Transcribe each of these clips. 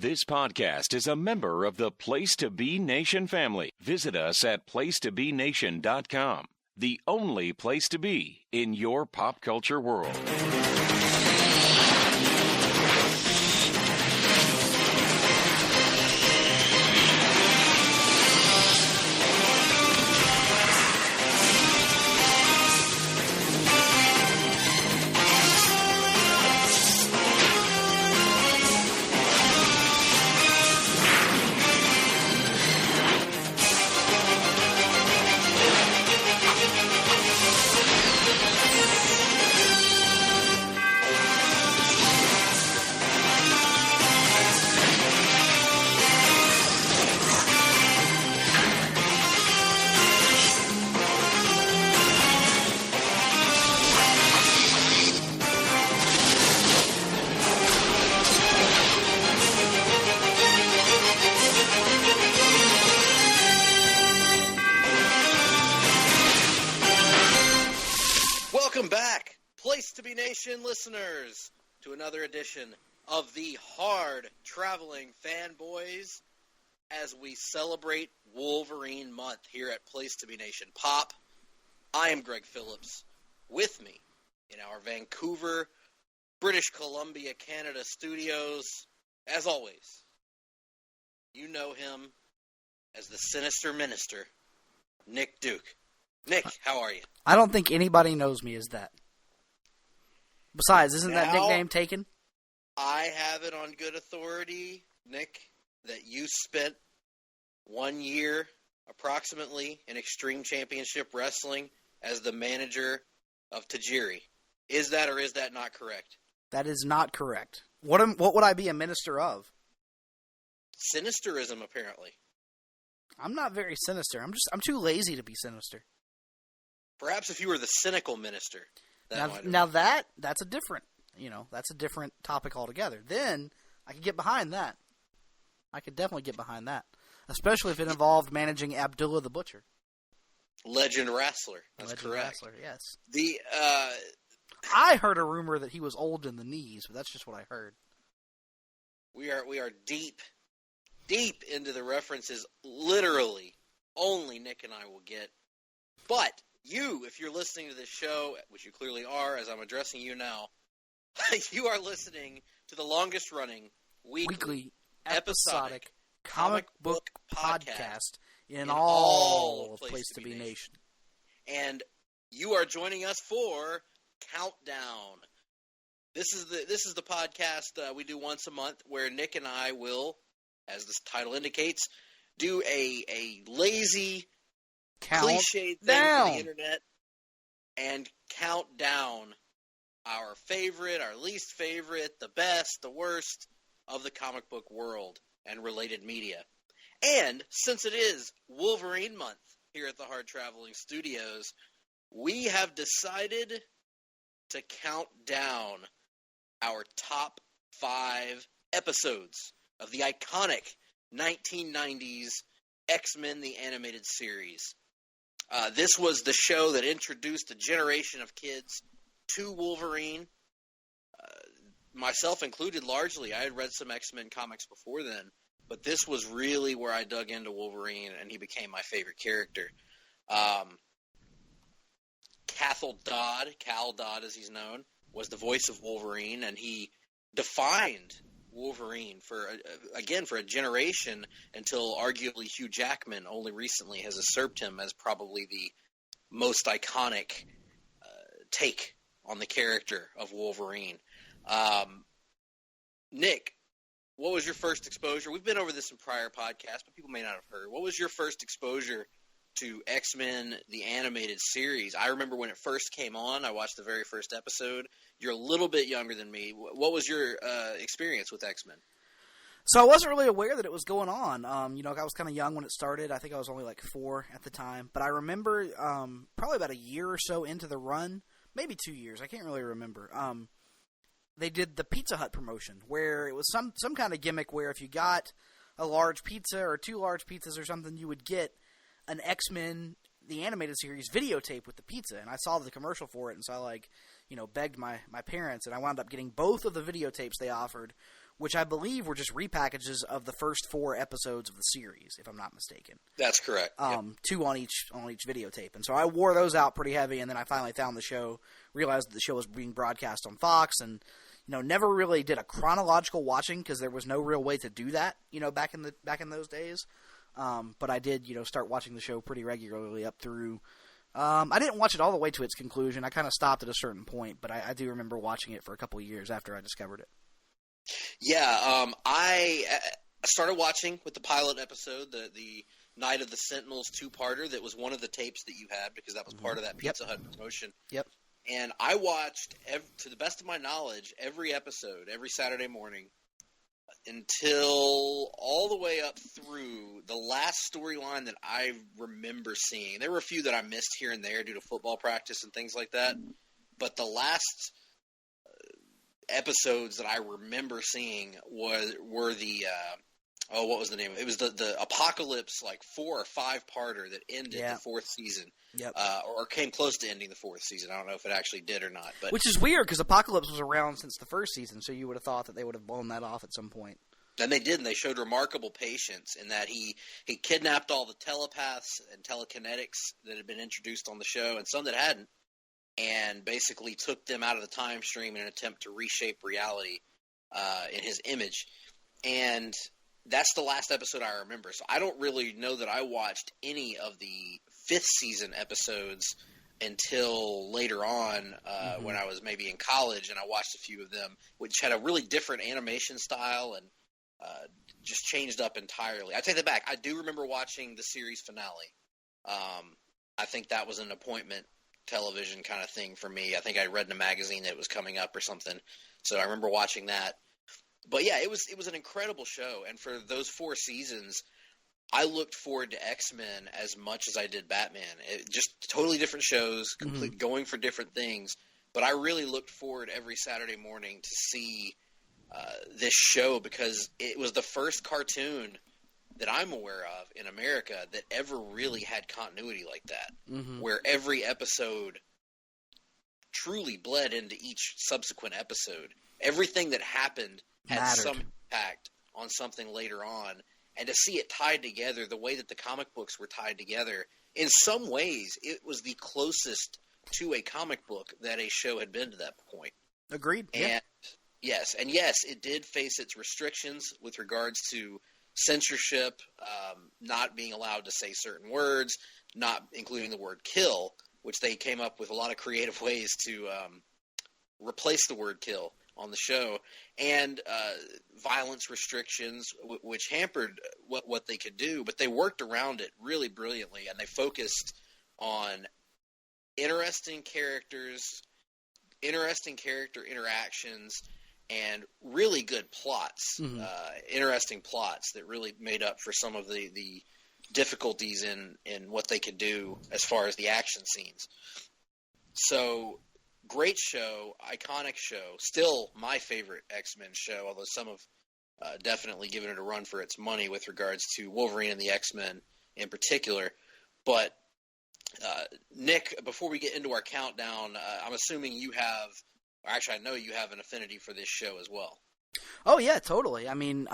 This podcast is a member of the Place to Be Nation family. Visit us at placetobenation.com, the only place to be in your pop culture world. Listeners, to another edition of the Hard-Traveling Fanboys as we celebrate Wolverine Month here at Place to Be Nation Pop. I am Greg Phillips. With me in our Vancouver, British Columbia, Canada studios, as always, you know him as the sinister minister, Nick Duke. Nick, how are you? I don't think anybody knows me as that. Besides, isn't that nickname taken? I have it on good authority, Nick, that you spent 1 year, approximately, in Extreme Championship Wrestling as the manager of Tajiri. Is that or is that not correct? That is not correct. What would I be a minister of? Sinisterism, apparently. I'm not very sinister. I'm too lazy to be sinister. Perhaps if you were the cynical minister. That's a different topic altogether. Then I could get behind that. I could definitely get behind that, especially if it involved managing Abdullah the Butcher, legend wrestler. That's legend correct. Wrestler, yes. I heard a rumor that he was old in the knees, but that's just what I heard. We are deep into the references. Literally, only Nick and I will get, but. You, if you're listening to this show, which you clearly are, as I'm addressing you now, you are listening to the longest-running weekly episodic comic book podcast in all of Place to Be Nation. And you are joining us for Countdown. This is the podcast we do once a month where Nick and I will, as this title indicates, do a lazy cliche thing for the internet and count down our favorite, our least favorite, the best, the worst of the comic book world and related media. And since it is Wolverine Month here at the Hard-Traveling Studios, we have decided to count down our top 5 episodes of the iconic 1990s X-Men the Animated Series. This was the show that introduced a generation of kids to Wolverine, myself included largely. I had read some X-Men comics before then, but this was really where I dug into Wolverine, and he became my favorite character. Cal Dodd as he's known, was the voice of Wolverine, and he defined Wolverine for a generation until arguably Hugh Jackman only recently has usurped him as probably the most iconic take on the character of Wolverine. Nick, what was your first exposure? We've been over this in prior podcasts, but people may not have heard. What was your first exposure to X-Men, the animated series? I remember when it first came on, I watched the very first episode. You're a little bit younger than me. What was your experience with X-Men? So I wasn't really aware that it was going on. I was kind of young when it started. I think I was only like 4 at the time. But I remember probably about a year or so into the run, maybe 2 years. I can't really remember. They did the Pizza Hut promotion where it was some kind of gimmick where if you got a large pizza or 2 large pizzas or something, you would get an X-Men, the animated series, videotape with the pizza. And I saw the commercial for it, and so I begged my parents, and I wound up getting both of the videotapes they offered which I believe were just repackages of the first 4 episodes of the series, if I'm not mistaken. That's correct. Yep. 2 on each videotape. And so I wore those out pretty heavy, and then I finally found the show, realized that the show was being broadcast on Fox, and never really did a chronological watching because there was no real way to do that, back in those days. But I did, start watching the show pretty regularly up through. I didn't watch it all the way to its conclusion. I kind of stopped at a certain point, but I do remember watching it for a couple of years after I discovered it. Yeah, I started watching with the pilot episode, the Night of the Sentinels 2-parter. That was one of the tapes that you had because that was part of that Pizza Hut promotion. Yep. And I watched, to the best of my knowledge, every episode, every Saturday morning, until all the way up through the last storyline that I remember seeing. There were a few that I missed here and there due to football practice and things like that. But the last episodes that I remember seeing were the what was the name of it? It was the Apocalypse 4 or 5-parter that ended the 4th season. Yep. Or came close to ending the 4th season. I don't know if it actually did or not. But which is weird because Apocalypse was around since the 1st season, so you would have thought that they would have blown that off at some point. And they did, and they showed remarkable patience in that he kidnapped all the telepaths and telekinetics that had been introduced on the show and some that hadn't, and basically took them out of the time stream in an attempt to reshape reality in his image. And that's the last episode I remember. So I don't really know that I watched any of the 5th season episodes until later on when I was maybe in college, and I watched a few of them, which had a really different animation style and just changed up entirely. I take that back. I do remember watching the series finale. I think that was an appointment television kind of thing for me. I think I read in a magazine that it was coming up or something. So I remember watching that. But yeah, it was an incredible show. And for those 4 seasons, I looked forward to X-Men as much as I did Batman. Just totally different shows, going for different things. But I really looked forward every Saturday morning to see this show because it was the first cartoon that I'm aware of in America that ever really had continuity like that, where every episode truly bled into each subsequent episode. Everything that happened had some impact on something later on, and to see it tied together the way that the comic books were tied together, in some ways it was the closest to a comic book that a show had been to that point. Agreed. And yes, it did face its restrictions with regards to censorship, not being allowed to say certain words, not including the word kill, which they came up with a lot of creative ways to replace the word kill on the show, and violence restrictions, which hampered what they could do, but they worked around it really brilliantly, and they focused on interesting character interactions, and really good plots, interesting plots that really made up for some of the difficulties in what they could do as far as the action scenes. So, great show, iconic show, still my favorite X-Men show, although some have definitely given it a run for its money with regards to Wolverine and the X-Men in particular. But, Nick, before we get into our countdown, I'm assuming you have, or actually I know you have an affinity for this show as well. Oh, yeah, totally. I mean,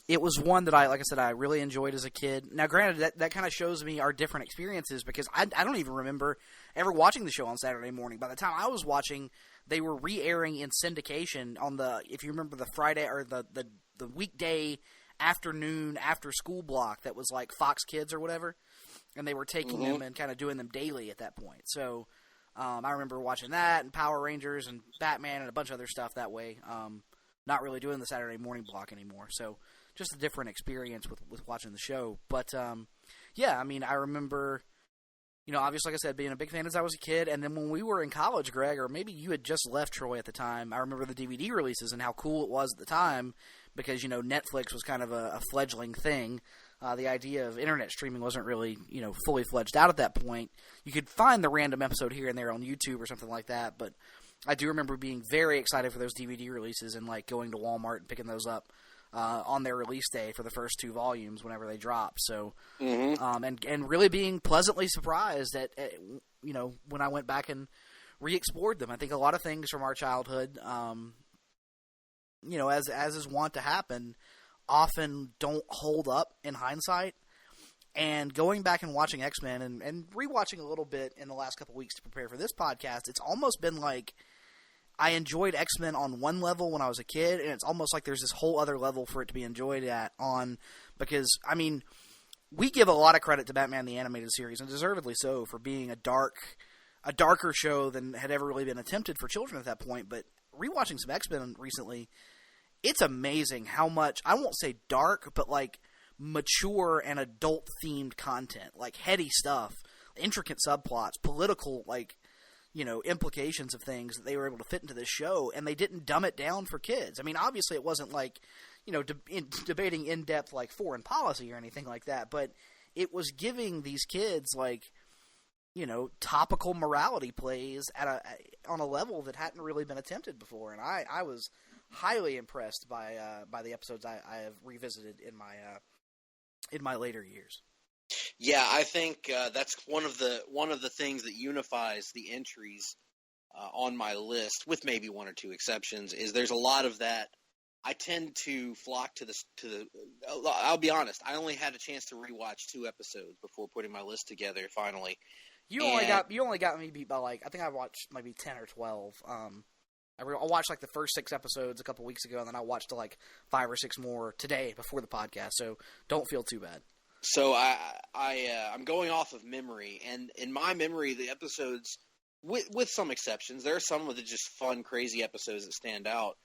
it was one that like I said, I really enjoyed as a kid. Now, granted, that kind of shows me our different experiences because I don't even remember ever watching the show on Saturday morning. By the time I was watching, they were re-airing in syndication on if you remember the Friday or the weekday afternoon after school block that was like Fox Kids or whatever, and they were taking them and kind of doing them daily at that point. So I remember watching that and Power Rangers and Batman and a bunch of other stuff that way. Not really doing the Saturday morning block anymore. So just a different experience with watching the show. But, yeah, I mean, I remember, obviously, like I said, being a big fan as I was a kid. And then when we were in college, Greg, or maybe you had just left Troy at the time, I remember the DVD releases and how cool it was at the time because, Netflix was kind of a fledgling thing. The idea of internet streaming wasn't really, fully fledged out at that point. You could find the random episode here and there on YouTube or something like that, but I do remember being very excited for those DVD releases and, like, going to Walmart and picking those up on their release day for the first 2 volumes whenever they drop. So, and really being pleasantly surprised at when I went back and re-explored them. I think a lot of things from our childhood as is wont to happen, often don't hold up in hindsight. And going back and watching X-Men and rewatching a little bit in the last couple weeks to prepare for this podcast, it's almost been like I enjoyed X-Men on one level when I was a kid, and it's almost like there's this whole other level for it to be enjoyed because, I mean, we give a lot of credit to Batman the Animated Series, and deservedly so, for being a darker show than had ever really been attempted for children at that point. But rewatching some X-Men recently, it's amazing how much, I won't say dark, but like mature and adult-themed content, like heady stuff, intricate subplots, political, like, implications of things that they were able to fit into this show, and they didn't dumb it down for kids. I mean, obviously it wasn't like, debating in-depth, like, foreign policy or anything like that, but it was giving these kids, like, topical morality plays on a level that hadn't really been attempted before, and I was highly impressed by the episodes I have revisited in my later years. Yeah, I think that's one of the things that unifies the entries on my list, with maybe one or two exceptions. Is there's a lot of that. I tend to flock to the. I'll be honest. I only had a chance to rewatch 2 episodes before putting my list together. Finally, you only got me beat by, like, I think I watched maybe 10 or 12. I watched like the first 6 episodes a couple weeks ago, and then I watched like 5 or 6 more today before the podcast. So don't feel too bad. So I'm going off of memory, and in my memory, the episodes, with some exceptions, there are some of the just fun, crazy episodes that stand out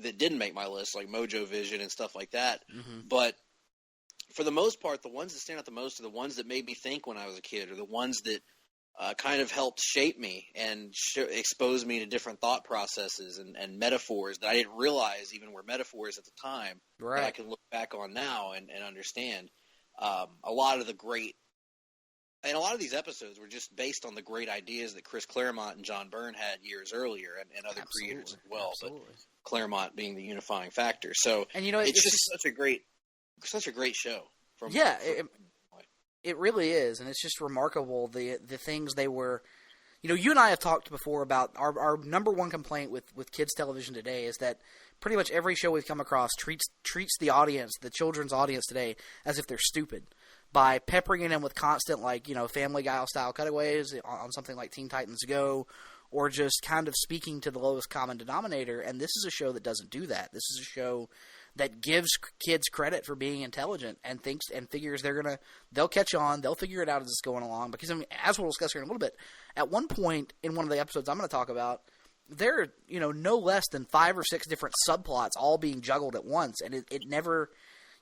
that didn't make my list, like Mojo Vision and stuff like that. Mm-hmm. But for the most part, the ones that stand out the most are the ones that made me think when I was a kid, or the ones that kind of helped shape me and expose me to different thought processes and metaphors that I didn't realize even were metaphors at the time, right, that I can look back on now and understand. A lot of these episodes were just based on the great ideas that Chris Claremont and John Byrne had years earlier, and other creators as well. Absolutely. But Claremont being the unifying factor. So, and it's just such a great show. It really is, and it's just remarkable the things they were. You and I have talked before about our number one complaint with kids television today is that pretty much every show we've come across treats the audience, the children's audience today, as if they're stupid, by peppering it in with constant, like, Family Guy style cutaways on something like Teen Titans Go, or just kind of speaking to the lowest common denominator. And this is a show that doesn't do that. This is a show that gives kids credit for being intelligent and thinks and figures they'll catch on, they'll figure it out as it's going along. Because, I mean, as we'll discuss here in a little bit, at one point in one of the episodes I'm going to talk about, there are, no less than 5 or 6 different subplots all being juggled at once, and it never,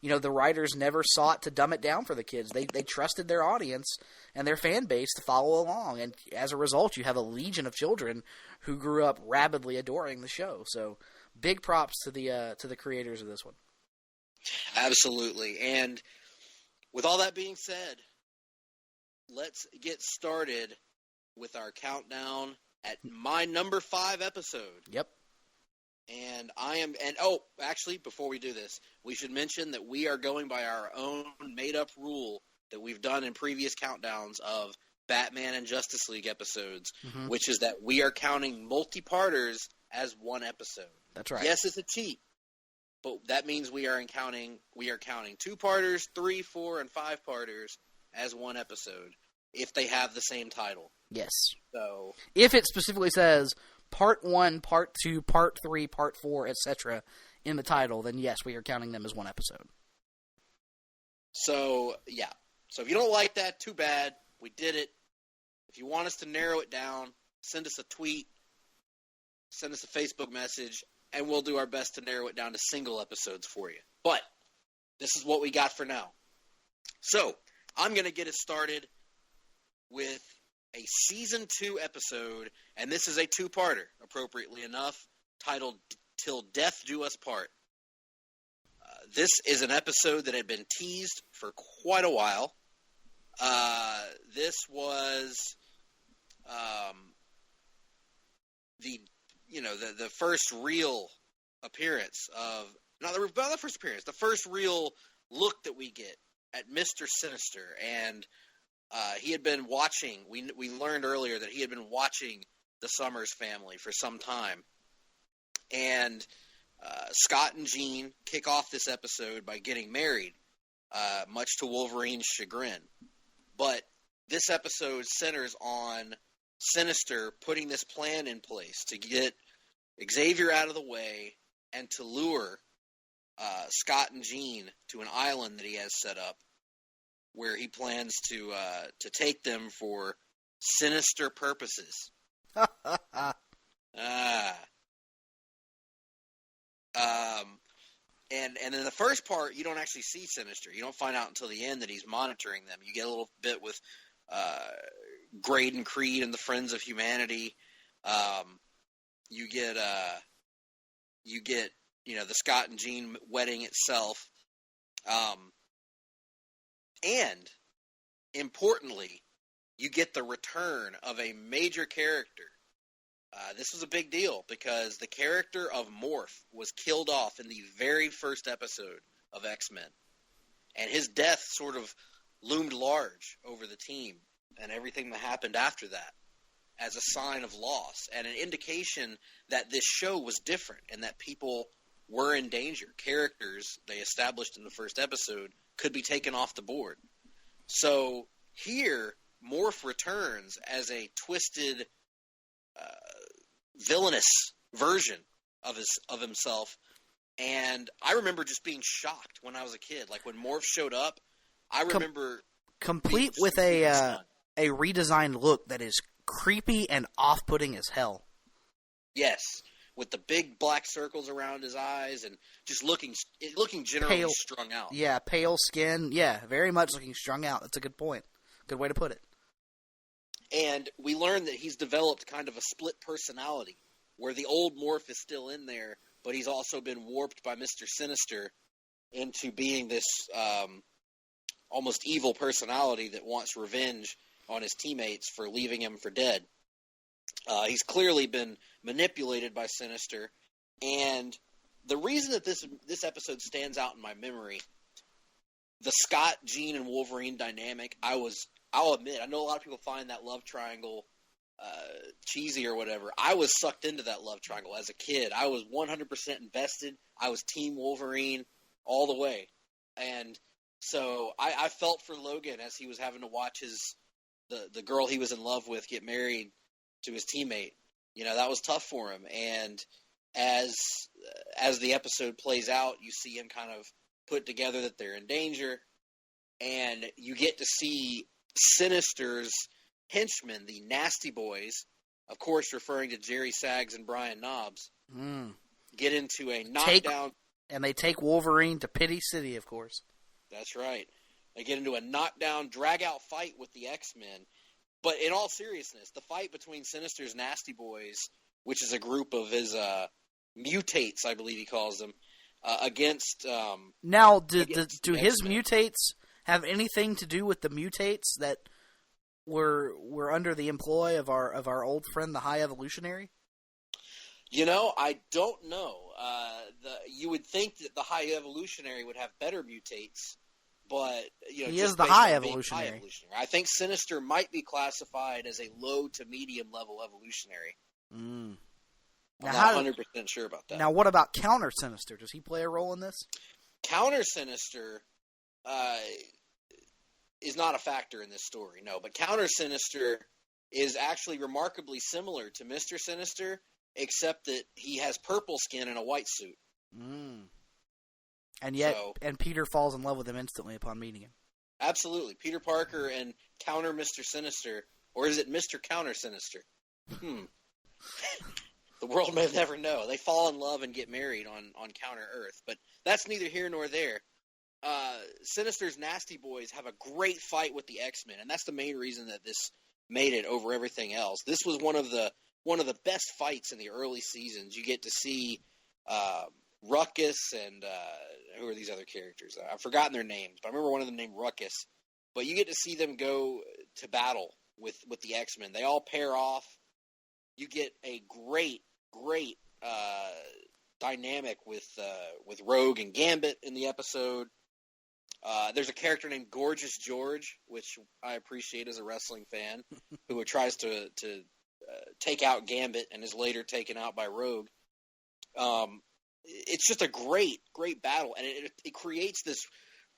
the writers never sought to dumb it down for the kids. They trusted their audience and their fan base to follow along, and as a result, you have a legion of children who grew up rabidly adoring the show. So, big props to the creators of this one. Absolutely. And with all that being said, let's get started with our countdown at my number 5 episode. Yep. And actually, before we do this, we should mention that we are going by our own made-up rule that we've done in previous countdowns of Batman and Justice League episodes, mm-hmm. which is that we are counting multi-parters as one episode. That's right. Yes, it's a cheat, but that means we are counting 2-parters, 3, 4, and 5-parters as one episode if they have the same title. Yes. So if it specifically says Part 1, Part 2, Part 3, Part 4, etc. in the title, then yes, we are counting them as one episode. So, yeah. So if you don't like that, too bad. We did it. If you want us to narrow it down, send us a tweet, send us a Facebook message, and we'll do our best to narrow it down to single episodes for you. But this is what we got for now. So I'm going to get it started with a Season 2 episode, and this is a 2-parter, appropriately enough, titled Till Death Do Us Part. This is an episode that had been teased for quite a while. This was the first real appearance of not the first appearance, the first real look that we get at Mr. Sinister, and he had been watching. We learned earlier that he had been watching the Summers family for some time, and Scott and Jean kick off this episode by getting married, much to Wolverine's chagrin. But this episode centers on Sinister putting this plan in place to get Xavier out of the way and to lure Scott and Jean to an island that he has set up, where he plans to take them for sinister purposes. And in the first part, you don't actually see Sinister. You don't find out until the end that he's monitoring them. You get a little bit with Graydon Creed and the Friends of Humanity. You get the Scott and Jean wedding itself. And importantly, you get the return of a major character. This was a big deal because the character of Morph was killed off in the very first episode of X-Men. And his death sort of loomed large over the team and everything that happened after that as a sign of loss and an indication that this show was different and that people were in danger. Characters they established in the first episode could be taken off the board. So here, Morph returns as a twisted, villainous version of himself, and I remember just being shocked when I was a kid. Like when Morph showed up, I remember complete with a redesigned look that is creepy and off-putting as hell. Yes, with the big black circles around his eyes and just looking generally pale, strung out. Yeah, pale skin. Yeah, very much looking strung out. That's a good point. Good way to put it. And we learn that he's developed kind of a split personality, where the old Morph is still in there, but he's also been warped by Mr. Sinister into being this almost evil personality that wants revenge on his teammates for leaving him for dead. He's clearly been manipulated by Sinister, and the reason that this episode stands out in my memory, the Scott, Jean, and Wolverine dynamic, I'll admit, I know a lot of people find that love triangle cheesy or whatever. I was sucked into that love triangle as a kid. I was 100% invested. I was Team Wolverine all the way. And so I felt for Logan as he was having to watch the girl he was in love with get married to his teammate. You know, that was tough for him. And as the episode plays out, you see him kind of put together that they're in danger. And you get to see Sinister's henchmen, the Nasty Boys, of course referring to Jerry Saggs and Brian Knobs, get into a knockdown. And they take Wolverine to Pity City, of course. That's right. They get into a knockdown, drag-out fight with the X-Men. But in all seriousness, the fight between Sinister's Nasty Boys, which is a group of his mutates, I believe he calls them, against... Now, do his mutates have anything to do with the mutates that were under the employ of our old friend, the High Evolutionary? You know, I don't know. You would think that the High Evolutionary would have better mutates, but you know, he just is the based High on being Evolutionary. High Evolutionary. I think Sinister might be classified as a low to medium level evolutionary. I'm not 100% sure about that. Now, what about Counter Sinister? Does he play a role in this? Counter Sinister is not a factor in this story, no. But Counter Sinister is actually remarkably similar to Mr. Sinister, except that he has purple skin and a white suit. And yet, and Peter falls in love with him instantly upon meeting him. Absolutely. Peter Parker and Counter Mr. Sinister, or is it Mr. Counter Sinister? The world may never know. They fall in love and get married on Counter Earth, but that's neither here nor there. Sinister's Nasty Boys have a great fight with the X-Men, and that's the main reason that this made it over everything else. This was one of the best fights in the early seasons. You get to see Ruckus and who are these other characters? I've forgotten their names, but I remember one of them named Ruckus. But you get to see them go to battle with the X-Men. They all pair off. You get a great dynamic with Rogue and Gambit in the episode. There's a character named Gorgeous George, which I appreciate as a wrestling fan, who tries to take out Gambit and is later taken out by Rogue. it's just a great battle, and it creates this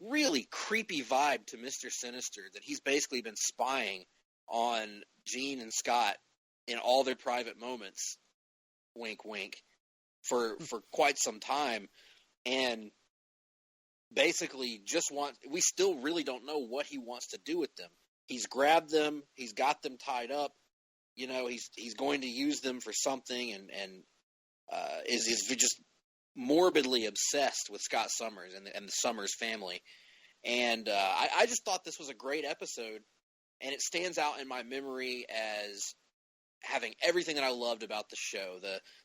really creepy vibe to Mr. Sinister that he's basically been spying on Jean and Scott in all their private moments, wink, wink, for quite some time, and basically we still really don't know what he wants to do with them. He's grabbed them, he's got them tied up, he's going to use them for something, and is just morbidly obsessed with Scott Summers and the Summers family. And I just thought this was a great episode, and it stands out in my memory as having everything that I loved about the show.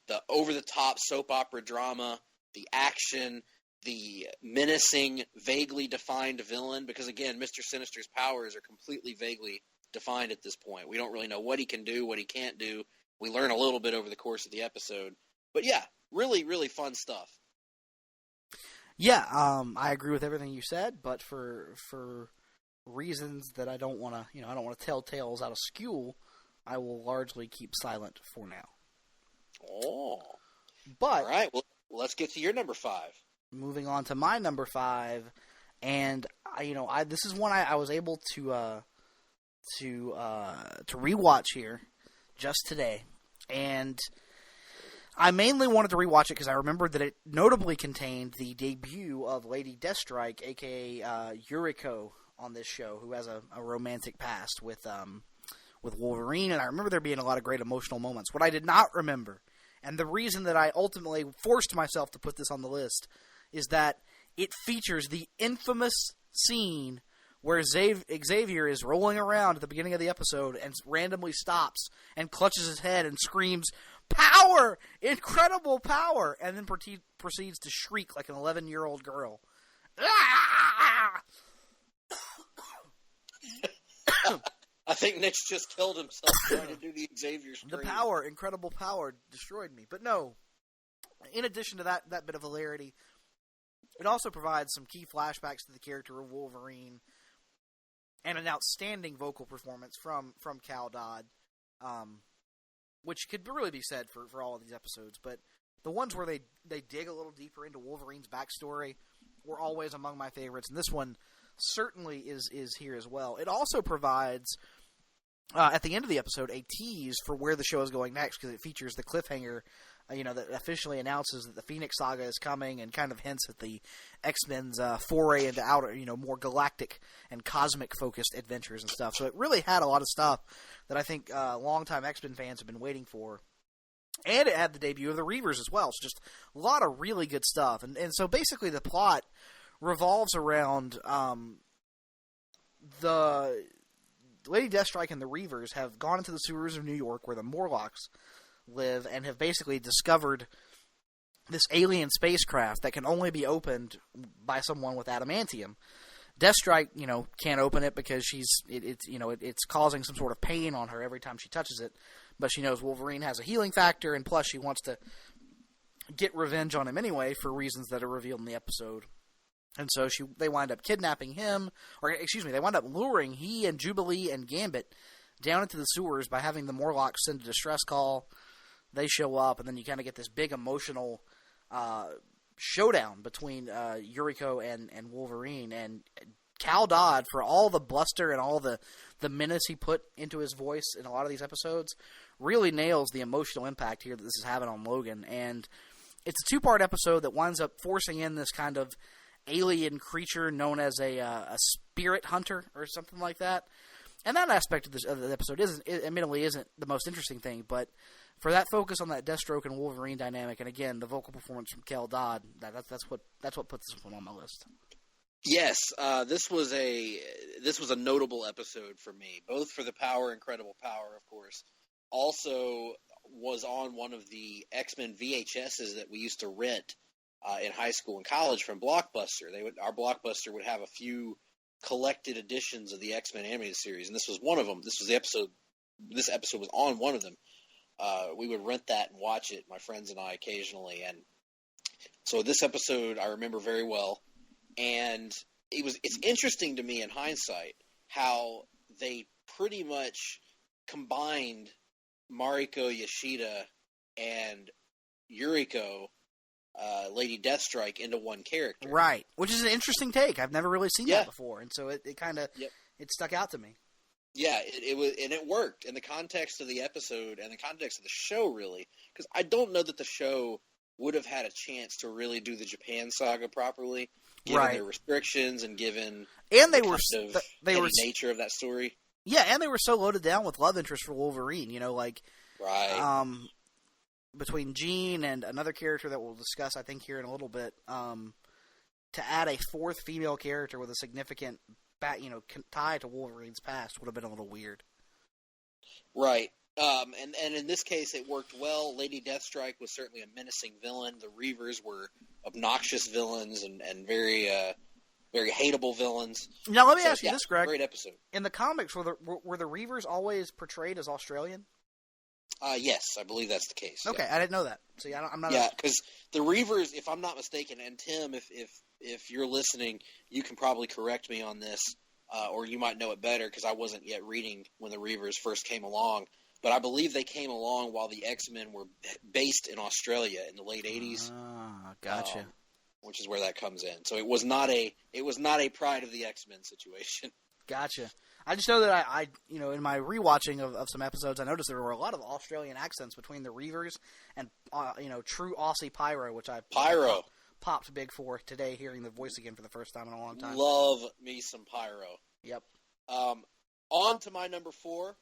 The over-the-top soap opera drama, the action, the menacing, vaguely defined villain, because again, Mr. Sinister's powers are completely vaguely defined at this point. We don't really know what he can do, what he can't do. We learn a little bit over the course of the episode. But yeah, really, really fun stuff. Yeah, I agree with everything you said, but for reasons that I don't want to, I don't want to tell tales out of school, I will largely keep silent for now. Oh. But all right, well, let's get to your number 5. Moving on to my number 5, and this is one I was able to rewatch here just today, and I mainly wanted to rewatch it because I remembered that it notably contained the debut of Lady Deathstrike, aka Yuriko, on this show, who has a romantic past with Wolverine, and I remember there being a lot of great emotional moments. What I did not remember, and the reason that I ultimately forced myself to put this on the list, is that it features the infamous scene where Xavier is rolling around at the beginning of the episode and randomly stops and clutches his head and screams, "Power! Incredible power!" and then proceeds to shriek like an 11-year-old girl. I think Nick's just killed himself trying to do the Xavier scream. The power, incredible power, destroyed me. But no, in addition to that bit of hilarity, it also provides some key flashbacks to the character of Wolverine and an outstanding vocal performance from Cal Dodd, which could really be said for all of these episodes. But the ones where they dig a little deeper into Wolverine's backstory were always among my favorites, and this one certainly is here as well. It also provides, at the end of the episode, a tease for where the show is going next, because it features the cliffhanger, that officially announces that the Phoenix Saga is coming and kind of hints at the X-Men's foray into outer, more galactic and cosmic-focused adventures and stuff. So it really had a lot of stuff that I think longtime X-Men fans have been waiting for. And it had the debut of the Reavers as well, so just a lot of really good stuff. And so basically the plot revolves around the Lady Deathstrike and the Reavers have gone into the sewers of New York where the Morlocks live and have basically discovered this alien spacecraft that can only be opened by someone with adamantium. Deathstrike, can't open it because it's causing some sort of pain on her every time she touches it, but she knows Wolverine has a healing factor, and plus she wants to get revenge on him anyway for reasons that are revealed in the episode. And so they wind up kidnapping him, they wind up luring he and Jubilee and Gambit down into the sewers by having the Morlocks send a distress call. They show up, and then you kind of get this big emotional showdown between Yuriko and Wolverine. And Cal Dodd, for all the bluster and all the menace he put into his voice in a lot of these episodes, really nails the emotional impact here that this is having on Logan. And it's a 2-part episode that winds up forcing in this kind of alien creature known as a spirit hunter or something like that. And that aspect of the episode admittedly isn't the most interesting thing, but for that focus on that Deathstroke and Wolverine dynamic, and again the vocal performance from Cal Dodd, that's what puts this one on my list. Yes, this was a notable episode for me, both for the incredible power, of course. Also was on one of the X-Men VHSs that we used to rent in high school and college from Blockbuster. Our Blockbuster would have a few collected editions of the X-Men animated series, and this was one of them. This episode was on one of them. We would rent that and watch it, my friends and I, occasionally. And so this episode I remember very well. And it's interesting to me in hindsight how they pretty much combined Mariko Yashida and Yuriko Lady Deathstrike into one character. Right, which is an interesting take. I've never really seen that before, and so it kind of it stuck out to me. Yeah, it was, and it worked in the context of the episode and the context of the show, really, because I don't know that the show would have had a chance to really do the Japan saga properly, given their restrictions and given the nature of that story. Yeah, and they were so loaded down with love interest for Wolverine. You know, like between Jean and another character that we'll discuss, I think, here in a little bit, to add a fourth female character with a significant tie to Wolverine's past would have been a little weird. Right. And in this case, it worked well. Lady Deathstrike was certainly a menacing villain. The Reavers were obnoxious villains and very very hateable villains. Now, let me ask you this, Greg. Great episode. In the comics, were the Reavers always portrayed as Australian? Yes, I believe that's the case. Okay, yeah. I didn't know that. See, I'm not. Yeah, because the Reavers, if I'm not mistaken, and Tim, if you're listening, you can probably correct me on this, or you might know it better because I wasn't yet reading when the Reavers first came along. But I believe they came along while the X-Men were based in Australia in the late '80s. Ah, gotcha. Which is where that comes in. So it was not a Pride of the X-Men situation. Gotcha. I just know that I in my rewatching of some episodes, I noticed there were a lot of Australian accents between the Reavers and true Aussie Pyro, which I popped big for today, hearing the voice again for the first time in a long time. Love me some Pyro. Yep. On to my number 4,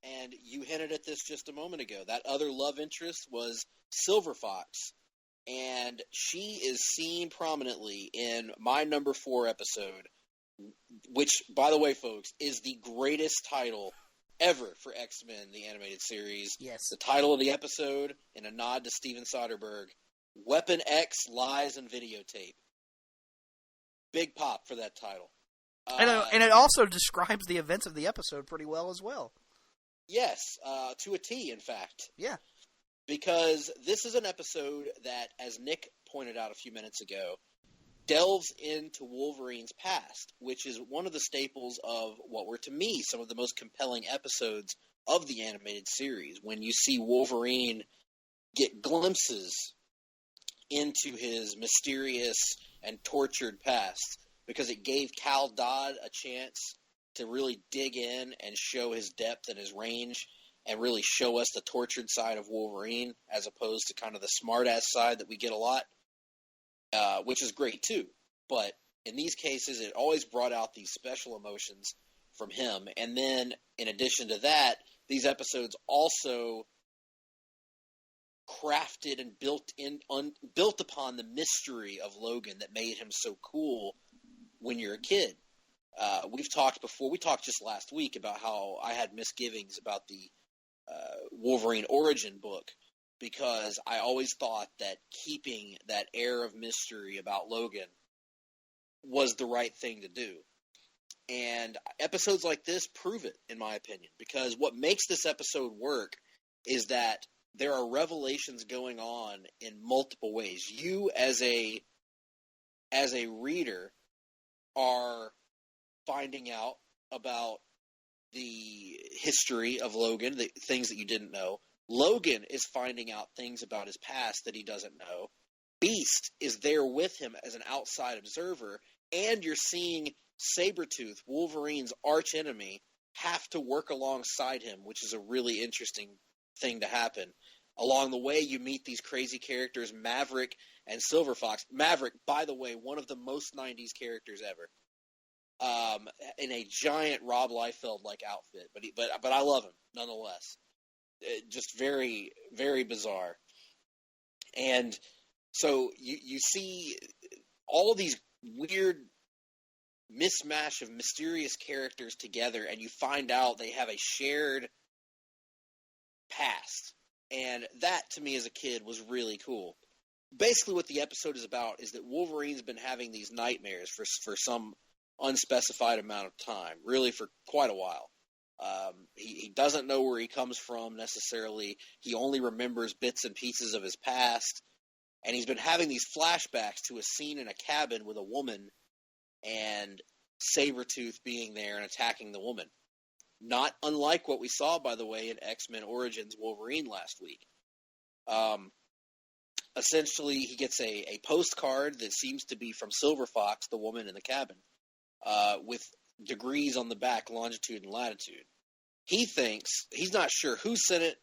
and you hinted at this just a moment ago. That other love interest was Silver Fox, and she is seen prominently in my number 4 episode, which, by the way, folks, is the greatest title ever for X-Men, the animated series. Yes. The title of the episode, in a nod to Steven Soderbergh, Weapon X, Lies, and Videotape. Big pop for that title. And it also describes the events of the episode pretty well as well. Yes, to a T, in fact. Yeah. Because this is an episode that, as Nick pointed out a few minutes ago, delves into Wolverine's past, which is one of the staples of what were, to me, some of the most compelling episodes of the animated series, when you see Wolverine get glimpses into his mysterious and tortured past, because it gave Cal Dodd a chance to really dig in and show his depth and his range, and really show us the tortured side of Wolverine, as opposed to kind of the smart-ass side that we get a lot, which is great too. But in these cases, it always brought out these special emotions from him. And then, in addition to that, these episodes also crafted and built upon the mystery of Logan that made him so cool when you're a kid. We've talked before. We talked just last week about how I had misgivings about the Wolverine origin book, because I always thought that keeping that air of mystery about Logan was the right thing to do. And episodes like this prove it, in my opinion, because what makes this episode work is that there are revelations going on in multiple ways. You, as a reader, are finding out about the history of Logan, the things that you didn't know. Logan is finding out things about his past that he doesn't know. Beast is there with him as an outside observer, and you're seeing Sabretooth, Wolverine's archenemy, have to work alongside him, which is a really interesting thing to happen. Along the way, you meet these crazy characters, Maverick and Silver Fox. Maverick, by the way, one of the most 90s characters ever. In a giant Rob Liefeld-like outfit, but I love him nonetheless. Just very, very bizarre. And so you see all these weird mismatch of mysterious characters together, and you find out they have a shared past. And that, to me as a kid, was really cool. Basically what the episode is about is that Wolverine's been having these nightmares for some unspecified amount of time, really for quite a while. He doesn't know where he comes from necessarily. He only remembers bits and pieces of his past. And he's been having these flashbacks to a scene in a cabin with a woman and Sabretooth being there and attacking the woman. Not unlike what we saw, by the way, in X-Men Origins Wolverine last week. essentially, he gets a postcard that seems to be from Silver Fox, the woman in the cabin, with degrees on the back, longitude and latitude. He thinks, he's not sure who sent it,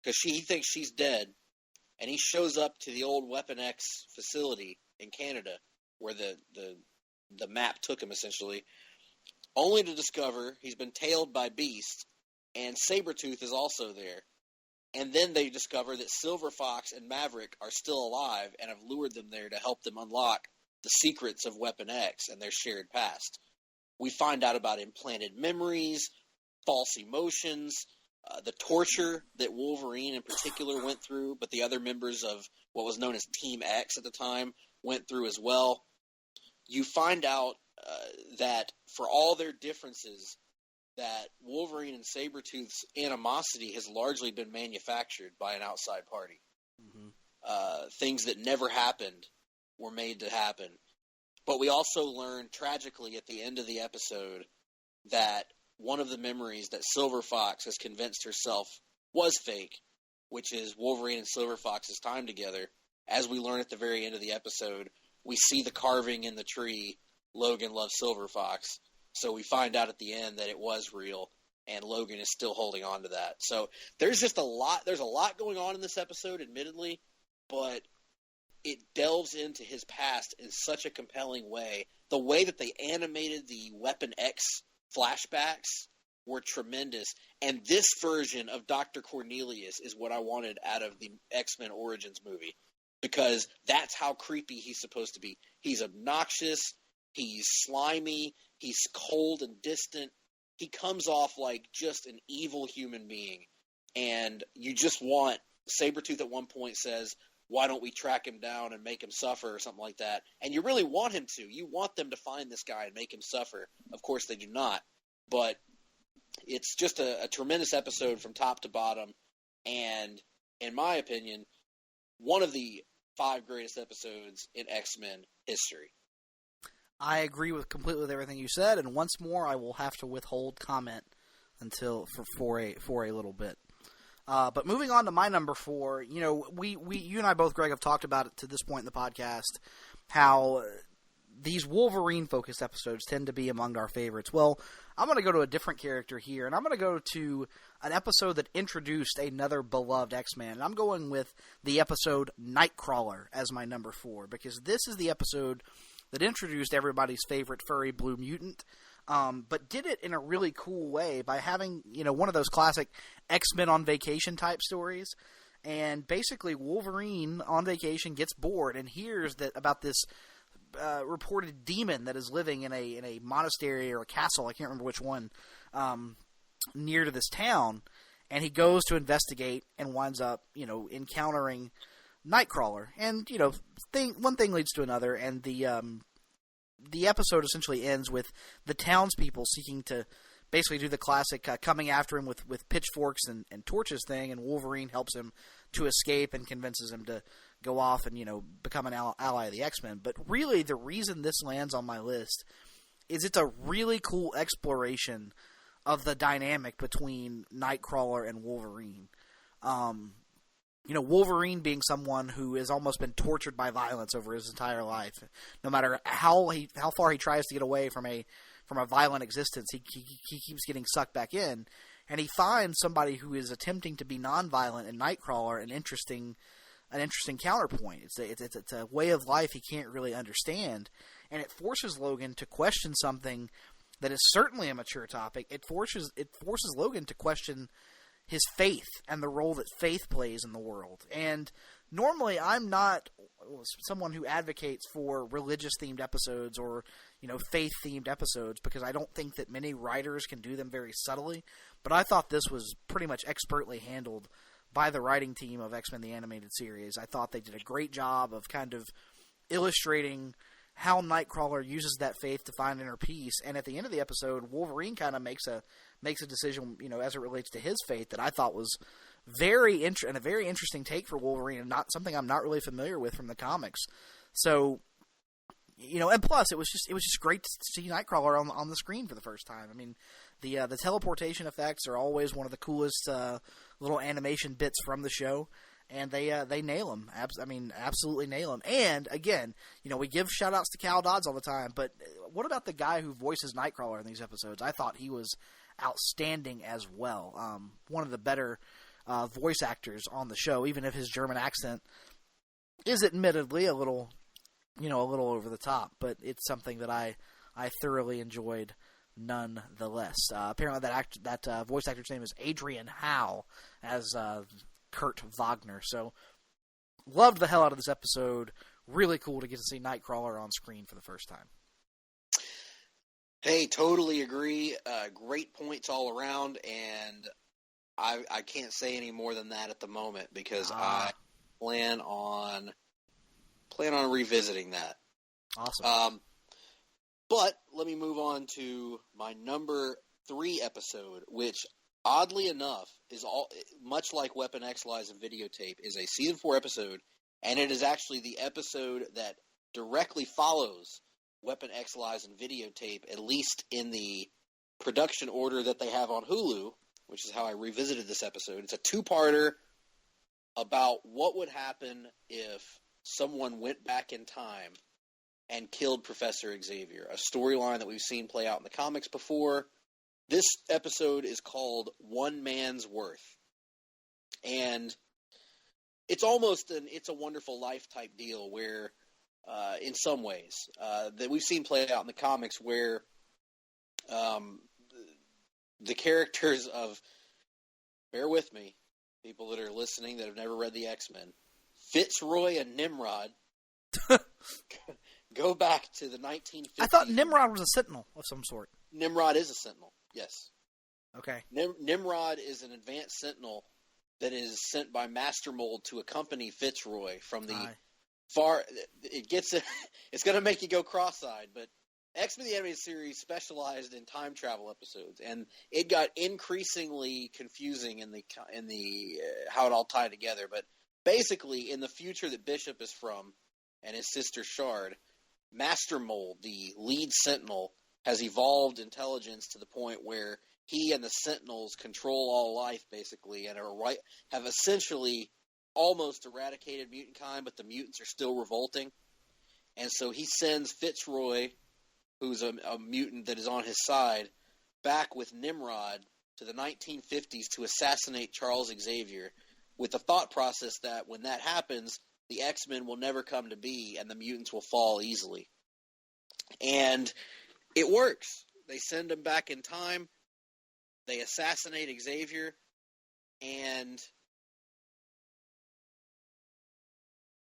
because he thinks she's dead, and he shows up to the old Weapon X facility in Canada, where the map took him, essentially, only to discover he's been tailed by Beast, and Sabretooth is also there. And then they discover that Silver Fox and Maverick are still alive and have lured them there to help them unlock the secrets of Weapon X and their shared past. We find out about implanted memories, false emotions, the torture that Wolverine in particular went through, but the other members of what was known as Team X at the time went through as well. You find out that for all their differences, that Wolverine and Sabretooth's animosity has largely been manufactured by an outside party. Mm-hmm. Things that never happened were made to happen. But we also learn tragically at the end of the episode that one of the memories that Silver Fox has convinced herself was fake, which is Wolverine and Silver Fox's time together. As we learn at the very end of the episode, we see the carving in the tree, Logan loves Silver Fox. So we find out at the end that it was real, and Logan is still holding on to that. So there's just a lot going on in this episode, admittedly, but it delves into his past in such a compelling way. The way that they animated the Weapon X flashbacks were tremendous, and this version of Dr. Cornelius is what I wanted out of the X-Men Origins movie, because that's how creepy he's supposed to be. He's obnoxious, he's slimy, he's cold and distant. He comes off like just an evil human being, and you just want... Sabretooth at one point says, why don't we track him down and make him suffer or something like that? And you really want him to. You want them to find this guy and make him suffer. Of course they do not. But it's just a tremendous episode from top to bottom. And in my opinion, one of the 5 greatest episodes in X-Men history. I agree completely with everything you said. And once more, I will have to withhold comment for a little bit. But moving on to my number 4, you and I both, Greg, have talked about it to this point in the podcast, how these Wolverine-focused episodes tend to be among our favorites. Well, I'm going to go to a different character here, and I'm going to go to an episode that introduced another beloved X-Man, and I'm going with the episode Nightcrawler as my number 4, because this is the episode that introduced everybody's favorite furry blue mutant, but did it in a really cool way by having, one of those classic X-Men on vacation type stories. And basically, Wolverine on vacation gets bored and hears about this reported demon that is living in a monastery or a castle, I can't remember which one, near to this town. And he goes to investigate and winds up, encountering Nightcrawler. And, one thing leads to another, and the episode essentially ends with the townspeople seeking to basically do the classic coming after him with pitchforks and torches thing, and Wolverine helps him to escape and convinces him to go off and, become an ally of the X-Men. But really, the reason this lands on my list is it's a really cool exploration of the dynamic between Nightcrawler and Wolverine. Wolverine being someone who has almost been tortured by violence over his entire life. No matter how far he tries to get away from a violent existence, he keeps getting sucked back in. And he finds somebody who is attempting to be nonviolent in Nightcrawler an interesting counterpoint. It's a way of life he can't really understand, and it forces Logan to question something that is certainly a mature topic. It forces Logan to question his faith and the role that faith plays in the world. And normally I'm not someone who advocates for religious-themed episodes or, faith-themed episodes, because I don't think that many writers can do them very subtly. But I thought this was pretty much expertly handled by the writing team of X-Men the Animated Series. I thought they did a great job of kind of illustrating how Nightcrawler uses that faith to find inner peace. And at the end of the episode, Wolverine kind of makes a decision, as it relates to his faith, that I thought was a very interesting take for Wolverine, and not something I'm not really familiar with from the comics. So, and plus it was just great to see Nightcrawler on the screen for the first time. I mean, the teleportation effects are always one of the coolest little animation bits from the show. And they nail him. Absolutely nail him. And, again, we give shout-outs to Cal Dodds all the time, but what about the guy who voices Nightcrawler in these episodes? I thought he was outstanding as well. One of the better voice actors on the show, even if his German accent is admittedly a little over the top, but it's something that I thoroughly enjoyed nonetheless. Apparently that voice actor's name is Adrian Howe as Kurt Wagner. So, loved the hell out of this episode. Really cool to get to see Nightcrawler on screen for the first time. Hey, totally agree. Great points all around, and I can't say any more than that at the moment because I plan on revisiting that. Awesome. But let me move on to my number 3 episode, which oddly enough is much like Weapon X Lies and Videotape, is a season 4 episode, and it is actually the episode that directly follows Weapon X Lies and Videotape, at least in the production order that they have on Hulu, which is how I revisited this episode. It's a 2-parter about what would happen if someone went back in time and killed Professor Xavier, a storyline that we've seen play out in the comics before. This episode is called One Man's Worth. And it's almost an It's a Wonderful Life type deal where, in some ways, that we've seen play out in the comics where the characters of, bear with me, people that are listening that have never read the X-Men, Fitzroy and Nimrod go back to the 1950s. I thought Nimrod was a Sentinel of some sort. Nimrod is a Sentinel, yes. Okay. Nimrod is an advanced Sentinel that is sent by Master Mold to accompany Fitzroy from the far. It's going to make you go cross-eyed, but X-Men the Animated Series specialized in time travel episodes, and it got increasingly confusing in the how it all tied together. But basically, in the future that Bishop is from, and his sister Shard, Master Mold, the lead Sentinel, has evolved intelligence to the point where he and the Sentinels control all life, basically, and have essentially almost eradicated mutant kind, but the mutants are still revolting. And so he sends Fitzroy, who's a mutant that is on his side, back with Nimrod to the 1950s to assassinate Charles Xavier, with the thought process that when that happens, the X-Men will never come to be and the mutants will fall easily. And it works. They send him back in time. They assassinate Xavier, and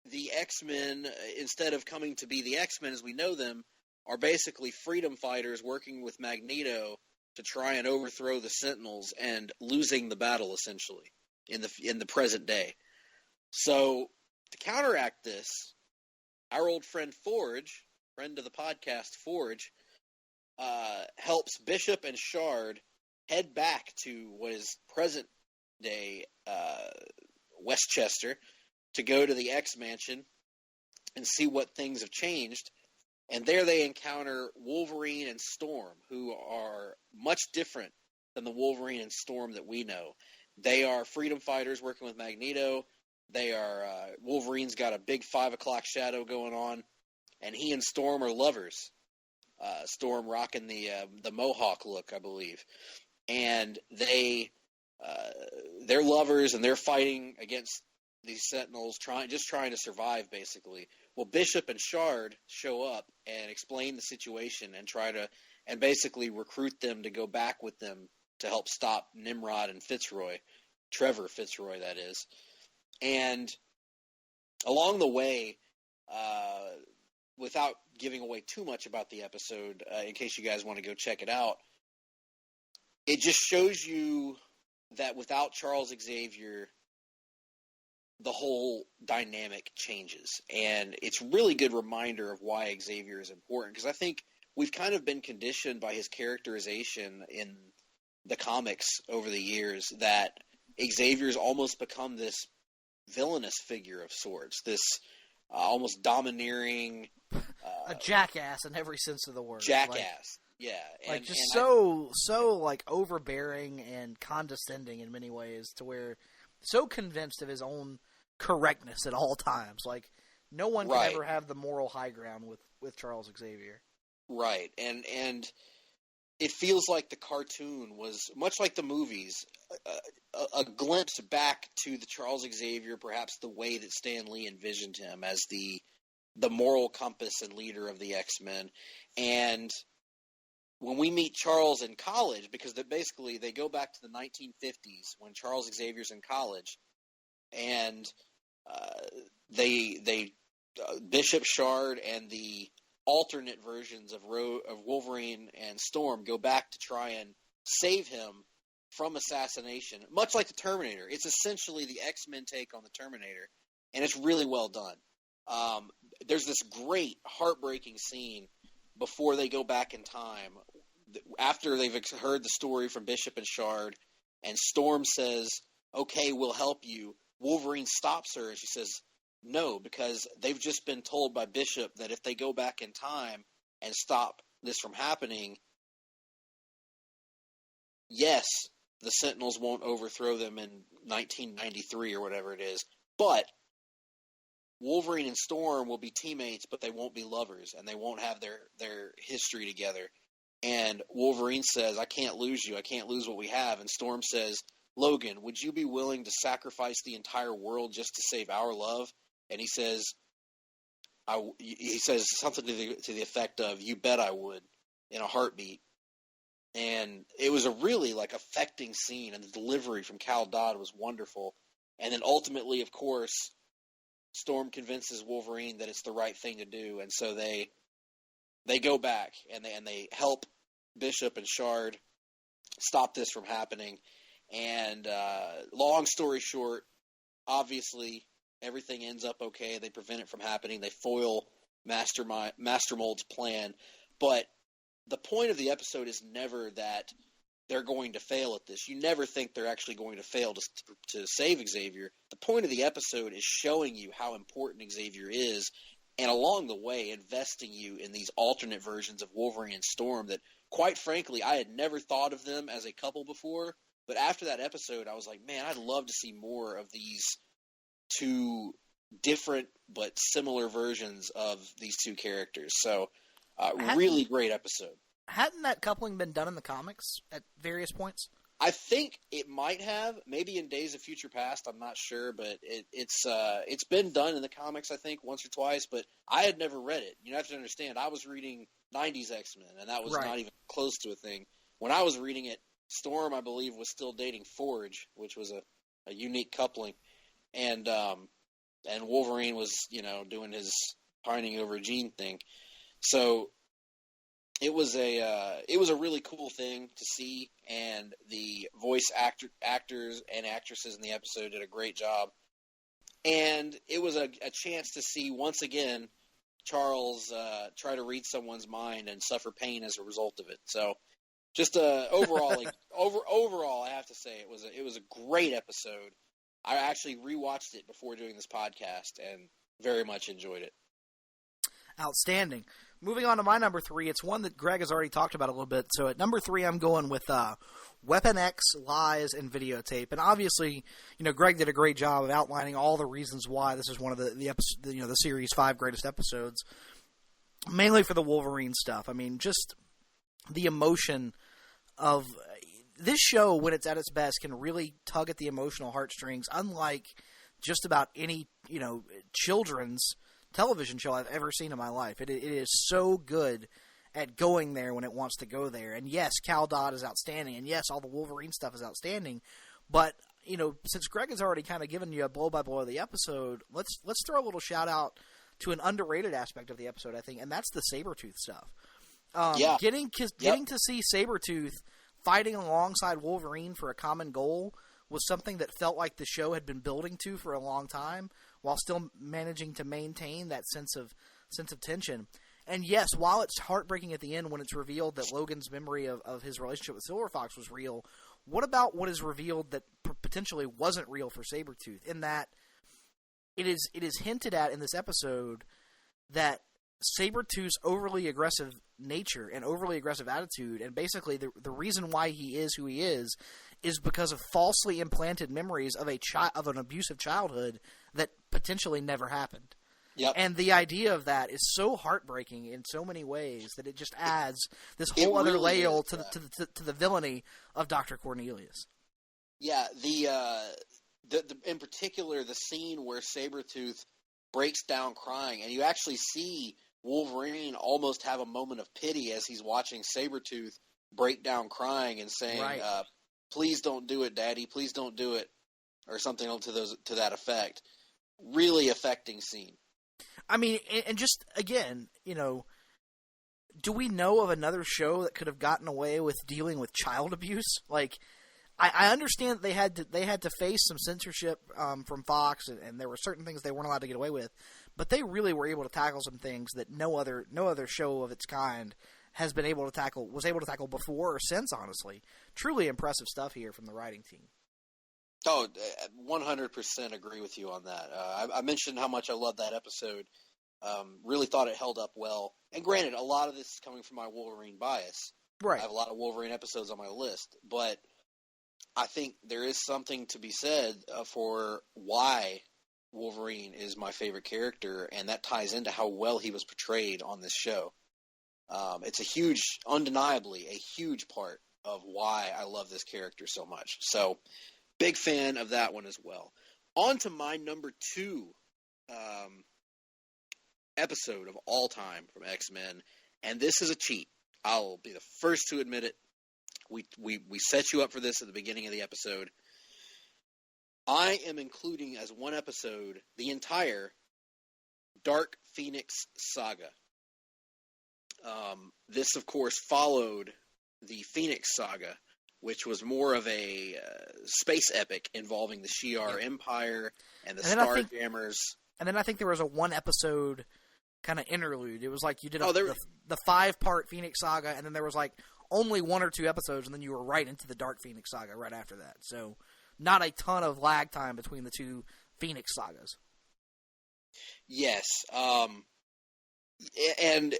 the X-Men, instead of coming to be the X-Men as we know them, are basically freedom fighters working with Magneto to try and overthrow the Sentinels and losing the battle, essentially, in the present day. So, to counteract this, our old friend Forge, friend of the podcast Forge, helps Bishop and Shard head back to what is present-day Westchester to go to the X-Mansion and see what things have changed. And there they encounter Wolverine and Storm, who are much different than the Wolverine and Storm that we know. They are freedom fighters working with Magneto. They are Wolverine's got a big 5 o'clock shadow going on, and he and Storm are lovers. Storm rocking the Mohawk look, I believe. And they're lovers, and they're fighting against these Sentinels, trying to survive, basically. Well, Bishop and Shard show up and explain the situation and basically recruit them to go back with them to help stop Nimrod and Fitzroy, Trevor Fitzroy, that is. And along the way, without giving away too much about the episode, in case you guys want to go check it out, it just shows you that without Charles Xavier, the whole dynamic changes. And it's a really good reminder of why Xavier is important, because I think we've kind of been conditioned by his characterization in the comics over the years that Xavier's almost become this villainous figure of sorts, this almost domineering... a jackass in every sense of the word. Jackass, yeah. And so overbearing and condescending in many ways, to where so convinced of his own correctness at all times. Like, no one can Right. ever have the moral high ground with Charles Xavier. Right, and it feels like the cartoon was, much like the movies, a glimpse back to the Charles Xavier, perhaps the way that Stan Lee envisioned him as the moral compass and leader of the X-Men. And when we meet Charles in college, because basically they go back to the 1950s when Charles Xavier's in college, and Bishop, Shard, and the alternate versions of Wolverine and Storm go back to try and save him from assassination, much like the Terminator. It's essentially the X-Men take on the Terminator, and it's really well done. There's this great, heartbreaking scene before they go back in time, after they've heard the story from Bishop and Shard, and Storm says, "Okay, we'll help you." Wolverine stops her, and she says, "No, because they've just been told by Bishop that if they go back in time and stop this from happening, yes, the Sentinels won't overthrow them in 1993 or whatever it is, but Wolverine and Storm will be teammates, but they won't be lovers, and they won't have their history together." And Wolverine says, "I can't lose you. I can't lose what we have." And Storm says, "Logan, would you be willing to sacrifice the entire world just to save our love?" And he says something to the effect of, "You bet I would," in a heartbeat. And it was a really affecting scene, and the delivery from Cal Dodd was wonderful. And then ultimately, of course, Storm convinces Wolverine that it's the right thing to do, and so they go back and they help Bishop and Shard stop this from happening. And long story short, obviously everything ends up okay. They prevent it from happening. They foil Master Mold's plan. But the point of the episode is never that they're going to fail at this. You never think they're actually going to fail to save Xavier. The point of the episode is showing you how important Xavier is, and along the way investing you in these alternate versions of Wolverine and Storm that, quite frankly, I had never thought of them as a couple before. But after that episode, I was like, man, I'd love to see more of these two different but similar versions of these two characters. So, really great episode. Hadn't that coupling been done in the comics at various points? I think it might have, maybe in Days of Future Past. I'm not sure, but it's been done in the comics, I think, once or twice. But I had never read it. You have to understand, I was reading 90s X-Men, and that was not even close to a thing. When I was reading it, Storm, I believe, was still dating Forge, which was a unique coupling, and Wolverine was, doing his pining over Jean thing. So it was a really cool thing to see, and the voice actors and actresses in the episode did a great job. And it was a chance to see once again Charles try to read someone's mind and suffer pain as a result of it. So, just overall, overall, I have to say it was a great episode. I actually rewatched it before doing this podcast and very much enjoyed it. Outstanding. Moving on to my number 3, it's one that Greg has already talked about a little bit. So at number 3, I'm going with Weapon X, Lies, and Videotape. And obviously, Greg did a great job of outlining all the reasons why this is one of the episode, the series' 5 greatest episodes, mainly for the Wolverine stuff. I mean, just the emotion of this show, when it's at its best, can really tug at the emotional heartstrings, unlike just about any, children's television show I've ever seen in my life. It is so good at going there when it wants to go there. And yes, Cal Dodd is outstanding, and yes, all the Wolverine stuff is outstanding. But since Greg has already kind of given you a blow by blow of the episode, let's throw a little shout out to an underrated aspect of the episode, I think, and that's the Sabretooth stuff. Getting to see Sabretooth fighting alongside Wolverine for a common goal was something that felt like the show had been building to for a long time, while still managing to maintain that sense of tension. And yes, while it's heartbreaking at the end when it's revealed that Logan's memory of his relationship with Silver Fox was real, what about what is revealed that potentially wasn't real for Sabretooth? In that it is hinted at in this episode that Sabretooth's overly aggressive nature and overly aggressive attitude, and basically the reason why he is who he is because of falsely implanted memories of of an abusive childhood that potentially never happened. Yep. And the idea of that is so heartbreaking in so many ways that it just adds this whole other layer to the villainy of Dr. Cornelius. Yeah, the in particular the scene where Sabretooth breaks down crying, and you actually see Wolverine almost have a moment of pity as he's watching Sabretooth break down crying and saying, right. Please don't do it, Daddy, please don't do it, or something to that effect. Really affecting scene. I mean, and just, again, do we know of another show that could have gotten away with dealing with child abuse? Like, I understand that they had to face some censorship from Fox, and there were certain things they weren't allowed to get away with, but they really were able to tackle some things that no other show of its kind was able to tackle before or since, honestly. Truly impressive stuff here from the writing team. Oh, 100% agree with you on that. I mentioned how much I loved that episode. Really thought it held up well. And granted, a lot of this is coming from my Wolverine bias. Right. I have a lot of Wolverine episodes on my list, but I think there is something to be said for why Wolverine is my favorite character, and that ties into how well he was portrayed on this show. It's undeniably a huge part of why I love this character so much. So, big fan of that one as well. On to my number 2 episode of all time from X-Men, and this is a cheat. I'll be the first to admit it. We set you up for this at the beginning of the episode. I am including as one episode the entire Dark Phoenix saga. This, of course, followed the Phoenix saga, which was more of a space epic involving the Shi'ar Empire and the Starjammers. And then I think there was a one-episode kind of interlude. It was like you did the 5-part Phoenix saga, and then there was like only 1 or 2 episodes, and then you were right into the Dark Phoenix saga right after that. So not a ton of lag time between the 2 Phoenix sagas. Yes. And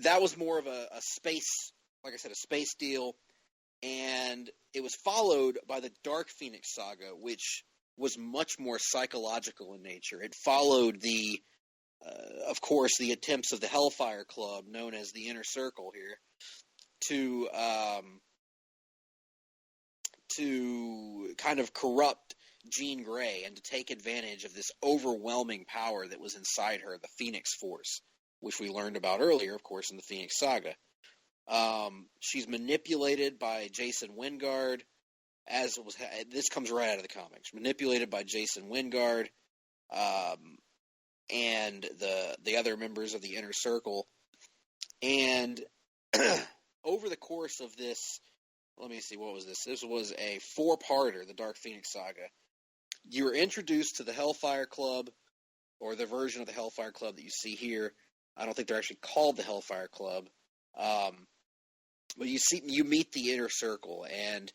that was more of a space, like I said, a space deal. And it was followed by the Dark Phoenix saga, which was much more psychological in nature. It followed of course, the attempts of the Hellfire Club, known as the Inner Circle here, to kind of corrupt Jean Grey and to take advantage of this overwhelming power that was inside her, the Phoenix Force, which we learned about earlier, of course, in the Phoenix Saga. She's manipulated by Jason Wyngarde, this comes right out of the comics. Manipulated by Jason Wyngarde, and the other members of the Inner Circle, and over the course of this, let me see, what was this? This was a 4-parter, the Dark Phoenix Saga. You were introduced to the Hellfire Club, or the version of the Hellfire Club that you see here. I don't think they're actually called the Hellfire Club. But you meet the Inner Circle, and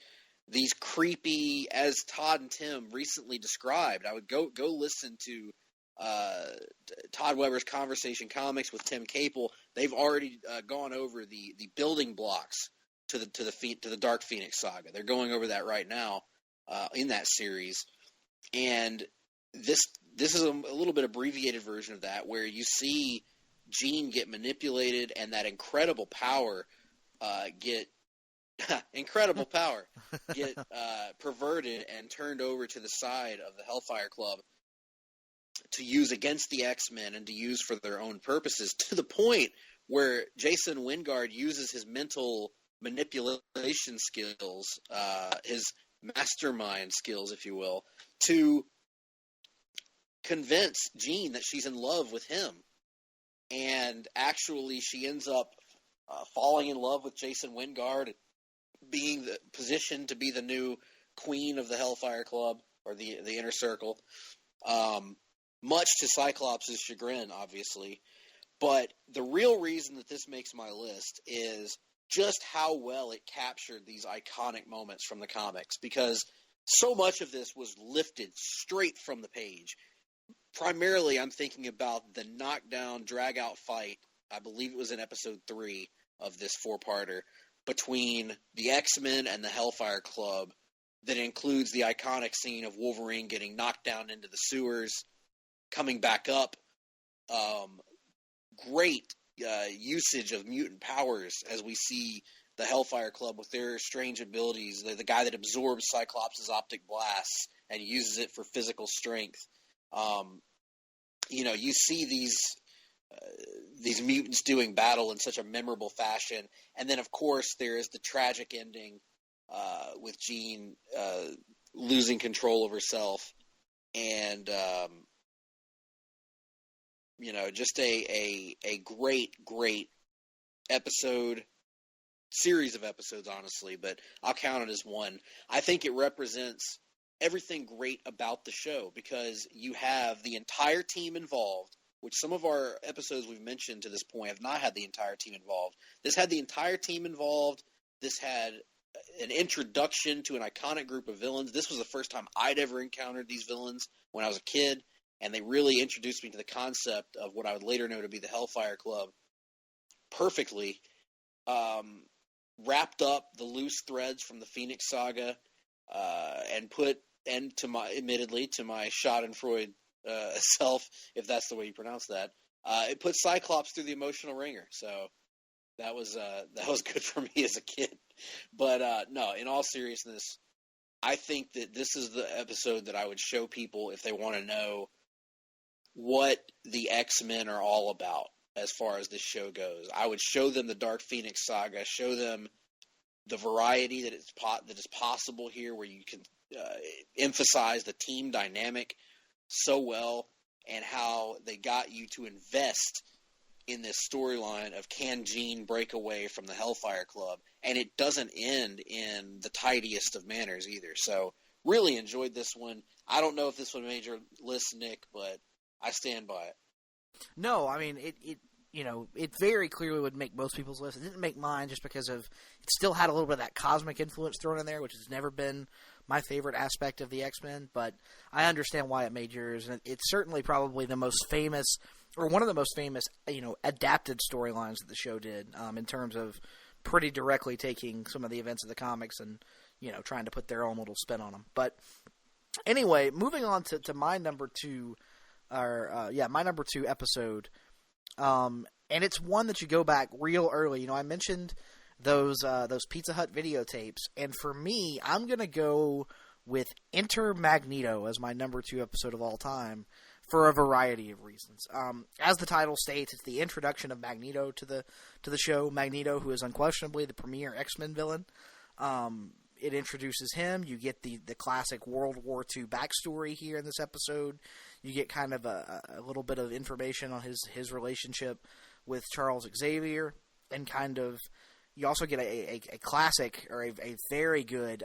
these creepy, as Todd and Tim recently described, I would go listen to Todd Weber's Conversation Comics with Tim Capel. They've already gone over the building blocks to the Dark Phoenix Saga. They're going over that right now in that series, and this is a little bit abbreviated version of that, where you see Jean get manipulated and that incredible power get perverted and turned over to the side of the Hellfire Club to use against the X-Men and to use for their own purposes, to the point where Jason Wyngarde uses his mental manipulation skills, his mastermind skills, if you will, to convince Jean that she's in love with him. And actually she ends up falling in love with Jason Wyngarde, being positioned to be the new queen of the Hellfire Club, or the Inner Circle, much to Cyclops' chagrin, obviously. But the real reason that this makes my list is just how well it captured these iconic moments from the comics, because so much of this was lifted straight from the page. Primarily, I'm thinking about the knockdown, drag-out fight, I believe it was in episode 3, of this four-parter between the X-Men and the Hellfire Club that includes the iconic scene of Wolverine getting knocked down into the sewers, coming back up. Great usage of mutant powers as we see the Hellfire Club with their strange abilities. The guy that absorbs Cyclops' optic blasts and uses it for physical strength. You see these mutants doing battle in such a memorable fashion. And then, of course, there is the tragic ending with Jean losing control of herself. And, just a great, great episode, series of episodes, honestly, but I'll count it as one. I think it represents everything great about the show because you have the entire team involved, which some of our episodes we've mentioned to this point have not had the entire team involved. This had the entire team involved. This had an introduction to an iconic group of villains. This was the first time I'd ever encountered these villains when I was a kid, and they really introduced me to the concept of what I would later know to be the Hellfire Club perfectly. Wrapped up the loose threads from the Phoenix Saga and put end to my Schadenfreude self, if that's the way you pronounce that. It put Cyclops through the emotional ringer, so that was good for me as a kid. But no, in all seriousness, I think that this is the episode that I would show people if they want to know what the X-Men are all about as far as this show goes. I would show them the Dark Phoenix Saga, show them the variety that is possible here, where you can emphasize the team dynamic so well, and how they got you to invest in this storyline of can Jean break away from the Hellfire Club, and it doesn't end in the tidiest of manners either. So really enjoyed this one. I don't know if this one made your list, Nick, but I stand by it. No, I mean, it very clearly would make most people's list. It didn't make mine just because it still had a little bit of that cosmic influence thrown in there, which has never been my favorite aspect of the X-Men, but I understand why it made yours, and it's certainly probably the most famous, or one of the most famous, adapted storylines that the show did, in terms of pretty directly taking some of the events of the comics and, trying to put their own little spin on them. But anyway, moving on to my number two, my number two episode, and it's one that you go back real early. I mentioned those Pizza Hut videotapes, and for me, I'm gonna go with Enter Magneto as my number two episode of all time for a variety of reasons. As the title states, it's the introduction of Magneto to the show. Magneto, who is unquestionably the premier X-Men villain. It introduces him. You get the classic World War II backstory here in this episode. You get kind of a little bit of information on his relationship with Charles Xavier, and kind of you also get a classic, or a very good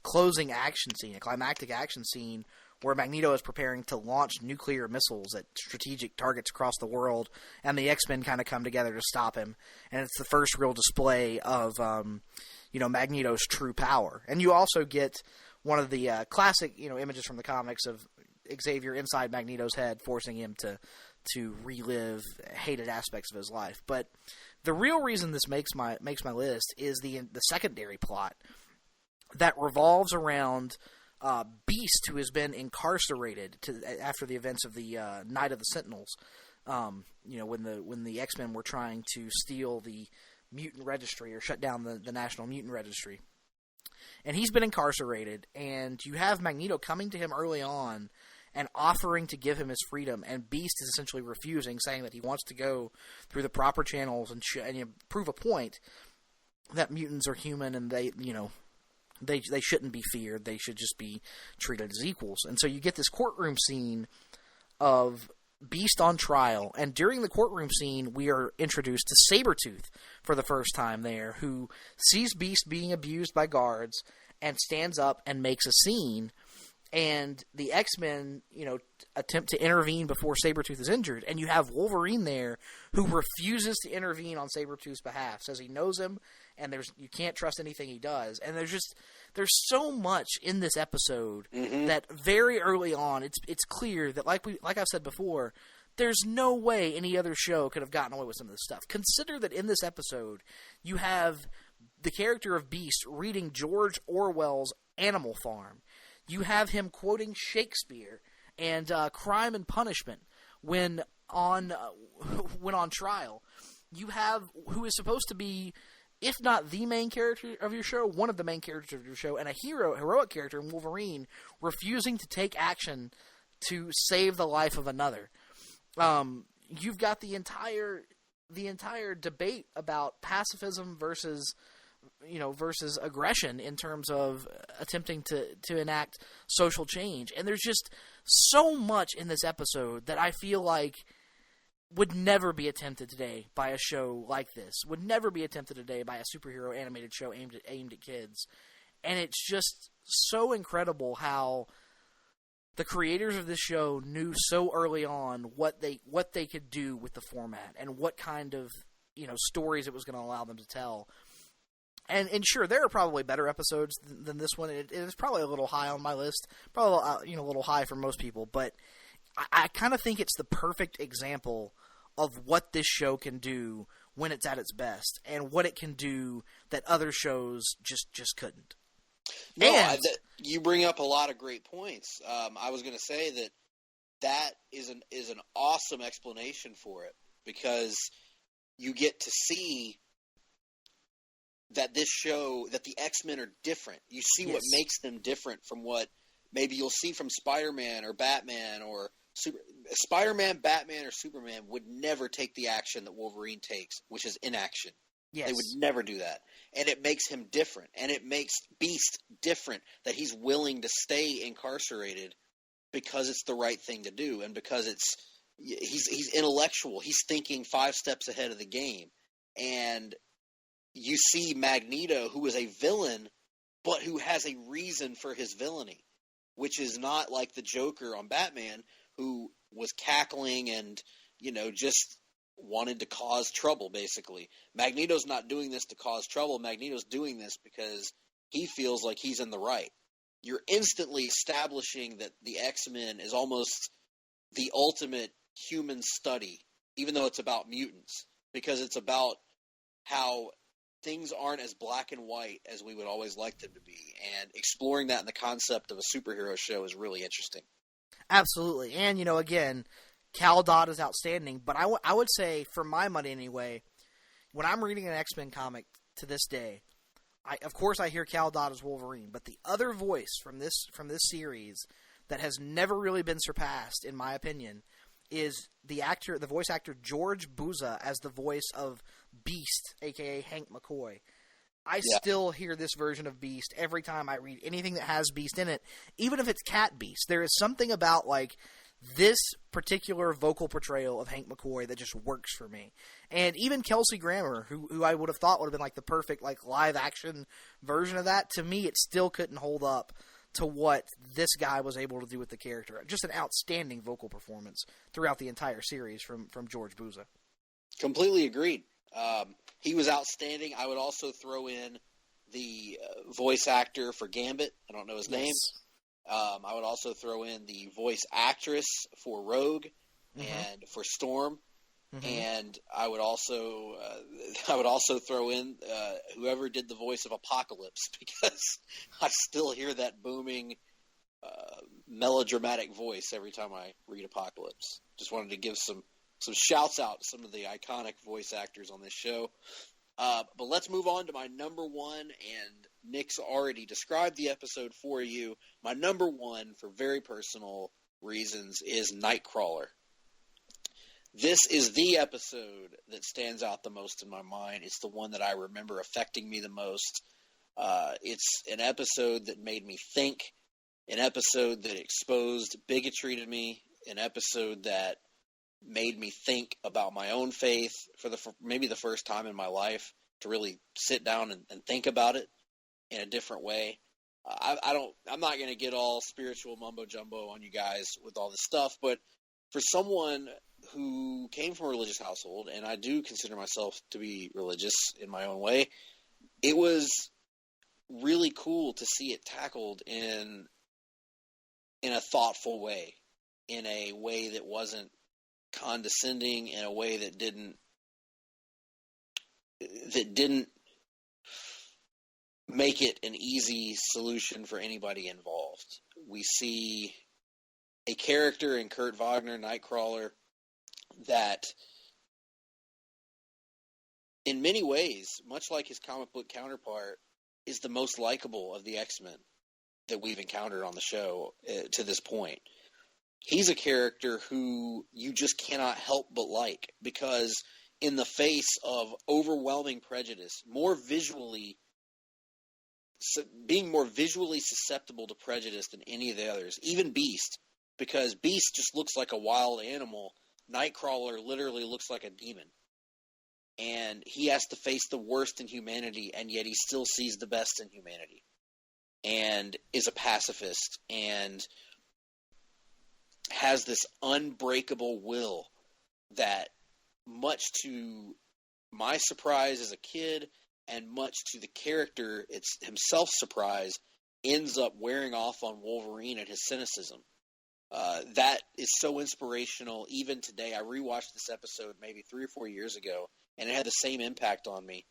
closing action scene, a climactic action scene where Magneto is preparing to launch nuclear missiles at strategic targets across the world, and the X-Men kind of come together to stop him. And it's the first real display of Magneto's true power. And you also get one of the classic images from the comics of Xavier inside Magneto's head, forcing him to relive hated aspects of his life. But the real reason this makes my list is the secondary plot that revolves around Beast, who has been incarcerated after the events of the Night of the Sentinels. When the X-Men were trying to steal the mutant registry, or shut down the National Mutant Registry. And he's been incarcerated, and you have Magneto coming to him early on and offering to give him his freedom, and Beast is essentially refusing, saying that he wants to go through the proper channels and prove a point that mutants are human, and they shouldn't be feared. They should just be treated as equals. And so you get this courtroom scene of Beast on trial, and during the courtroom scene, we are introduced to Sabretooth for the first time there, who sees Beast being abused by guards and stands up and makes a scene, and the X-Men, attempt to intervene before Sabretooth is injured, and you have Wolverine there who refuses to intervene on Sabretooth's behalf, says he knows him, and you can't trust anything he does. And there's so much in this episode that very early on, it's clear that, like I've said before, There's no way any other show could have gotten away with some of this stuff. Consider that in this episode, you have the character of Beast reading George Orwell's Animal Farm. You have him quoting Shakespeare and Crime and Punishment when on trial. You have who is supposed to be, if not the main character of your show, one of the main characters of your show, and a heroic character in Wolverine, refusing to take action to save the life of another. You've got the entire debate about pacifism versus aggression in terms of attempting to enact social change. And there's just so much in this episode that I feel like would never be attempted today by a show like this, would never be attempted today by a superhero animated show aimed at kids. And it's just so incredible how the creators of this show knew so early on what they could do with the format and what kind of stories it was going to allow them to tell. And sure, there are probably better episodes than this one. It is probably a little high on my list, probably a little high for most people. But I kind of think it's the perfect example of what this show can do when it's at its best, and what it can do that other shows just couldn't. No, you bring up a lot of great points. I was going to say that is an awesome explanation for it, because you get to see that this show, that the X-Men are different. You see what makes them different from what maybe you'll see from Spider-Man or Batman or Spider-Man, Batman, or Superman would never take the action that Wolverine takes, which is inaction. Yes. They would never do that. And it makes him different. And it makes Beast different, that he's willing to stay incarcerated because it's the right thing to do, and because he's intellectual. He's thinking 5 steps ahead of the game. And you see Magneto, who is a villain, but who has a reason for his villainy, which is not like the Joker on Batman, who was cackling and, just wanted to cause trouble, basically. Magneto's not doing this to cause trouble. Magneto's doing this because he feels like he's in the right. You're instantly establishing that the X-Men is almost the ultimate human study, even though it's about mutants, because it's about how things aren't as black and white as we would always like them to be. And exploring that in the concept of a superhero show is really interesting. Absolutely. And, again, Cal Dodd is outstanding, but I would say, for my money anyway, when I'm reading an X-Men comic to this day, of course I hear Cal Dodd as Wolverine, but the other voice from this series that has never really been surpassed, in my opinion, is the voice actor George Buza as the voice of Beast, a.k.a. Hank McCoy. I still hear this version of Beast every time I read anything that has Beast in it, even if it's Cat Beast. There is something about, this particular vocal portrayal of Hank McCoy that just works for me. And even Kelsey Grammer, who I would have thought would have been the perfect live-action version of that, to me it still couldn't hold up to what this guy was able to do with the character. Just an outstanding vocal performance throughout the entire series from George Buza. Completely agreed. He was outstanding. I would also throw in the voice actor for Gambit. I don't know his name. I would also throw in the voice actress for Rogue and for Storm. And I would also throw in whoever did the voice of Apocalypse, because I still hear that booming, melodramatic voice every time I read Apocalypse. Just wanted to give some shouts out to some of the iconic voice actors on this show. But let's move on to my number one, and Nick's already described the episode for you. My number one, for very personal reasons, is Nightcrawler. This is the episode that stands out the most in my mind. It's the one that I remember affecting me the most. It's an episode that made me think, an episode that exposed bigotry to me, an episode that made me think about my own faith for maybe the first time in my life, to really sit down and think about it in a different way. I'm not going to get all spiritual mumbo jumbo on you guys with all this stuff, but for someone who came from a religious household, and I do consider myself to be religious in my own way, it was really cool to see it tackled in a thoughtful way, in a way that wasn't condescending in a way that didn't make it an easy solution for anybody involved. We see a character in Kurt Wagner, Nightcrawler, that in many ways, much like his comic book counterpart, is the most likable of the X-Men that we've encountered on the show to this point. He's a character who you just cannot help but like, because in the face of overwhelming prejudice, being more visually susceptible to prejudice than any of the others, even Beast, because Beast just looks like a wild animal. Nightcrawler literally looks like a demon. And he has to face the worst in humanity, and yet he still sees the best in humanity. And is a pacifist, and has this unbreakable will that, much to my surprise as a kid, and much to the character himself surprise, ends up wearing off on Wolverine and his cynicism. That is so inspirational. Even today, I rewatched this episode maybe 3 or 4 years ago, and it had the same impact on me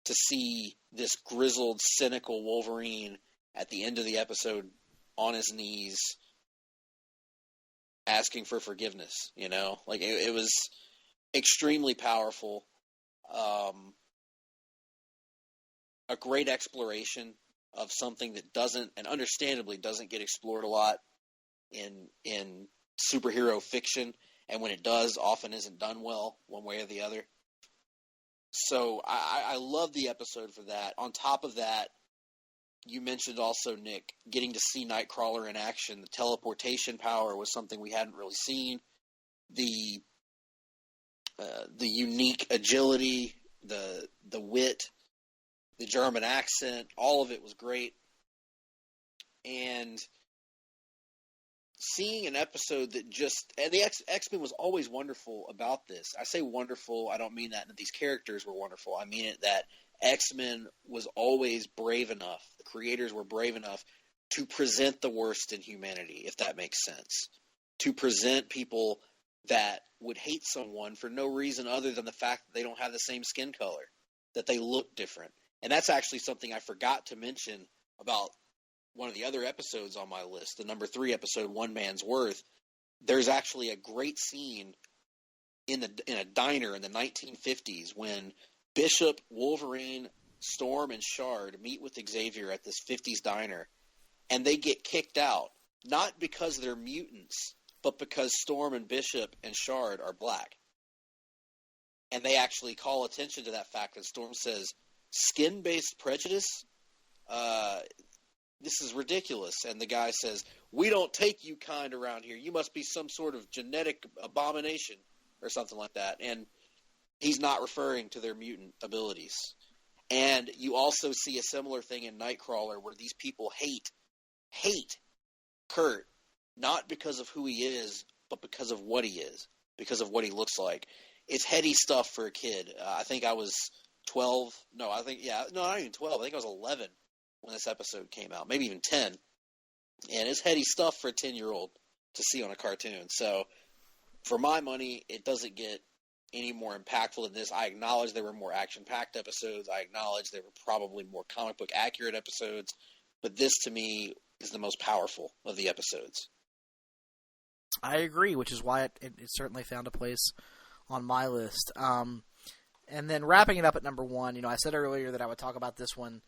to see this grizzled, cynical Wolverine at the end of the episode on his knees asking for forgiveness, you know? Like, it was extremely powerful. A great exploration of something that doesn't, and understandably doesn't, get explored a lot in superhero fiction, and when it does, often isn't done well, one way or the other. So I love the episode for that. On top of that, you mentioned also, Nick, getting to see Nightcrawler in action. The teleportation power was something we hadn't really seen. The unique agility, the wit, the German accent, all of it was great. And seeing an episode that and the X-Men was always wonderful about this. I say wonderful, I don't mean that these characters were wonderful. I mean it that X-Men was always brave enough, the creators were brave enough to present the worst in humanity, if that makes sense. To present people that would hate someone for no reason other than the fact that they don't have the same skin color, that they look different. And that's actually something I forgot to mention about one of the other episodes on my list, the number 3 episode, One Man's Worth. There's actually a great scene in a diner in the 1950s when Bishop, Wolverine, Storm, and Shard meet with Xavier at this 50s diner, and they get kicked out, not because they're mutants, but because Storm and Bishop and Shard are black. And they actually call attention to that fact, and Storm says, "Skin-based prejudice? This is ridiculous." And the guy says, "We don't take you kind around here. You must be some sort of genetic abomination," or something like that. And he's not referring to their mutant abilities. And you also see a similar thing in Nightcrawler where these people hate Kurt, not because of who he is, but because of what he is, because of what he looks like. It's heady stuff for a kid. I think I was 12. No, not even 12. I think I was 11 when this episode came out, maybe even 10. And it's heady stuff for a 10-year-old to see on a cartoon. So for my money, it doesn't get any more impactful than this. I acknowledge there were more action-packed episodes. I acknowledge there were probably more comic book accurate episodes. But this, to me, is the most powerful of the episodes. I agree, which is why it certainly found a place on my list. And then wrapping it up at number 1, I said earlier that I would talk about this one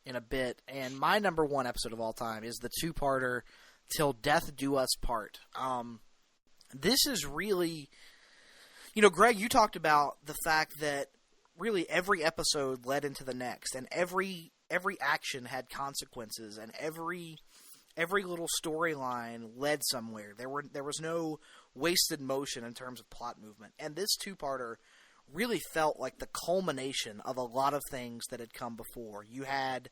in a bit, and my number 1 episode of all time is the 2-parter Till Death Do Us Part. This is really, Greg, you talked about the fact that really every episode led into the next, and every action had consequences, and every little storyline led somewhere. There was no wasted motion in terms of plot movement, and this 2-parter really felt like the culmination of a lot of things that had come before. You had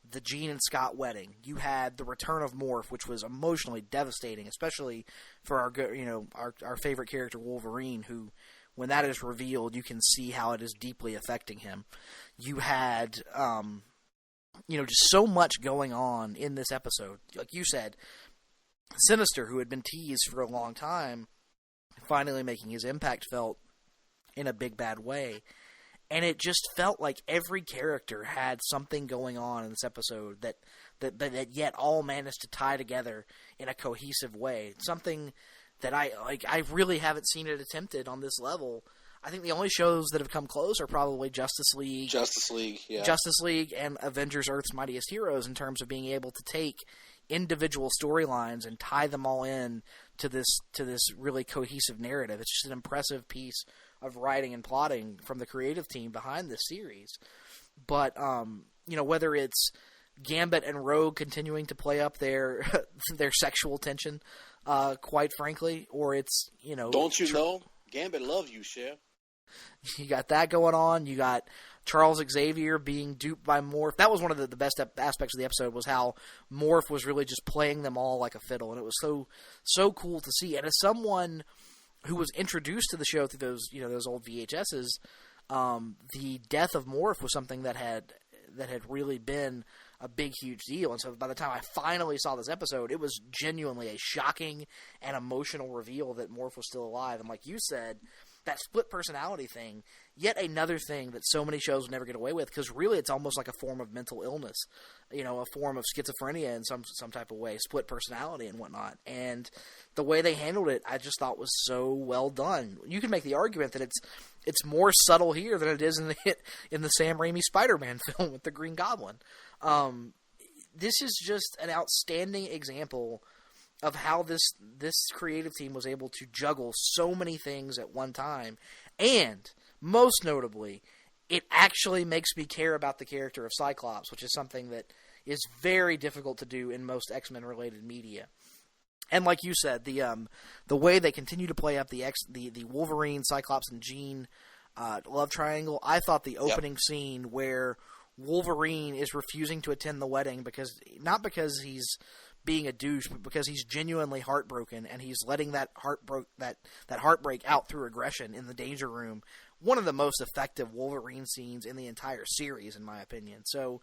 the Jean and Scott wedding. You had the return of Morph, which was emotionally devastating, especially for our favorite character Wolverine, who, when that is revealed, you can see how it is deeply affecting him. You had, just so much going on in this episode. Like you said, Sinister, who had been teased for a long time, finally making his impact felt in a big bad way. And it just felt like every character had something going on in this episode that yet all managed to tie together in a cohesive way. Something that I really haven't seen it attempted on this level. I think the only shows that have come close are probably Justice League, and Avengers: Earth's Mightiest Heroes in terms of being able to take individual storylines and tie them all in to this really cohesive narrative. It's just an impressive piece of writing and plotting from the creative team behind this series. But whether it's Gambit and Rogue continuing to play up their sexual tension, quite frankly, or it's don't you know Gambit loves you, Chef. You got that going on. You got Charles Xavier being duped by Morph. That was one of the best aspects of the episode, was how Morph was really just playing them all like a fiddle, and it was so cool to see. And as someone who was introduced to the show through those old VHSs, the death of Morph was something that had really been a big, huge deal. And so by the time I finally saw this episode, it was genuinely a shocking and emotional reveal that Morph was still alive. And like you said, that split personality thing, yet another thing that so many shows would never get away with, because really it's almost like a form of mental illness, a form of schizophrenia in some type of way, split personality and whatnot. And the way they handled it, I just thought was so well done. You can make the argument that it's more subtle here than it is in the Sam Raimi Spider-Man film with the Green Goblin. This is just an outstanding example of how this creative team was able to juggle so many things at one time. And, most notably, it actually makes me care about the character of Cyclops, which is something that is very difficult to do in most X-Men related media. And like you said, the way they continue to play up the Wolverine, Cyclops, and Jean love triangle, I thought the opening scene where Wolverine is refusing to attend the wedding not because he's being a douche, but because he's genuinely heartbroken, and he's letting that heartbreak out through aggression in the Danger Room. One of the most effective Wolverine scenes in the entire series, in my opinion. So,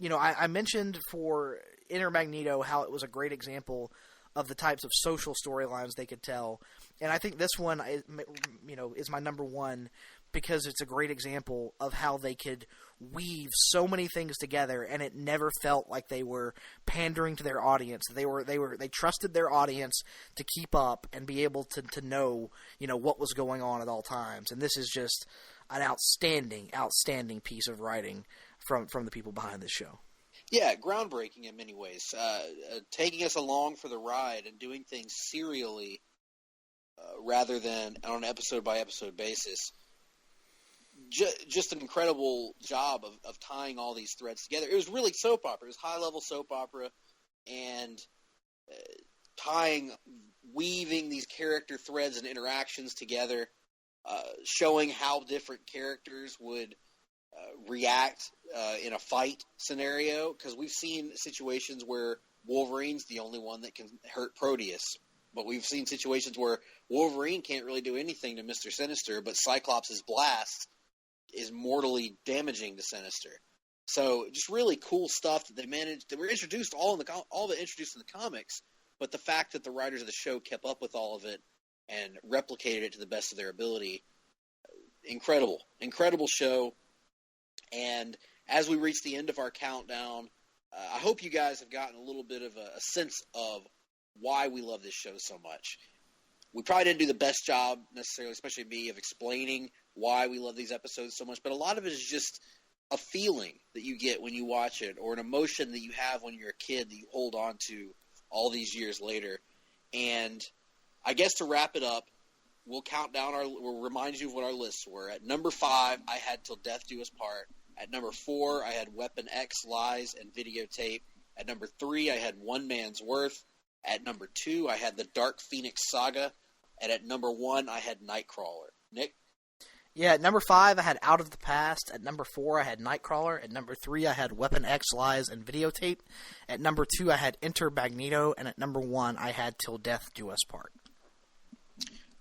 I mentioned for Inner Magneto how it was a great example of the types of social storylines they could tell, and I think this one, is my number one, because it's a great example of how they could weave so many things together, and it never felt like they were pandering to their audience. They trusted their audience to keep up and be able to know, what was going on at all times. And this is just an outstanding piece of writing from the people behind this show. Yeah, groundbreaking in many ways. Taking us along for the ride and doing things serially rather than on an episode-by-episode basis. Just an incredible job of tying all these threads together. It was really soap opera. It was high-level soap opera, and weaving these character threads and interactions together, showing how different characters would react in a fight scenario, because we've seen situations where Wolverine's the only one that can hurt Proteus, but we've seen situations where Wolverine can't really do anything to Mr. Sinister, but Cyclops' blast is mortally damaging to Sinister. So just really cool stuff that they managed. They were introduced all of it introduced in the comics, but the fact that the writers of the show kept up with all of it and replicated it to the best of their ability, incredible show. And as we reach the end of our countdown, I hope you guys have gotten a little bit of a sense of why we love this show so much. We probably didn't do the best job necessarily, especially me, of explaining why we love these episodes so much, but a lot of it is just a feeling that you get when you watch it, or an emotion that you have when you're a kid that you hold on to all these years later. And I guess to wrap it up, we'll remind you of what our lists were. At number 5, I had Till Death Do Us Part. At number 4, I had Weapon X, Lies, and Videotape. At number 3, I had One Man's Worth. At number 2, I had The Dark Phoenix Saga. And at number 1, I had Nightcrawler. Nick? Yeah, at number 5, I had Out of the Past. At number 4, I had Nightcrawler. At number 3, I had Weapon X, Lies, and Videotape. At number 2, I had Enter Magneto. And at number 1, I had Till Death Do Us Part.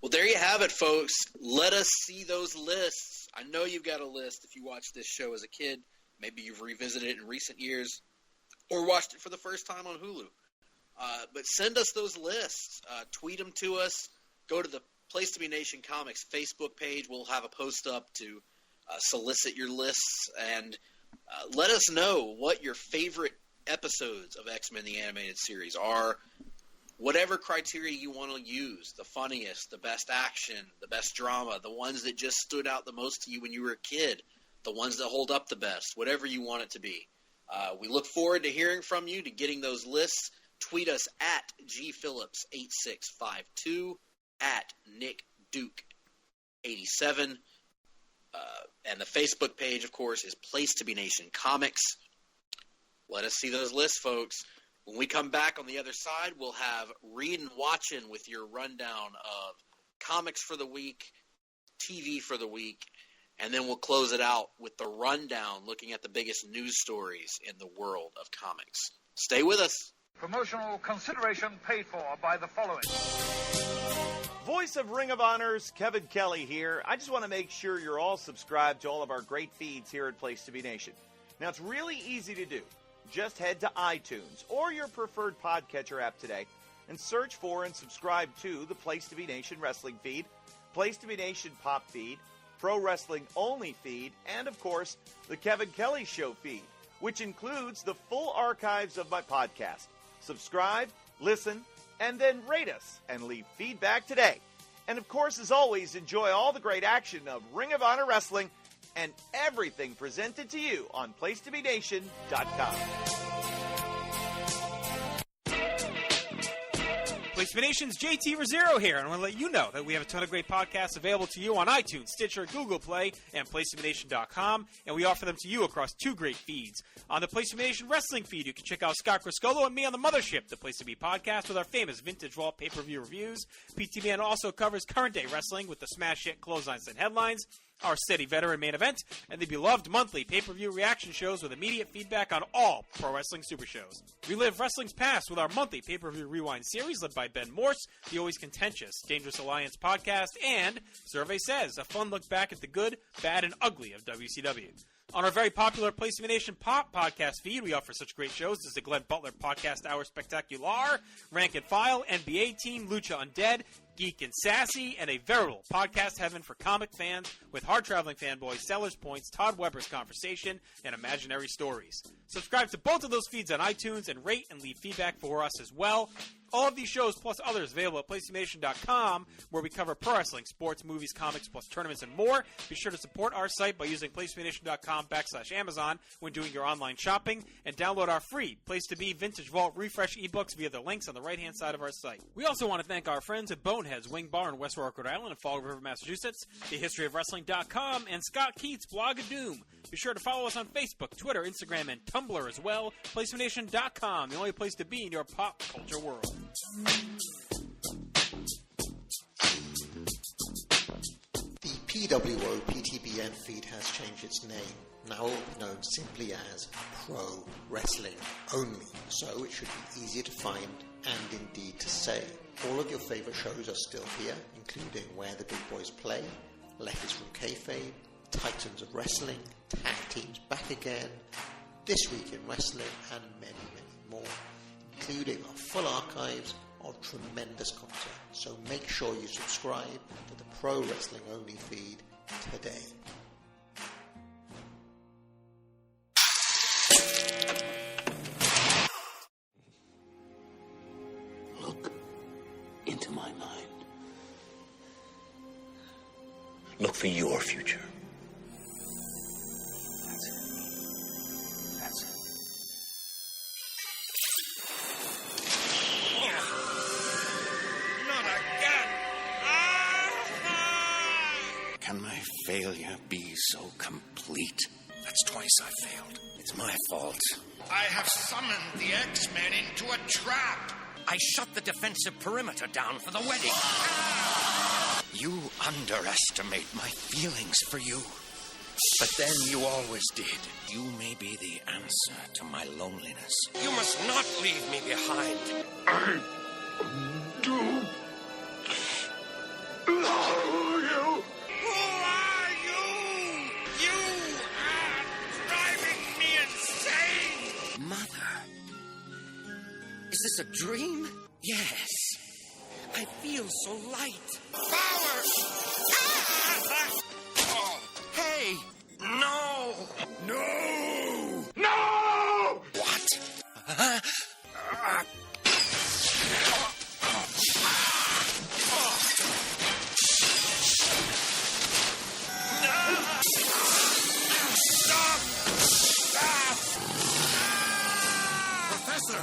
Well, there you have it, folks. Let us see those lists. I know you've got a list if you watched this show as a kid. Maybe you've revisited it in recent years or watched it for the first time on Hulu. But send us those lists. Tweet them to us. Go to the Place to Be Nation Comics Facebook page. We'll have a post up to solicit your lists, and let us know what your favorite episodes of X-Men the Animated Series are. Whatever criteria you want to use, the funniest, the best action, the best drama, the ones that just stood out the most to you when you were a kid, the ones that hold up the best, whatever you want it to be. We look forward to hearing from you, to getting those lists. Tweet us at gphillips8652, at nickduke87, and the Facebook page, of course, is Place to Be Nation Comics. Let us see those lists, folks. When we come back on the other side, we'll have Read and Watchin' with your rundown of comics for the week, TV for the week, and then we'll close it out with the rundown, looking at the biggest news stories in the world of comics. Stay with us. Promotional consideration paid for by the following. Voice of Ring of Honor's Kevin Kelly here. I just want to make sure you're all subscribed to all of our great feeds here at Place to Be Nation. Now, it's really easy to do. Just head to iTunes or your preferred podcatcher app today and search for and subscribe to the Place to Be Nation Wrestling feed, Place to Be Nation Pop feed, Pro Wrestling Only feed, and, of course, the Kevin Kelly Show feed, which includes the full archives of my podcast. Subscribe, listen, and then rate us and leave feedback today. And, of course, as always, enjoy all the great action of Ring of Honor Wrestling and everything presented to you on PlaceToBeNation.com. Place to Be Nation's JT Rosero here, and I want to let you know that we have a ton of great podcasts available to you on iTunes, Stitcher, Google Play, and PlaceToBeNation.com, and we offer them to you across two great feeds. On the Place to Be Nation Wrestling feed, you can check out Scott Criscolo and me on the Mothership, the Place to Be podcast, with our famous Vintage Vault pay-per-view reviews. PTBN also covers current-day wrestling with the smash hit Clotheslines and Headlines, our steady veteran main event, and the beloved monthly pay-per-view reaction shows with immediate feedback on all pro wrestling super shows. Relive wrestling's past with our monthly pay-per-view rewind series led by Ben Morse, the always contentious Dangerous Alliance podcast, and Survey Says, a fun look back at the good, bad, and ugly of WCW. On our very popular Place to Be Nation Pop podcast feed, we offer such great shows as the Glenn Butler Podcast Hour Spectacular, Rank and File, NBA Team, Lucha Undead, Geek and Sassy, and a veritable podcast heaven for comic fans with Hard-Traveling Fanboys, Sellers Points, Todd Weber's Conversation, and Imaginary Stories. Subscribe to both of those feeds on iTunes and rate and leave feedback for us as well. All of these shows, plus others, available at PlaceToBeNation.com, where we cover pro wrestling, sports, movies, comics, plus tournaments and more. Be sure to support our site by using PlaceToBeNation.com/Amazon when doing your online shopping, and download our free Place to Be Vintage Vault Refresh ebooks via the links on the right-hand side of our site. We also want to thank our friends at Bonehead's Wing Bar in West Warwick, Rhode Island, and Fall River, Massachusetts, thehistoryofwrestling.com, and Scott Keats' Blog of Doom. Be sure to follow us on Facebook, Twitter, Instagram, and Tumblr as well. PlaceToBeNation.com, the only place to be in your pop culture world. The PWO PTBN feed has changed its name. Now it will be known simply as Pro Wrestling Only, so it should be easier to find and indeed to say. All of your favourite shows are still here, including Where the Big Boys Play, Letters from Kayfabe, Titans of Wrestling, Tag Teams Back Again, This Week in Wrestling, and many, many more, including our full archives of tremendous content. So make sure you subscribe to the Pro Wrestling Only feed today. Look into my mind. Look for your future. That's it. That's it. Not again! Can my failure be so complete? That's twice I failed. It's my fault. I have summoned the X-Men into a trap. I shut the defensive perimeter down for the wedding. You underestimate my feelings for you. But then you always did. You may be the answer to my loneliness. You must not leave me behind. I do love you. Who are you? You are driving me insane. Mother, is this a dream? Yes. I feel so light. Power! Oh, Hey! No! no! No! What? Huh? Professor!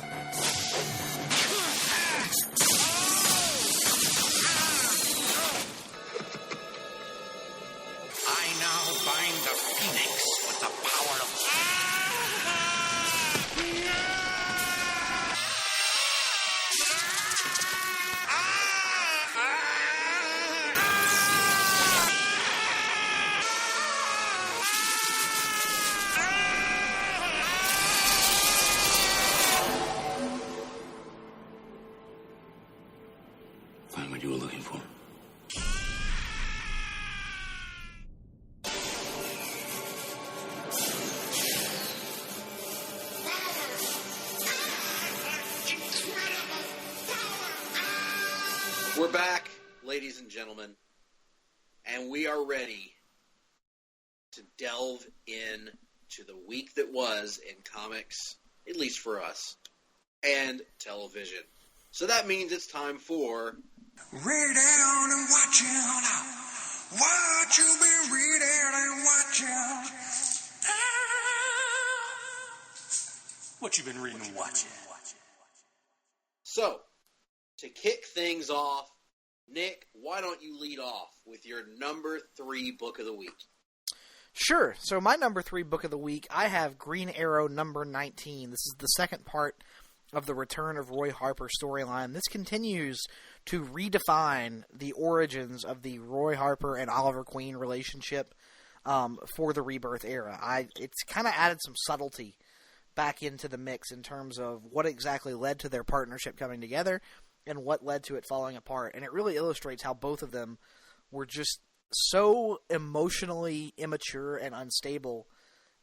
I now bind the Phoenix with the power of... Find what you were looking for. We're back, ladies and gentlemen, and we are ready to delve in to the week that was in comics, at least for us, and television. So that means it's time for... Read on and watch out. What you been reading and watching? What you been reading and watching? So, to kick things off, Nick, why don't you lead off with your number 3 book of the week? Sure. So my number 3 book of the week, I have Green Arrow number 19. This is the second part of the Return of Roy Harper storyline. This continues to redefine the origins of the Roy Harper and Oliver Queen relationship for the Rebirth era. It's kind of added some subtlety back into the mix in terms of what exactly led to their partnership coming together and what led to it falling apart. And it really illustrates how both of them were just so emotionally immature and unstable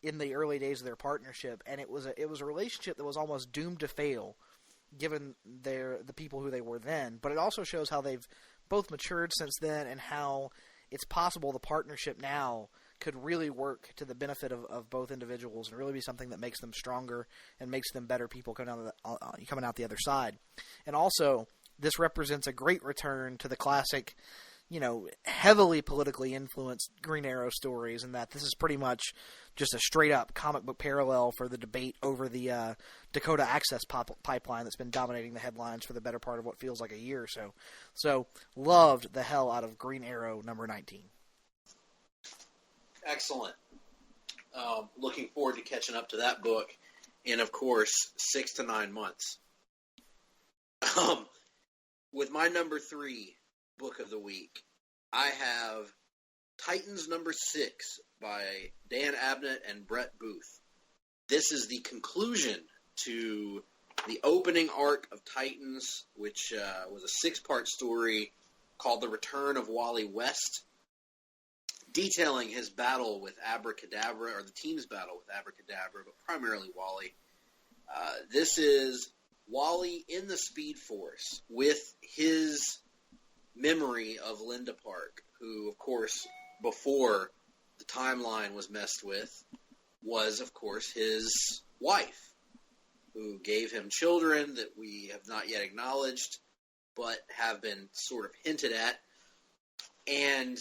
in the early days of their partnership, and it was a relationship that was almost doomed to fail, given the people who they were then. But it also shows how they've both matured since then, and how it's possible the partnership now could really work to the benefit of both individuals and really be something that makes them stronger and makes them better people coming out the other side. And also, this represents a great return to the classic, heavily politically influenced Green Arrow stories, and that this is pretty much just a straight-up comic book parallel for the debate over the Dakota Access Pipeline that's been dominating the headlines for the better part of what feels like a year or so. So, loved the hell out of Green Arrow number 19. Excellent. Looking forward to catching up to that book in, of course, 6 to 9 months. With my number 3 book of the week, I have Titans number 6 by Dan Abnett and Brett Booth. This is the conclusion to the opening arc of Titans, which was a 6-part story called The Return of Wally West, detailing his battle with Abracadabra, or the team's battle with Abracadabra, but primarily Wally. This is Wally in the Speed Force with his memory of Linda Park, who, of course, before the timeline was messed with, was, of course, his wife, who gave him children that we have not yet acknowledged, but have been sort of hinted at. And,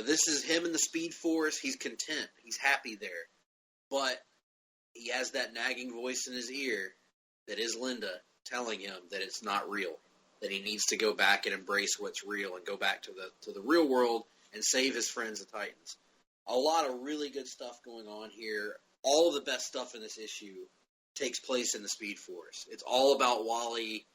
this is him in the Speed Force. He's content. He's happy there. But he has that nagging voice in his ear that is Linda telling him that it's not real, that he needs to go back and embrace what's real and go back to the real world and save his friends, the Titans. A lot of really good stuff going on here. All of the best stuff in this issue takes place in the Speed Force. It's all about Wally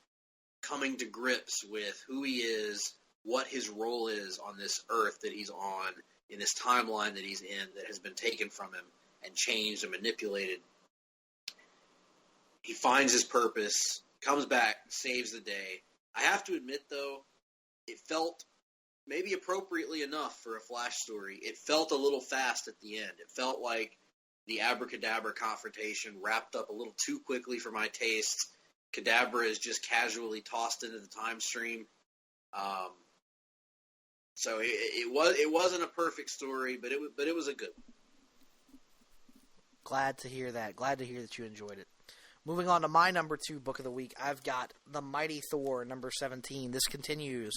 coming to grips with who he is, what his role is on this Earth that he's on, in this timeline that he's in that has been taken from him and changed and manipulated. He finds his purpose, comes back, saves the day. I have to admit, though, it felt, maybe appropriately enough for a Flash story, it felt a little fast at the end. It felt like the Abracadabra confrontation wrapped up a little too quickly for my taste, Kadabra is just casually tossed into the time stream. So it wasn't a perfect story, but it was a good one. Glad to hear that. Glad to hear that you enjoyed it. Moving on to my number 2 book of the week, I've got The Mighty Thor, number 17. This continues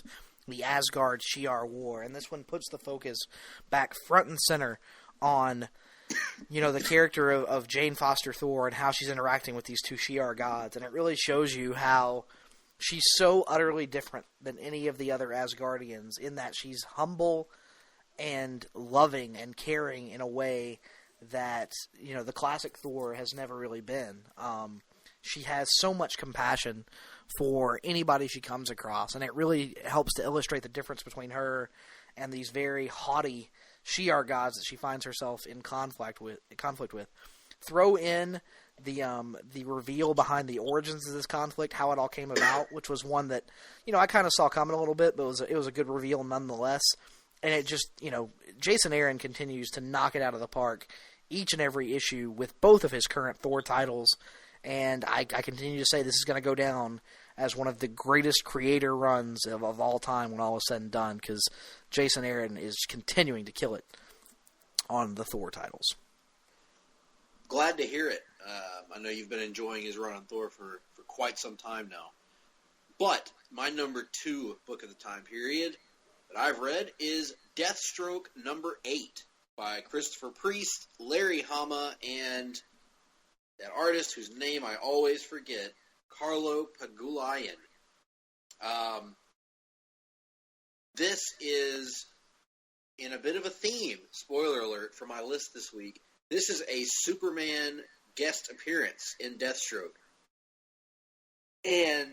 the Asgard-Shi'ar War, and this one puts the focus back front and center on, the character of Jane Foster Thor and how she's interacting with these two Shi'ar gods, and it really shows you how she's so utterly different than any of the other Asgardians in that she's humble and loving and caring in a way that, the classic Thor has never really been. She has so much compassion for anybody she comes across, and it really helps to illustrate the difference between her and these very haughty Shi'ar gods that she finds herself in conflict with. Throw in the reveal behind the origins of this conflict, how it all came about, which was one that, I kind of saw coming a little bit, but it was a good reveal nonetheless. And it just, Jason Aaron continues to knock it out of the park each and every issue with both of his current Thor titles. And I continue to say this is going to go down as one of the greatest creator runs of all time when all is said and done, because Jason Aaron is continuing to kill it on the Thor titles. Glad to hear it. I know you've been enjoying his run on Thor for quite some time now. But my number 2 book of the time period that I've read is Deathstroke number 8 by Christopher Priest, Larry Hama, and that artist whose name I always forget, Carlo Pagulayan. This is in a bit of a theme, spoiler alert, for my list this week. This is a Superman guest appearance in Deathstroke. And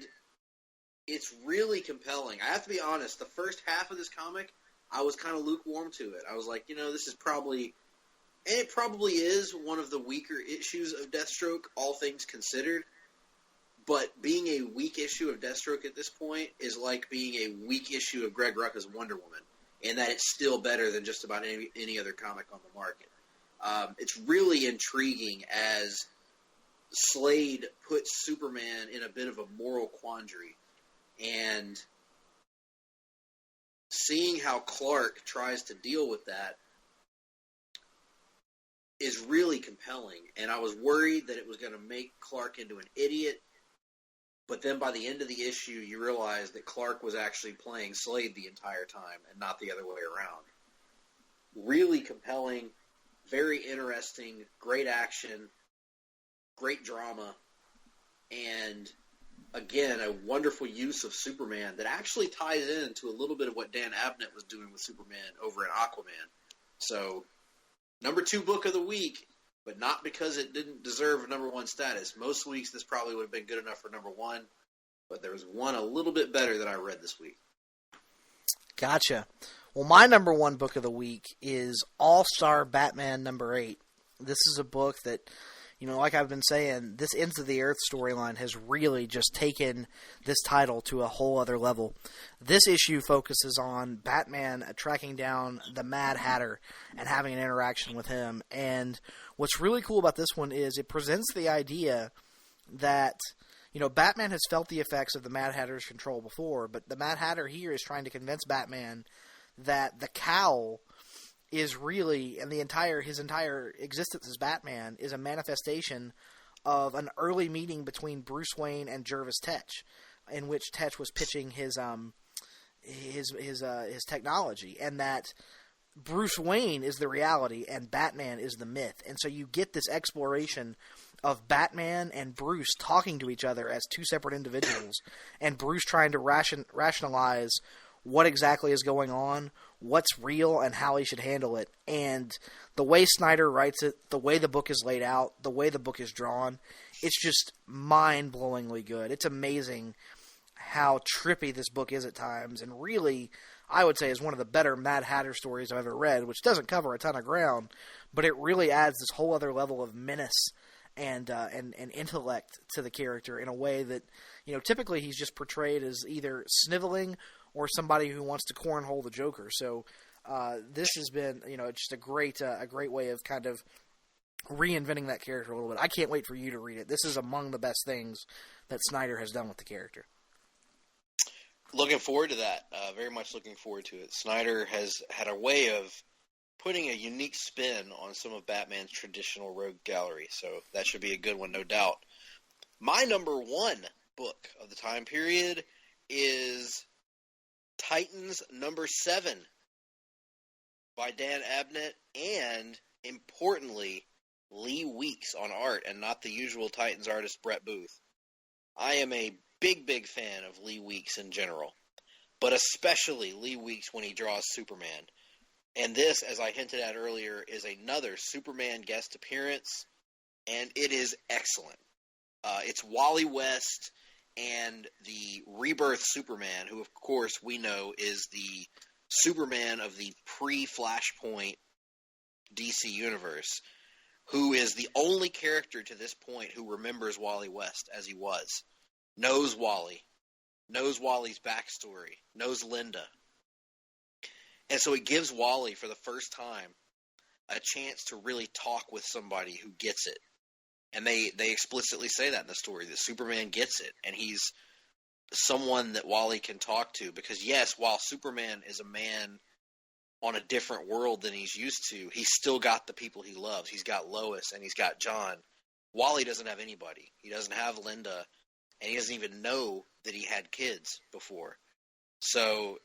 it's really compelling. I have to be honest, the first half of this comic, I was kind of lukewarm to it. I was like, this is probably... And it probably is one of the weaker issues of Deathstroke, all things considered. But being a weak issue of Deathstroke at this point is like being a weak issue of Greg Rucka's Wonder Woman, in that it's still better than just about any other comic on the market. It's really intriguing as Slade puts Superman in a bit of a moral quandary. And seeing how Clark tries to deal with that is really compelling. And I was worried that it was going to make Clark into an idiot. But then by the end of the issue, you realize that Clark was actually playing Slade the entire time and not the other way around. Really compelling, very interesting, great action, great drama, and again, a wonderful use of Superman that actually ties into a little bit of what Dan Abnett was doing with Superman over in Aquaman. So, number 2 book of the week, but not because it didn't deserve number 1 status. Most weeks this probably would have been good enough for number 1, but there was one a little bit better that I read this week. Gotcha. Well, my number 1 book of the week is All-Star Batman number 8. This is a book that, like I've been saying, this Ends of the Earth storyline has really just taken this title to a whole other level. This issue focuses on Batman tracking down the Mad Hatter and having an interaction with him. And what's really cool about this one is it presents the idea that, Batman has felt the effects of the Mad Hatter's control before, but the Mad Hatter here is trying to convince Batman that the cowl is really, and his entire existence as Batman is a manifestation of an early meeting between Bruce Wayne and Jervis Tetch, in which Tetch was pitching his technology, and that Bruce Wayne is the reality and Batman is the myth. And so you get this exploration of Batman and Bruce talking to each other as two separate individuals, and Bruce trying to rationalize what exactly is going on, what's real, and how he should handle it. And the way Snyder writes it, the way the book is laid out, the way the book is drawn, it's just mind-blowingly good. It's amazing how trippy this book is at times, and really, I would say, is one of the better Mad Hatter stories I've ever read, which doesn't cover a ton of ground, but it really adds this whole other level of menace and intellect to the character in a way that, typically he's just portrayed as either sniveling or somebody who wants to cornhole the Joker. So this has been, just a great way of kind of reinventing that character a little bit. I can't wait for you to read it. This is among the best things that Snyder has done with the character. Looking forward to that. Very much looking forward to it. Snyder has had a way of putting a unique spin on some of Batman's traditional rogue gallery, so that should be a good one, no doubt. My number one book of the time period is Titans number 7 by Dan Abnett and, importantly, Lee Weeks on art and not the usual Titans artist Brett Booth. I am a big fan of Lee Weeks in general, but especially Lee Weeks when he draws Superman. And this, as I hinted at earlier, is another Superman guest appearance, and it is excellent. It's Wally West and the Rebirth Superman, who, of course, we know is the Superman of the pre-Flashpoint DC universe, who is the only character to this point who remembers Wally West as he was, knows Wally, knows Wally's backstory, knows Linda. And so it gives Wally, for the first time, a chance to really talk with somebody who gets it. And they explicitly say that in the story, that Superman gets it, and he's someone that Wally can talk to. Because, yes, while Superman is a man on a different world than he's used to, he's still got the people he loves. He's got Lois, and he's got John. Wally doesn't have anybody. He doesn't have Linda, and he doesn't even know that he had kids before. So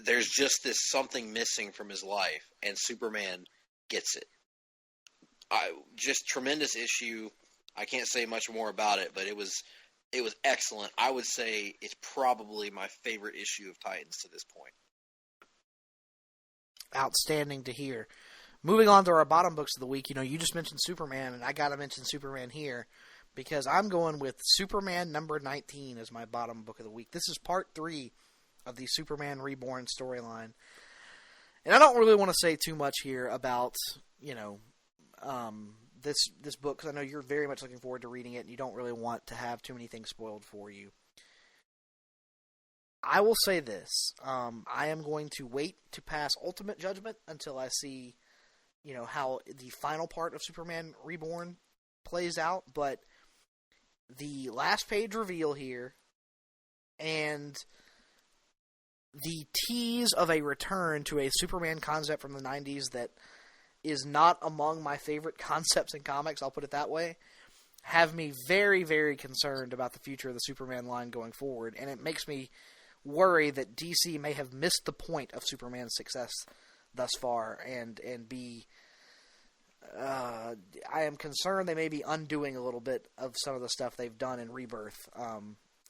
there's just this something missing from his life, and Superman gets it. Just tremendous issue. I can't say much more about it, but it was excellent. I would say it's probably my favorite issue of Titans to this point. Outstanding to hear. Moving on to our bottom books of the week, you just mentioned Superman, and I got to mention Superman here because I'm going with Superman number 19 as my bottom book of the week. This is part 3 of the Superman Reborn storyline. And I don't really want to say too much here about, this book, because I know you're very much looking forward to reading it, and you don't really want to have too many things spoiled for you. I will say this. I am going to wait to pass Ultimate Judgment until I see, how the final part of Superman Reborn plays out. But the last page reveal here and the tease of a return to a Superman concept from the 90s that is not among my favorite concepts in comics, I'll put it that way, have me very, very concerned about the future of the Superman line going forward. And it makes me worry that DC may have missed the point of Superman's success thus far and be... I am concerned they may be undoing a little bit of some of the stuff they've done in Rebirth.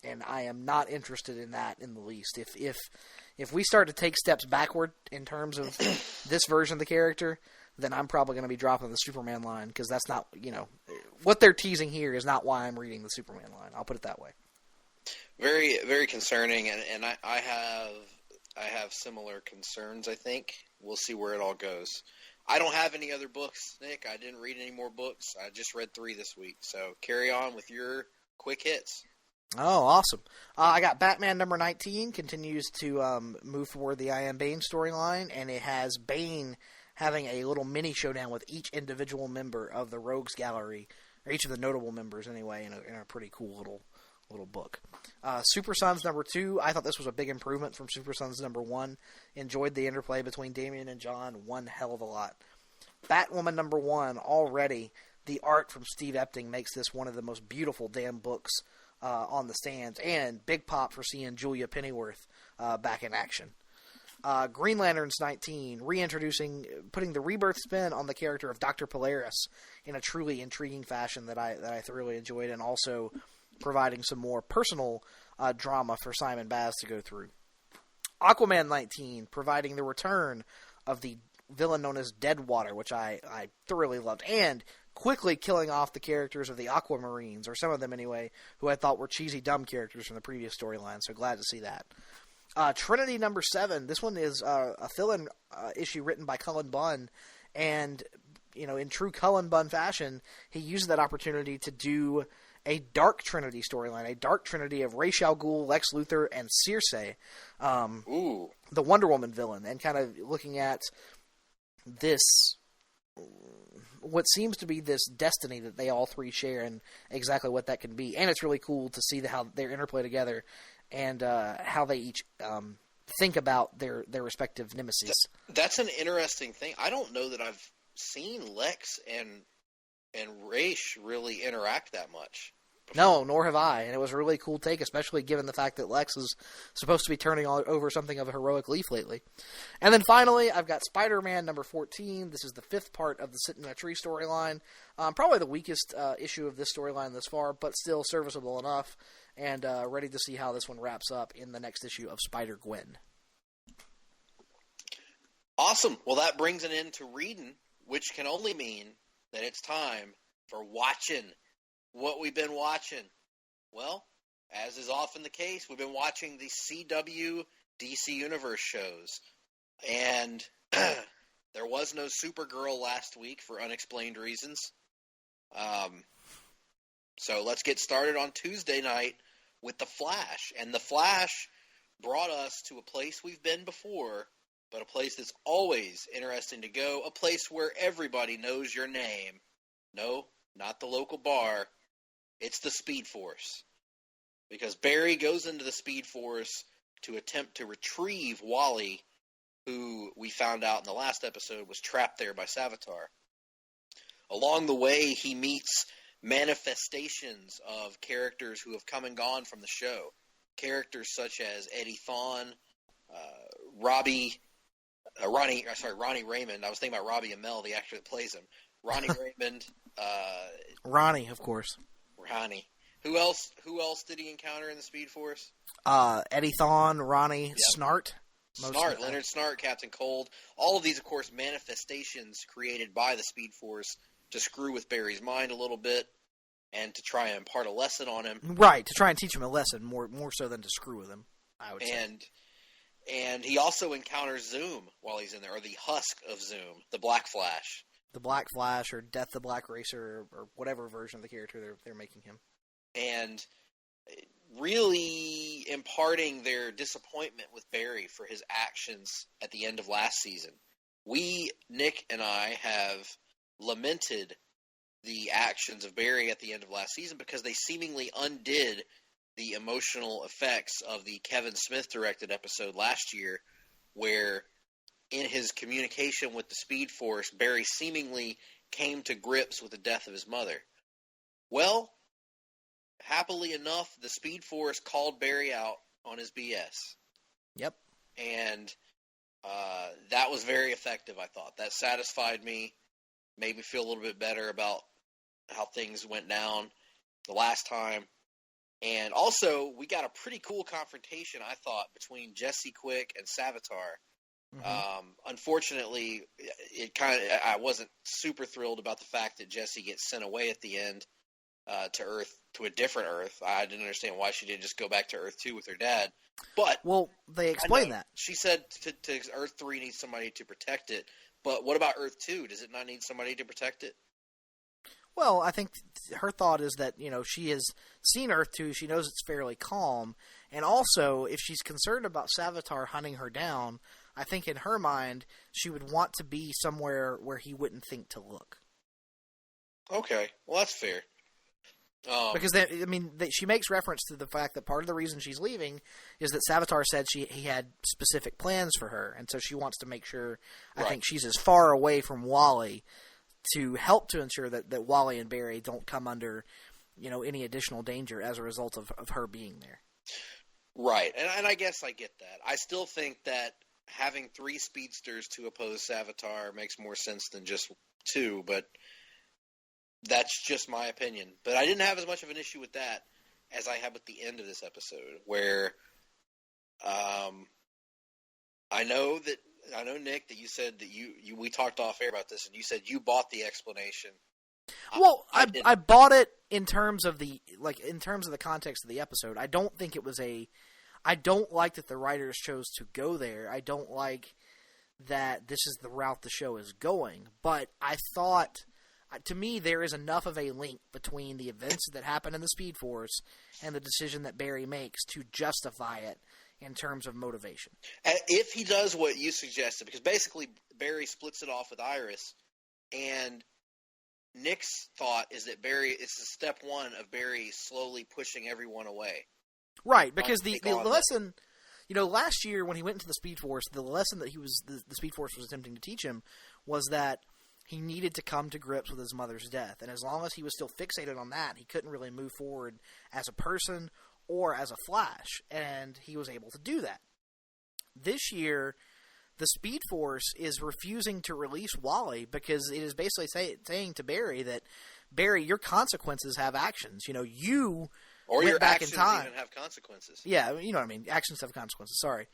And I am not interested in that in the least. If we start to take steps backward in terms of this version of the character, then I'm probably going to be dropping the Superman line, because that's not, what they're teasing here is not why I'm reading the Superman line. I'll put it that way. Very, very concerning, and I have similar concerns, I think. We'll see where it all goes. I don't have any other books, Nick. I didn't read any more books. I just read 3 this week. So carry on with your quick hits. Oh, awesome. I got Batman number 19, continues to move forward the I Am Bane storyline, and it has Bane having a little mini showdown with each individual member of the Rogues Gallery, or each of the notable members anyway, in a pretty cool little book. Super Sons number 2, I thought this was a big improvement from Super Sons number 1. Enjoyed the interplay between Damian and John one hell of a lot. Batwoman number 1, already the art from Steve Epting makes this one of the most beautiful damn books on the stands, and big pop for seeing Julia Pennyworth back in action. Green Lanterns 19, putting the Rebirth spin on the character of Dr. Polaris in a truly intriguing fashion that I thoroughly enjoyed, and also providing some more personal drama for Simon Baz to go through. Aquaman 19, providing the return of the villain known as Deadwater, which I thoroughly loved, and quickly killing off the characters of the Aquamarines, or some of them anyway, who I thought were cheesy, dumb characters from the previous storyline, so glad to see that. Trinity number 7, this one is a fill-in issue written by Cullen Bunn, and, in true Cullen Bunn fashion, he used that opportunity to do a Dark Trinity storyline, a Dark Trinity of Ra's al Ghul, Lex Luthor, and Circe, the Wonder Woman villain, and kind of looking at this what seems to be this destiny that they all three share, and exactly what that can be. And it's really cool to see how their interplay together, and how they each think about their respective nemesis. That's an interesting thing. I don't know that I've seen Lex and Raish really interact that much. No, nor have I, and it was a really cool take, especially given the fact that Lex is supposed to be turning over something of a heroic leaf lately. And then finally, I've got Spider-Man number 14. This is the 5th part of the Sit in a Tree storyline. Probably the weakest issue of this storyline thus far, but still serviceable enough, and ready to see how this one wraps up in the next issue of Spider-Gwen. Awesome. Well, that brings an end to reading, which can only mean that it's time for watching. What we've been watching? Well, as is often the case, we've been watching the CW DC Universe shows. And there was no Supergirl last week for unexplained reasons. So let's get started on Tuesday night with The Flash. And The Flash brought us to a place we've been before, but a place that's always interesting to go, a place where everybody knows your name. No, not the local bar. It's the Speed Force. Because Barry goes into the Speed Force to attempt to retrieve Wally, who we found out in the last episode was trapped there by Savitar. Along the way, he meets manifestations of characters who have come and gone from the show. Characters such as Eddie Thawne, Ronnie Raymond. I was thinking about Robbie Amell, the actor that plays him. Ronnie Raymond. Ronnie, of course. Ronnie. Who else did he encounter in the Speed Force? Eddie Thawne, Ronnie, yep. Snart. Leonard Snart, Captain Cold. All of these, of course, manifestations created by the Speed Force to screw with Barry's mind a little bit and to try and impart a lesson on him. Right, to try and teach him a lesson, more so than to screw with him, I would say. And he also encounters Zoom while he's in there, or the husk of Zoom, the Black Flash. The Black Flash, or Death the Black Racer, or whatever version of the character they're making him. And really imparting their disappointment with Barry for his actions at the end of last season. Nick and I, have lamented the actions of Barry at the end of last season because they seemingly undid the emotional effects of the Kevin Smith directed episode last year, where in his communication with the Speed Force, Barry seemingly came to grips with the death of his mother. Well, happily enough, the Speed Force called Barry out on his BS. Yep. And that was very effective, I thought. That satisfied me, made me feel a little bit better about how things went down the last time. And also, we got a pretty cool confrontation, I thought, between Jesse Quick and Savitar. Mm-hmm. Unfortunately, I wasn't super thrilled about the fact that Jesse gets sent away at the end to Earth, to a different Earth. I didn't understand why she didn't just go back to Earth 2 with her dad. But well, they explained that. She said to Earth 3 needs somebody to protect it. But what about Earth 2? Does it not need somebody to protect it? Well, I think her thought is that, she has seen Earth 2, she knows it's fairly calm, and also, if she's concerned about Savitar hunting her down, I think in her mind, she would want to be somewhere where he wouldn't think to look. Okay, well, that's fair. Because, she makes reference to the fact that part of the reason she's leaving is that Savitar said he had specific plans for her, and so she wants to make sure, I think she's as far away from Wally to help to ensure that Wally and Barry don't come under, any additional danger as a result of her being there. Right, and I guess I get that. I still think that having 3 speedsters to oppose Savitar makes more sense than just 2, but that's just my opinion. But I didn't have as much of an issue with that as I had with the end of this episode, where I know, Nick, that you said that we talked off air about this, and you said you bought the explanation. Well, I bought it in terms of the context of the episode. I don't think it was I don't like that the writers chose to go there. I don't like that this is the route the show is going. But I thought, to me, there is enough of a link between the events that happen in the Speed Force and the decision that Barry makes to justify it in terms of motivation. If he does what you suggested, because basically Barry splits it off with Iris, And Nick's thought is that Barry, it's the step one of Barry slowly pushing everyone away. Right, because the lesson, last year when he went into the Speed Force, the lesson that the Speed Force was attempting to teach him was that he needed to come to grips with his mother's death. And as long as he was still fixated on that, he couldn't really move forward as a person or as a Flash. And he was able to do that. This year, the Speed Force is refusing to release Wally because it is basically saying to Barry that, Barry, your consequences have actions. You or went your back actions in time. even have consequences. Yeah, you know what I mean. Actions have consequences. Sorry.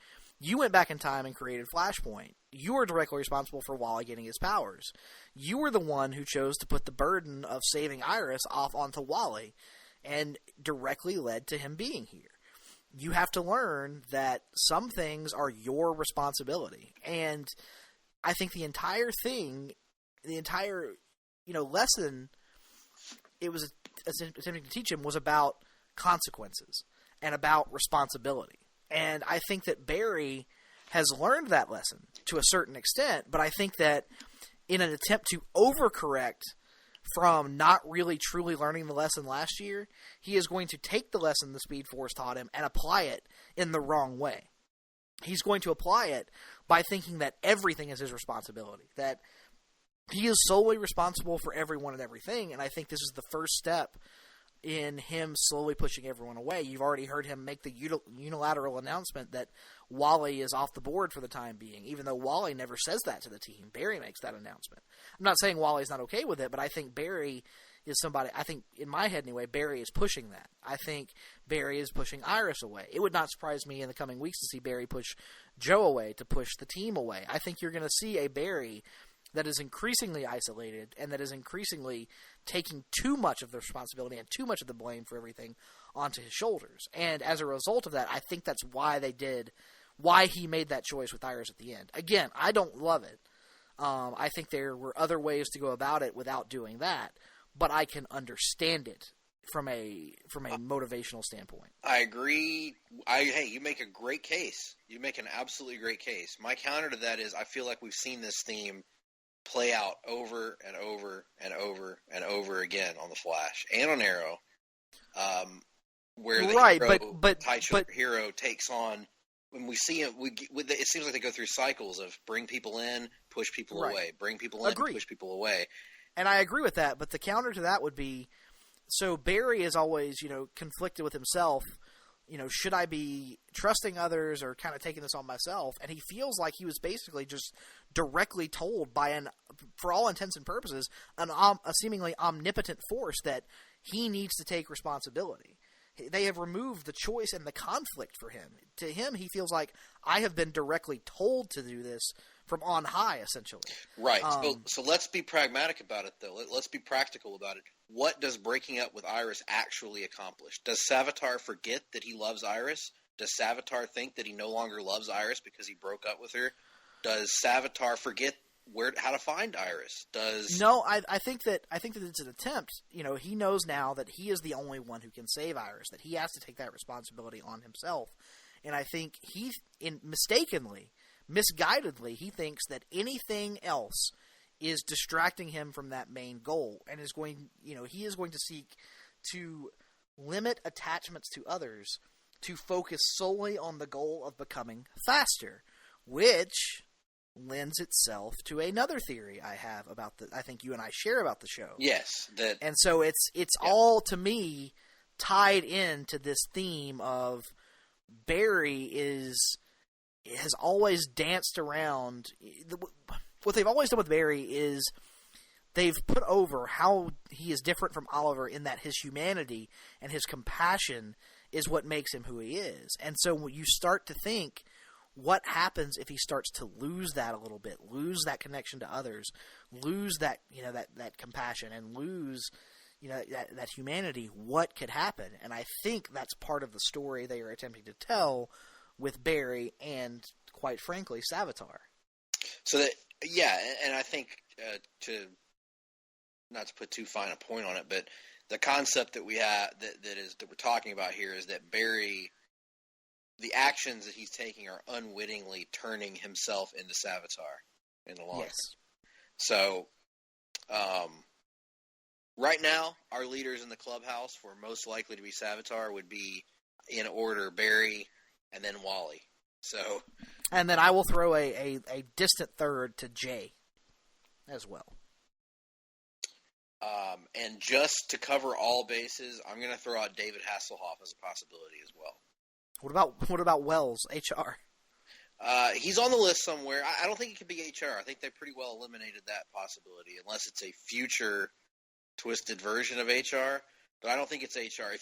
You went back in time and created Flashpoint. You are directly responsible for Wally getting his powers. You were the one who chose to put the burden of saving Iris off onto Wally and directly led to him being here. You have to learn that some things are your responsibility. And I think the entire thing, lesson it was attempting to teach him was about consequences and about responsibility. And I think that Barry has learned that lesson to a certain extent, but I think that in an attempt to overcorrect from not really truly learning the lesson last year, he is going to take the lesson the Speed Force taught him and apply it in the wrong way. He's going to apply it by thinking that everything is his responsibility, that he is solely responsible for everyone and everything, and I think this is the first step in him slowly pushing everyone away. You've already heard him make the unilateral announcement that Wally is off the board for the time being, even though Wally never says that to the team. Barry makes that announcement. I'm not saying Wally's not okay with it, but I think Barry is somebody, I think, in my head anyway, Barry is pushing that. I think Barry is pushing Iris away. It would not surprise me in the coming weeks to see Barry push Joe away, to push the team away. I think you're going to see a Barry that is increasingly isolated and that is increasingly taking too much of the responsibility and too much of the blame for everything onto his shoulders. And as a result of that, I think that's why he made that choice with Iris at the end. Again, I don't love it. I think there were other ways to go about it without doing that, but I can understand it from a motivational standpoint. I agree. Hey, you make a great case. You make an absolutely great case. My counter to that is I feel like we've seen this theme play out over and over and over and over again on The Flash and on Arrow, where the hero takes on. When we see him, it seems like they go through cycles of bring people in, push people away, bring people in, push people away. And I agree with that, but the counter to that would be, so Barry is always, conflicted with himself. Should I be trusting others or kind of taking this on myself? And he feels like he was basically just directly told by for all intents and purposes, a seemingly omnipotent force that he needs to take responsibility. They have removed the choice and the conflict for him. To him, he feels like I have been directly told to do this from on high, essentially. Right. So let's be pragmatic about it, though. Let's be practical about it. What does breaking up with Iris actually accomplish? Does Savitar forget that he loves Iris? Does Savitar think that he no longer loves Iris because he broke up with her? Does Savitar forget how to find Iris? No, I think that it's an attempt. He knows now that he is the only one who can save Iris, that he has to take that responsibility on himself. And I think he misguidedly, he thinks that anything else is distracting him from that main goal, and he is going to seek to limit attachments to others to focus solely on the goal of becoming faster, which lends itself to another theory I have about I think you and I share about the show. Yes. And so it's all, to me, tied into this theme of Barry has always danced around. What they've always done with Barry is they've put over how he is different from Oliver in that his humanity and his compassion is what makes him who he is. And so when you start to think, what happens if he starts to lose that a little bit, lose that connection to others, lose that that compassion, and lose that humanity? What could happen? And I think that's part of the story they are attempting to tell with Barry and, quite frankly, Savitar. So that, yeah, and I think not to put too fine a point on it, but the concept that we have that we're talking about here is that Barry, the actions that he's taking are unwittingly turning himself into Savitar in the long term. Yes. So Right now, our leaders in the clubhouse for most likely to be Savitar would be, in order, Barry and then Wally. So, and then I will throw a distant third to Jay as well. And just to cover all bases, I'm going to throw out David Hasselhoff as a possibility as well. What about Wells, HR? He's on the list somewhere. I don't think it could be HR. I think they pretty well eliminated that possibility, unless it's a future twisted version of HR. But I don't think it's HR.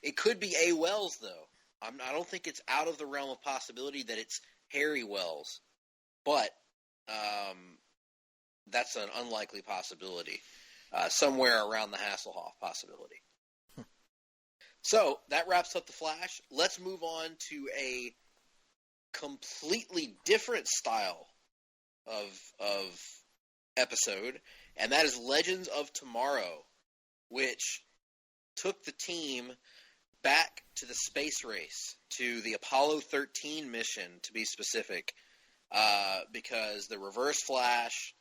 It could be A. Wells though. I don't think it's out of the realm of possibility that it's Harry Wells, but that's an unlikely possibility. Somewhere around the Hasselhoff possibility. So that wraps up the Flash. Let's move on to a completely different style of episode, and that is Legends of Tomorrow, which took the team back to the space race, to the Apollo 13 mission, to be specific, because the Reverse Flash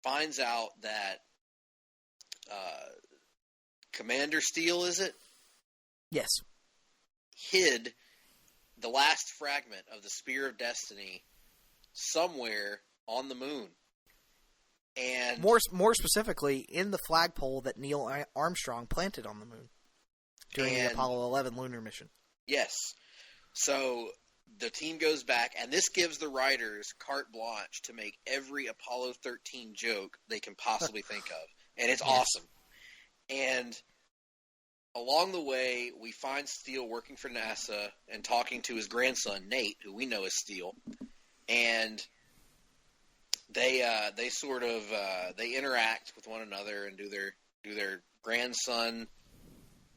finds out that Commander Steele, is it? Yes. Hid the last fragment of the Spear of Destiny somewhere on the moon. And more specifically, in the flagpole that Neil Armstrong planted on the moon during the Apollo 11 lunar mission. Yes. So the team goes back, and this gives the writers carte blanche to make every Apollo 13 joke they can possibly think of. And it's awesome. And along the way, we find Steele working for NASA and talking to his grandson, Nate, who we know as Steele. And they interact with one another and do their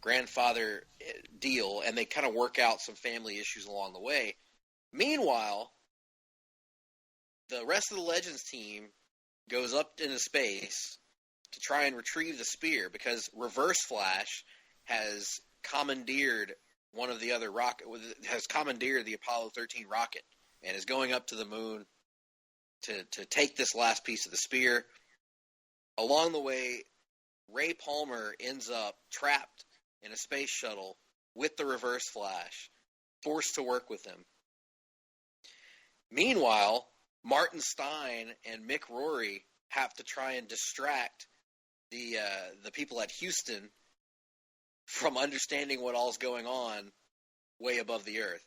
grandfather deal, and they kind of work out some family issues along the way. Meanwhile, the rest of the Legends team goes up into space to try and retrieve the spear, because Reverse Flash has commandeered one of the other has commandeered the Apollo 13 rocket and is going up to the moon to take this last piece of the spear. Along the way, Ray Palmer ends up trapped in a space shuttle with the Reverse Flash, forced to work with him. Meanwhile, Martin Stein and Mick Rory have to try and distract the people at Houston from understanding what all's going on way above the Earth.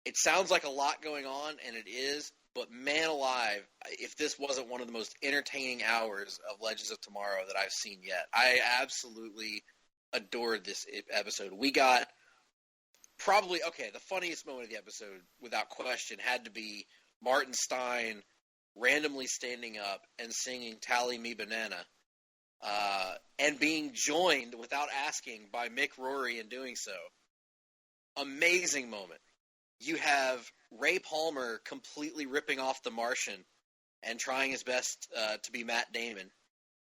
It sounds like a lot going on, and it is, but man alive, if this wasn't one of the most entertaining hours of Legends of Tomorrow that I've seen yet. I absolutely adored this episode. We got probably, the funniest moment of the episode, without question, had to be Martin Stein randomly standing up and singing Tally Me Banana, and being joined without asking by Mick Rory in doing so. Amazing moment. You have Ray Palmer completely ripping off The Martian and trying his best to be Matt Damon,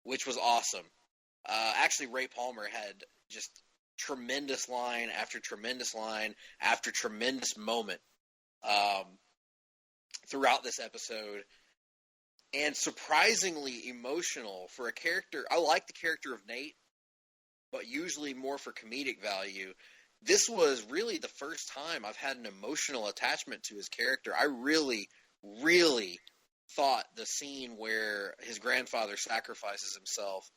which was awesome. Actually, Ray Palmer had just tremendous line after tremendous line after tremendous moment throughout this episode. And surprisingly emotional for a character. I like the character of Nate, but usually more for comedic value. This was really the first time I've had an emotional attachment to his character. I really, really thought the scene where his grandfather sacrifices himself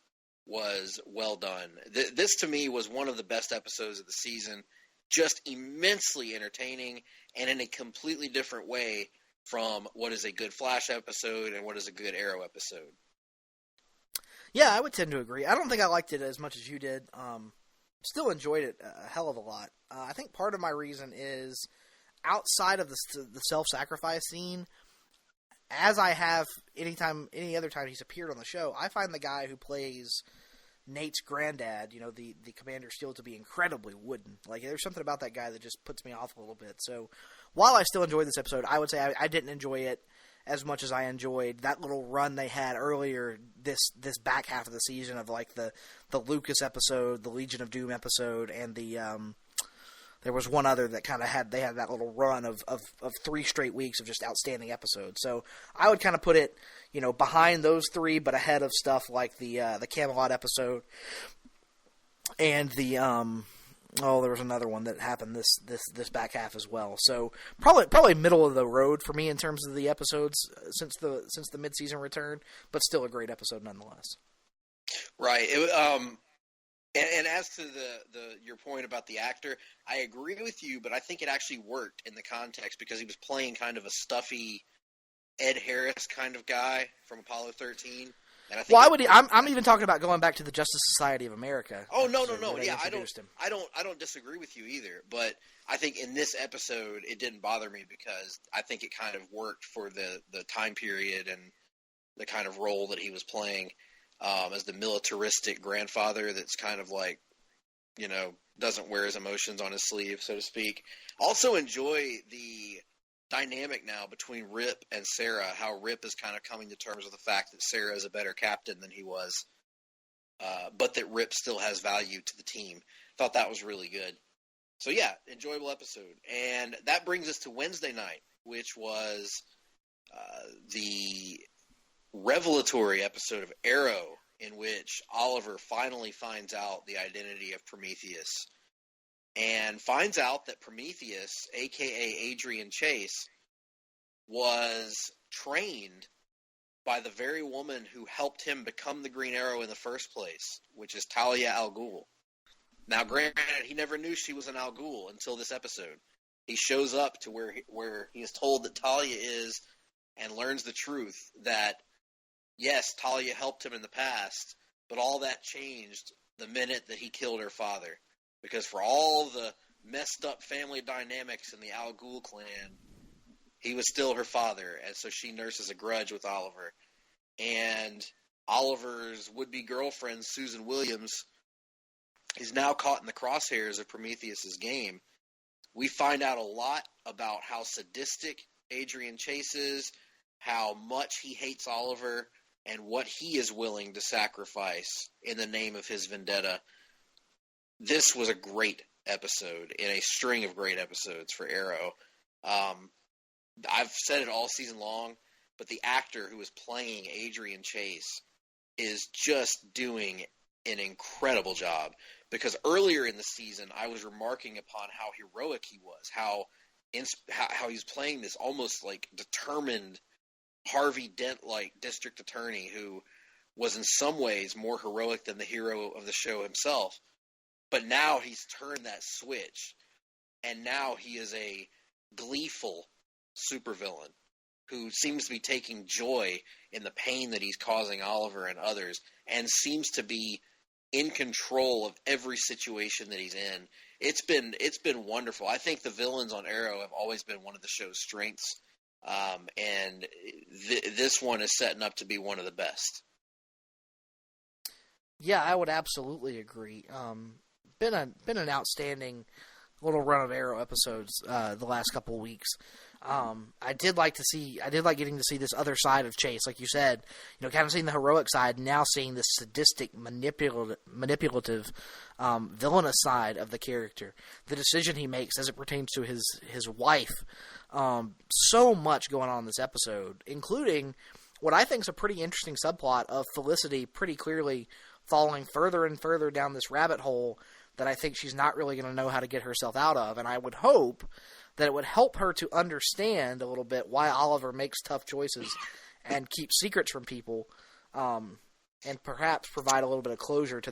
was well done. This, to me, was one of the best episodes of the season. Just immensely entertaining, and in a completely different way from what is a good Flash episode and what is a good Arrow episode. Yeah, I would tend to agree. I don't think I liked it as much as you did. Still enjoyed it a hell of a lot. I think part of my reason is, outside of the self-sacrifice scene, as I have any other time he's appeared on the show, I find the guy who plays Nate's granddad, the Commander Steele, to be incredibly wooden. Like, there's something about that guy that just puts me off a little bit. So, while I still enjoyed this episode, I would say I didn't enjoy it as much as I enjoyed that little run they had earlier this back half of the season of, like, the Lucas episode, the Legion of Doom episode, and there was one other that kind of had that little run of 3 straight weeks of just outstanding episodes. So I would kind of put it, behind those three, but ahead of stuff like the Camelot episode and the there was another one that happened this back half as well. So probably middle of the road for me in terms of the episodes since the mid-season return, but still a great episode nonetheless. Right. And as to your point about the actor, I agree with you, but I think it actually worked in the context because he was playing kind of a stuffy Ed Harris kind of guy from Apollo 13. And I think I'm even talking about going back to the Justice Society of America. Oh no. Yeah, I don't disagree with you either. But I think in this episode it didn't bother me because I think it kind of worked for the time period and the kind of role that he was playing. As the militaristic grandfather that's kind of like, doesn't wear his emotions on his sleeve, so to speak. Also enjoy the dynamic now between Rip and Sarah, how Rip is kind of coming to terms with the fact that Sarah is a better captain than he was, but that Rip still has value to the team. Thought that was really good. So yeah, enjoyable episode. And that brings us to Wednesday night, which was the revelatory episode of Arrow, in which Oliver finally finds out the identity of Prometheus and finds out that Prometheus, a.k.a. Adrian Chase, was trained by the very woman who helped him become the Green Arrow in the first place, which is Talia al Ghul. Now, granted, he never knew she was an Al Ghul until this episode. He shows up to where he is told that Talia is and learns the truth that yes, Talia helped him in the past, but all that changed the minute that he killed her father. Because for all the messed up family dynamics in the Al Ghul clan, he was still her father, and so she nurses a grudge with Oliver. And Oliver's would-be girlfriend, Susan Williams, is now caught in the crosshairs of Prometheus's game. We find out a lot about how sadistic Adrian Chase is, how much he hates Oliver, and what he is willing to sacrifice in the name of his vendetta. This was a great episode in a string of great episodes for Arrow. I've said it all season long, but the actor who is playing Adrian Chase is just doing an incredible job. Because earlier in the season, I was remarking upon how heroic he was, how he's playing this almost like determined Harvey Dent-like district attorney who was in some ways more heroic than the hero of the show himself. But now he's turned that switch, and now he is a gleeful supervillain who seems to be taking joy in the pain that he's causing Oliver and others, and seems to be in control of every situation that he's in. It's been wonderful. I think the villains on Arrow have always been one of the show's strengths. And this one is setting up to be one of the best. Yeah, I would absolutely agree. Been an outstanding little run of Arrow episodes the last couple of weeks. I did like getting to see this other side of Chase, like you said. Kind of seeing the heroic side, now seeing this sadistic, manipulative, villainous side of the character. The decision he makes as it pertains to his wife. So much going on in this episode, including what I think is a pretty interesting subplot of Felicity pretty clearly falling further and further down this rabbit hole that I think she's not really going to know how to get herself out of. And I would hope that it would help her to understand a little bit why Oliver makes tough choices and keeps secrets from people, and perhaps provide a little bit of closure to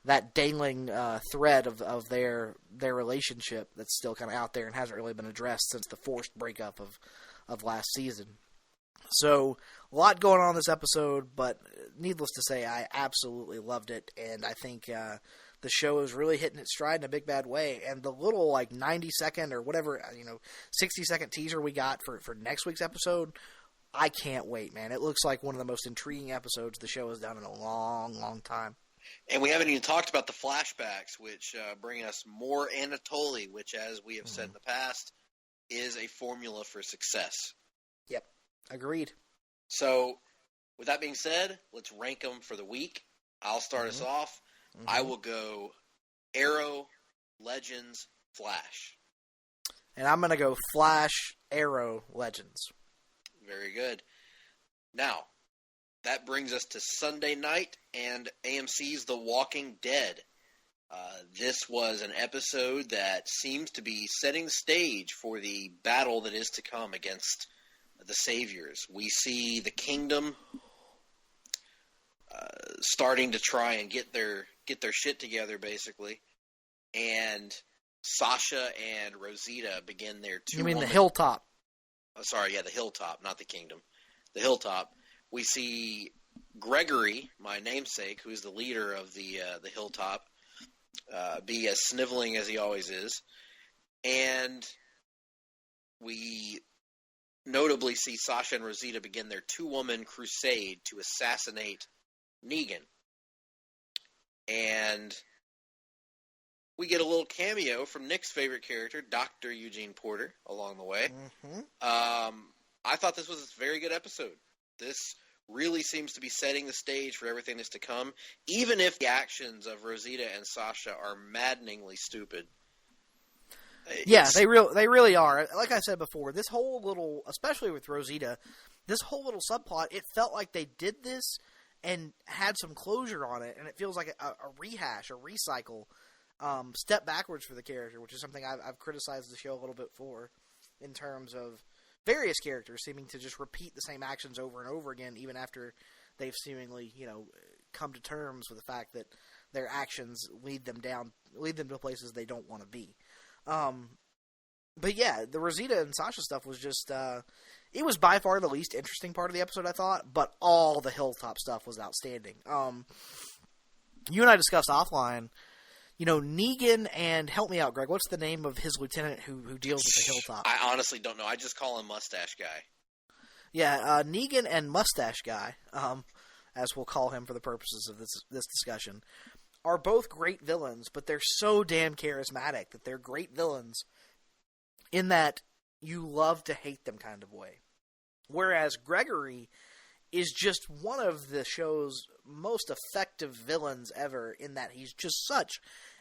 that dangling thread of their relationship that's still kind of out there and hasn't really been addressed since the forced breakup of last season. So, a lot going on in this episode, but needless to say, I absolutely loved it, and I think the show is really hitting its stride in a big bad way. And the little 90-second or whatever 60-second teaser we got for next week's episode, I can't wait, man. It looks like one of the most intriguing episodes the show has done in a long, long time. And we haven't even talked about the flashbacks, which bring us more Anatoly, which, as we have said in the past, is a formula for success. Yep, agreed. So, with that being said, let's rank them for the week. I'll start us off. I will go Arrow, Legends, Flash. And I'm going to go Flash, Arrow, Legends. Very good. Now, that brings us to Sunday night and AMC's The Walking Dead. This was an episode that seems to be setting the stage for the battle that is to come against the Saviors. We see the Kingdom starting to try and get their shit together, basically, and Sasha and Rosita begin their two. You mean the Hilltop? Oh, sorry, yeah, the Hilltop, not the Kingdom. The Hilltop. We see Gregory, my namesake, who's the leader of the Hilltop, be as sniveling as he always is, and we notably see Sasha and Rosita begin their two-woman crusade to assassinate Negan. And we get a little cameo from Nick's favorite character, Dr. Eugene Porter, along the way. Mm-hmm. I thought this was a very good episode. This really seems to be setting the stage for everything that's to come, even if the actions of Rosita and Sasha are maddeningly stupid. Yeah, they really are. Like I said before, this whole little, especially with Rosita, this whole little subplot, it felt like they did this and had some closure on it, and it feels like a rehash, a recycle, step backwards for the character, which is something I've criticized the show a little bit for, in terms of various characters seeming to just repeat the same actions over and over again, even after they've seemingly, come to terms with the fact that their actions lead them to places they don't want to be. But yeah, the Rosita and Sasha stuff was just, it was by far the least interesting part of the episode, I thought, but all the Hilltop stuff was outstanding. You and I discussed offline, Negan and, help me out, Greg, what's the name of his lieutenant who deals with the Hilltop? I honestly don't know. I just call him Mustache Guy. Yeah, Negan and Mustache Guy, as we'll call him for the purposes of this discussion, are both great villains, but they're so damn charismatic that they're great villains in that you love to hate them kind of way. Whereas Gregory is just one of the show's most effective villains ever, in that he's just such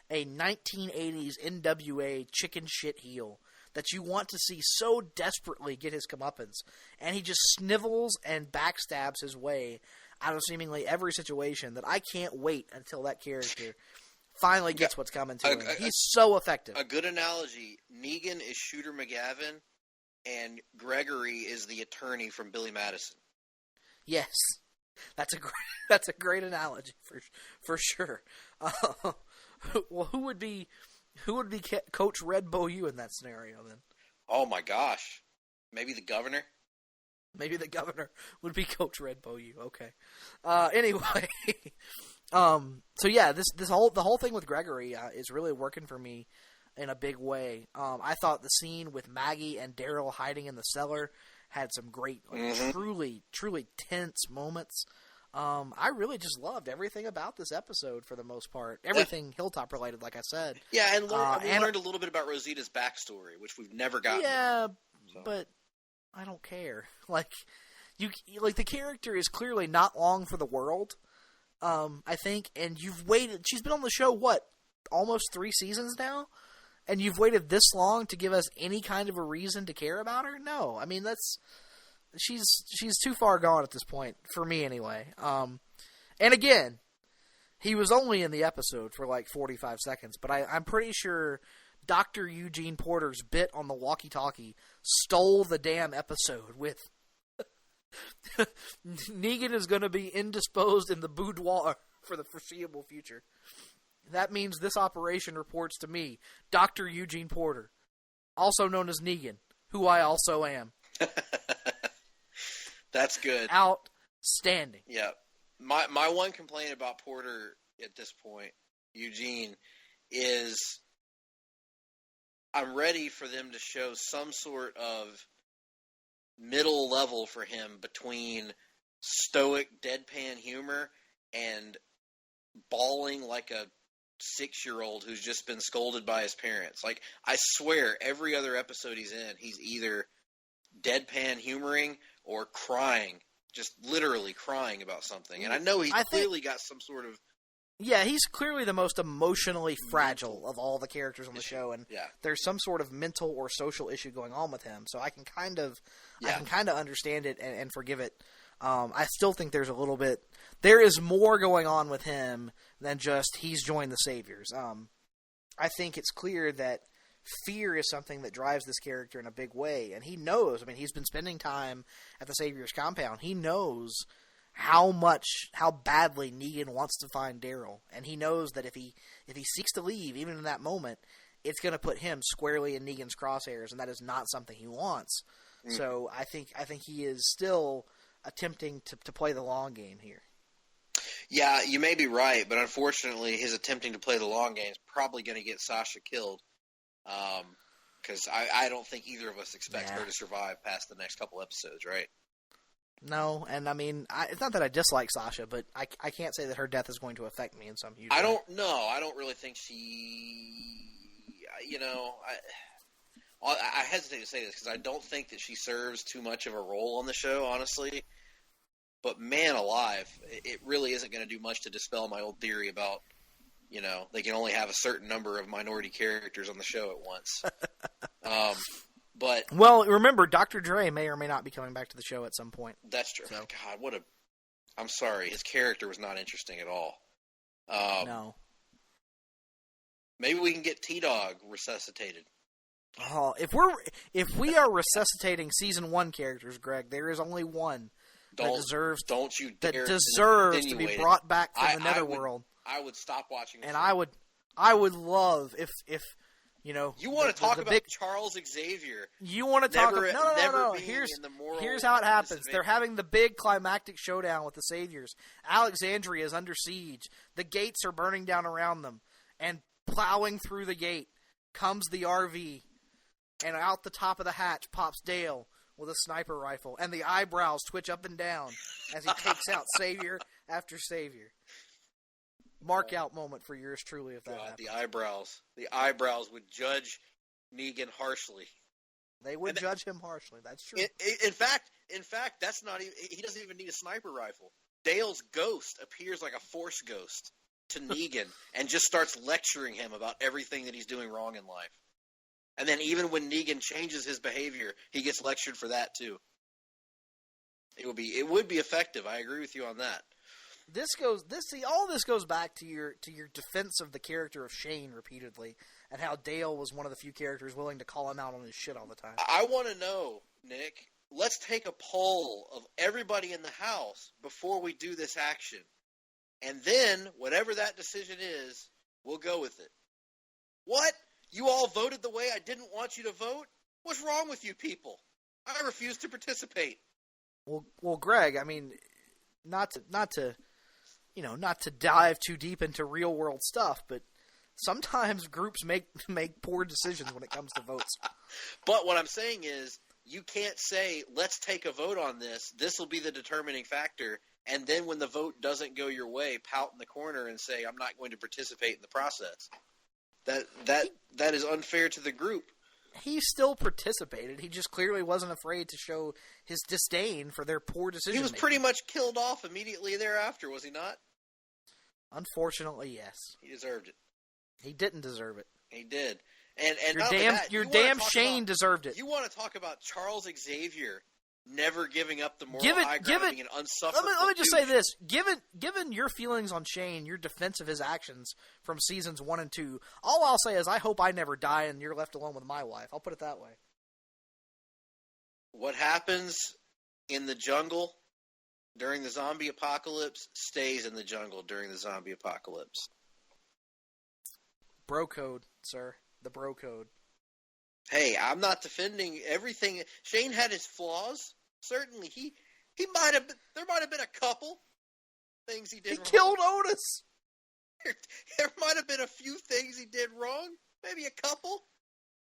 a 1980s NWA chicken shit heel that you want to see so desperately get his comeuppance, and he just snivels and backstabs his way out of seemingly every situation that I can't wait until that character finally gets what's coming to him. He's so effective. A good analogy, Negan is Shooter McGavin, and Gregory is the attorney from Billy Madison. Yes. That's a great analogy for sure. Well, who would be Coach Red Bow-U in that scenario then? Oh my gosh. Maybe the governor? Maybe the governor would be Coach Red Bow-U. Okay. Anyway, so yeah, the whole thing with Gregory is really working for me in a big way. I thought the scene with Maggie and Daryl hiding in the cellar had some great, truly tense moments. I really just loved everything about this episode for the most part. Everything Hilltop related, like I said. Yeah, and we learned a little bit about Rosita's backstory, which we've never gotten. Yeah, but I don't care. Like the character is clearly not long for the world. I think, and you've waited. She's been on the show almost 3 seasons now, and you've waited this long to give us any kind of a reason to care about her. No, I mean she's too far gone at this point for me anyway. And again, he was only in the episode for 45 seconds, but I'm pretty sure Dr. Eugene Porter's bit on the walkie-talkie stole the damn episode with Negan is going to be indisposed in the boudoir for the foreseeable future. That means this operation reports to me, Dr. Eugene Porter, also known as Negan, who I also am. That's good. Outstanding. Yeah. My one complaint about Porter at this point, Eugene, is I'm ready for them to show some sort of middle level for him between stoic deadpan humor and bawling like a 6-year-old who's just been scolded by his parents. I swear, every other episode he's in, he's either deadpan humoring or crying, just literally crying about something. And I know he's clearly got some sort of... Yeah, he's clearly the most emotionally fragile of all the characters on the show, and there's some sort of mental or social issue going on with him. So I can kind of understand it and forgive it. I still think there's a little bit. There is more going on with him than just he's joined the Saviors. I think it's clear that fear is something that drives this character in a big way, and he knows. I mean, he's been spending time at the Saviors compound. He knows how badly Negan wants to find Daryl, and he knows that if he seeks to leave, even in that moment, it's going to put him squarely in Negan's crosshairs, and that is not something he wants. Mm-hmm. So I think he is still attempting to play the long game here. Yeah, you may be right, but unfortunately, his attempting to play the long game is probably going to get Sasha killed. Because I don't think either of us expect her to survive past the next couple episodes, right? No, and I mean, it's not that I dislike Sasha, but I can't say that her death is going to affect me in some huge way. I don't know. I don't really think she... I hesitate to say this because I don't think that she serves too much of a role on the show, honestly. But man alive, it really isn't going to do much to dispel my old theory about, they can only have a certain number of minority characters on the show at once. Well, remember, Dr. Dre may or may not be coming back to the show at some point. That's true. So. God, I'm sorry. His character was not interesting at all. No. Maybe we can get T-Dog resuscitated. Oh, if we are resuscitating season 1 characters, Greg, there is only one that deserves to be brought back from the Netherworld. I would stop watching. And I would love if you want to talk about Charles Xavier. You want to talk about no. Here's how it happens. They're having the big climactic showdown with the Saviors. Alexandria is under siege. The gates are burning down around them, and plowing through the gate comes the RV, and out the top of the hatch pops Dale with a sniper rifle, and the eyebrows twitch up and down as he takes out Savior after Savior. Mark out moment for yours truly if that happens. The eyebrows would judge Negan harshly. They would judge him harshly. That's true. In fact, that's not even. He doesn't even need a sniper rifle. Dale's ghost appears like a force ghost to Negan and just starts lecturing him about everything that he's doing wrong in life. And then even when Negan changes his behavior, he gets lectured for that too. It would be effective. I agree with you on that. All this goes back to your defense of the character of Shane repeatedly, and how Dale was one of the few characters willing to call him out on his shit all the time. I want to know, Nick, let's take a poll of everybody in the house before we do this action. And then, whatever that decision is, we'll go with it. What? You all voted the way I didn't want you to vote? What's wrong with you people? I refuse to participate. Well, Greg, I mean, not to dive too deep into real world stuff, but sometimes groups make poor decisions when it comes to votes. But what I'm saying is, you can't say, let's take a vote on this. This will be the determining factor. And then when the vote doesn't go your way, pout in the corner and say, I'm not going to participate in the process. That is unfair to the group. He still participated. He just clearly wasn't afraid to show his disdain for their poor decision. He was pretty much killed off immediately thereafter, was he not? Unfortunately, yes. He deserved it. He didn't deserve it. He did. And your damn Shane deserved it. You want to talk about Charles Xavier never giving up the moral high ground, being an unsufferable Let me just say this. Given your feelings on Shane, your defense of his actions from seasons 1 and 2, all I'll say is I hope I never die and you're left alone with my wife. I'll put it that way. What happens in the jungle during the zombie apocalypse stays in the jungle during the zombie apocalypse. Bro code, sir. The bro code. Hey, I'm not defending everything. Shane had his flaws. Certainly, there might have been a couple things he did wrong. He killed Otis. There might have been a few things he did wrong. Maybe a couple.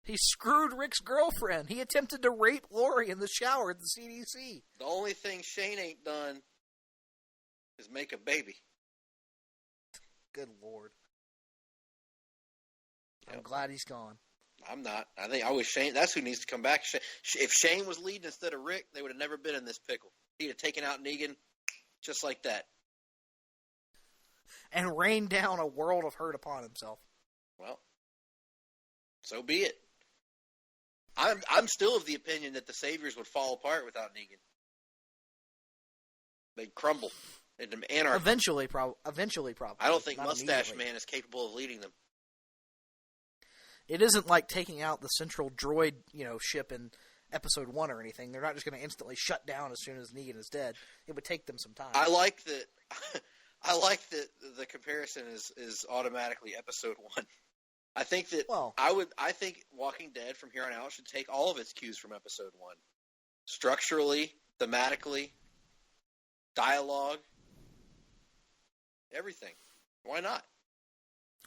He screwed Rick's girlfriend. He attempted to rape Lori in the shower at the CDC. The only thing Shane ain't done is make a baby. Good Lord. I'm glad he's gone. I'm not. I wish Shane. That's who needs to come back. If Shane was leading instead of Rick, they would have never been in this pickle. He'd have taken out Negan just like that, and rained down a world of hurt upon himself. Well, so be it. I'm still of the opinion that the Saviors would fall apart without Negan. They'd crumble into anarchy. Eventually, probably. I don't think Not Mustache immediately. Man is capable of leading them. It isn't like taking out the central droid, ship in Episode 1 or anything. They're not just going to instantly shut down as soon as Negan is dead. It would take them some time. I like that. I like that the comparison is automatically Episode 1. I think that I think Walking Dead from here on out should take all of its cues from Episode 1. Structurally, thematically, dialogue, everything. Why not?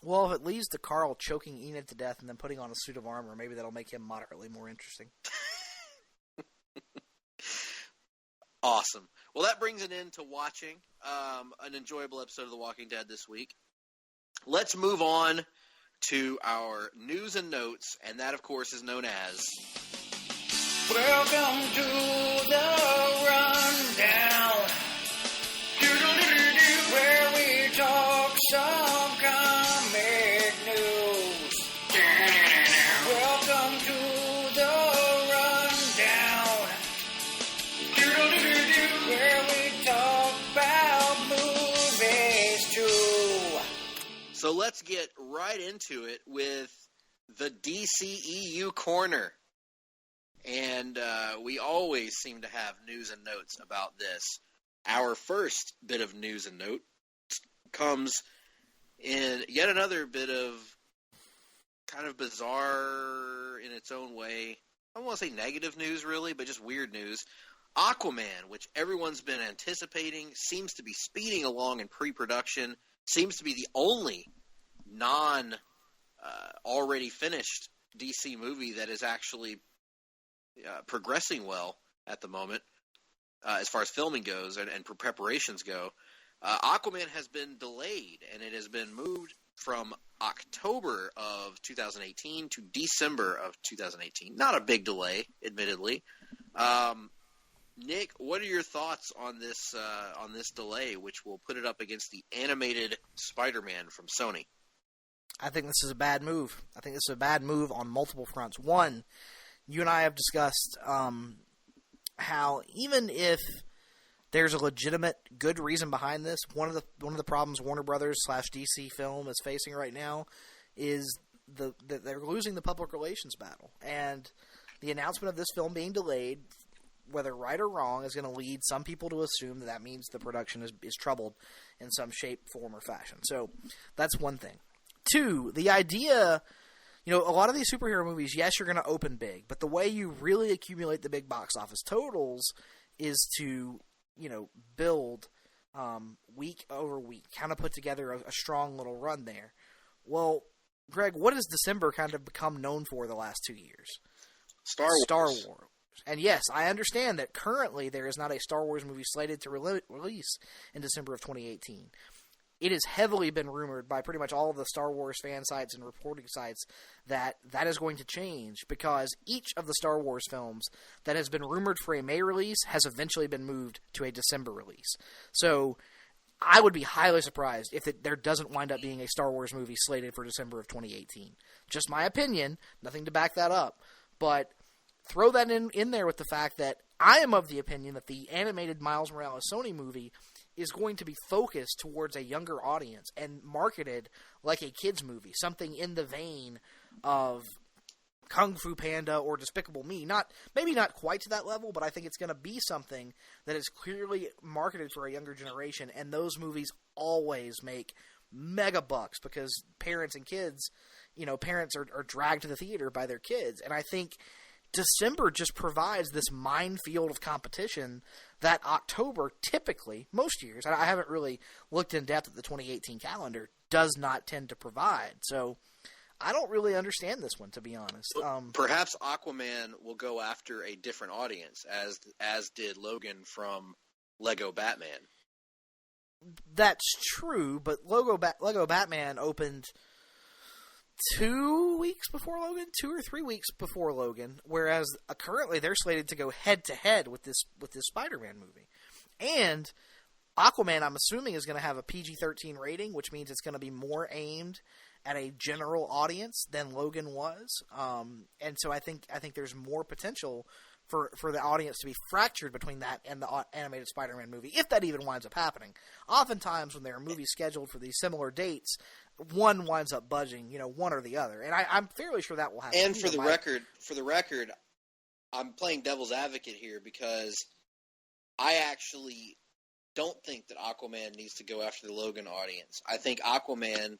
Well, if it leads to Carl choking Enid to death and then putting on a suit of armor, maybe that'll make him moderately more interesting. Awesome. Well, that brings an end to watching an enjoyable episode of The Walking Dead this week. Let's move on to our news and notes, and that, of course, is known as... Welcome to the rundown, where we talk some comic news. Welcome to the rundown, where we talk about movies too. So let's get right into it with the DCEU Corner. And we always seem to have news and notes about this. Our first bit of news and note comes in yet another bit of kind of bizarre in its own way. I don't want to say negative news, really, but just weird news. Aquaman, which everyone's been anticipating, seems to be speeding along in pre-production, seems to be the only already finished DC movie that is actually progressing well at the moment as far as filming goes and preparations go. Aquaman has been delayed, and it has been moved from October of 2018 to December of 2018. Not a big delay, admittedly. Nick, what are your thoughts on this delay, which will put it up against the animated Spider-Man from Sony? I think this is a bad move. I think this is a bad move on multiple fronts. One, you and I have discussed how even if there's a legitimate good reason behind this, one of the problems Warner Brothers / DC Film is facing right now is that they're losing the public relations battle, and the announcement of this film being delayed, whether right or wrong, is going to lead some people to assume that means the production is troubled in some shape, form, or fashion. So that's one thing. Two, the idea. A lot of these superhero movies, yes, you're going to open big, but the way you really accumulate the big box office totals is to, build week over week, kind of put together a strong little run there. Well, Greg, what has December kind of become known for the last 2 years? Star Wars. And yes, I understand that currently there is not a Star Wars movie slated to release in December of 2018. It has heavily been rumored by pretty much all of the Star Wars fan sites and reporting sites that is going to change, because each of the Star Wars films that has been rumored for a May release has eventually been moved to a December release. So I would be highly surprised if there doesn't wind up being a Star Wars movie slated for December of 2018. Just my opinion, nothing to back that up. But throw that in there with the fact that I am of the opinion that the animated Miles Morales Sony movie is going to be focused towards a younger audience and marketed like a kids movie, something in the vein of Kung Fu Panda or Despicable Me. Maybe not quite to that level, but I think it's going to be something that is clearly marketed for a younger generation, and those movies always make mega bucks because parents and kids, parents are dragged to the theater by their kids, and I think December just provides this minefield of competition that October typically, most years, and I haven't really looked in depth at the 2018 calendar, does not tend to provide. So I don't really understand this one, to be honest. Perhaps Aquaman will go after a different audience, as did Logan from Lego Batman. That's true, but Lego Batman opened 2 weeks before Logan, 2 or 3 weeks before Logan, whereas currently they're slated to go head-to-head with this Spider-Man movie. And Aquaman, I'm assuming, is going to have a PG-13 rating, which means it's going to be more aimed at a general audience than Logan was. And so I think there's more potential for the audience to be fractured between that and the animated Spider-Man movie, if that even winds up happening. Oftentimes, when there are movies scheduled for these similar dates, one winds up budging, one or the other, and I'm fairly sure that will happen. And for the record, I'm playing devil's advocate here because I actually don't think that Aquaman needs to go after the Logan audience. I think Aquaman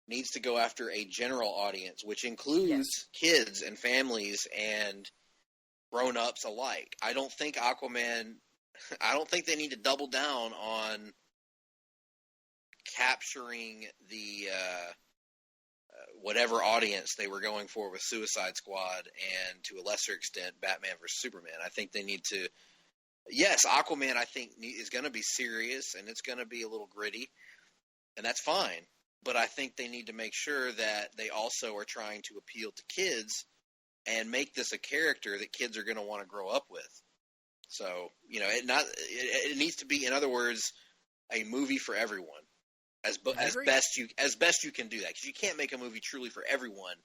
needs to go after a general audience, which includes kids and families and grown-ups alike. I don't think they need to double down on capturing the whatever audience they were going for with Suicide Squad and, to a lesser extent, Batman vs. Superman. I think they need to... Yes, Aquaman, I think, is going to be serious, and it's going to be a little gritty, and that's fine. But I think they need to make sure that they also are trying to appeal to kids and make this a character that kids are going to want to grow up with. So, it needs to be, in other words, a movie for everyone. As best you can do that, because you can't make a movie truly for everyone,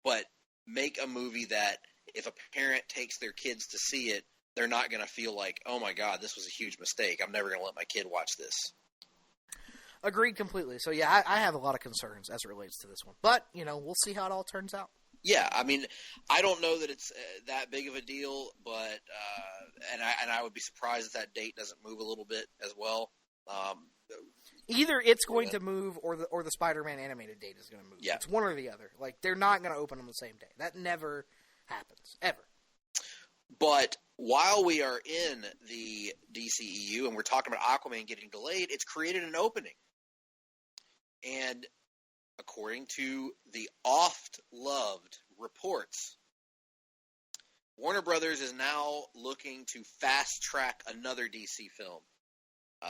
but make a movie that if a parent takes their kids to see it, they're not going to feel like, oh my God, this was a huge mistake. I'm never going to let my kid watch this. Agreed completely. So yeah, I have a lot of concerns as it relates to this one, but we'll see how it all turns out. Yeah, I mean, I don't know that it's that big of a deal, but and I would be surprised if that date doesn't move a little bit as well. Either it's going to move, or the Spider-Man animated date is going to move. Yeah. It's one or the other. Like, they're not going to open on the same day. That never happens, ever. But while we are in the DCEU and we're talking about Aquaman getting delayed, it's created an opening. And according to the oft-loved reports, Warner Brothers is now looking to fast-track another DC film.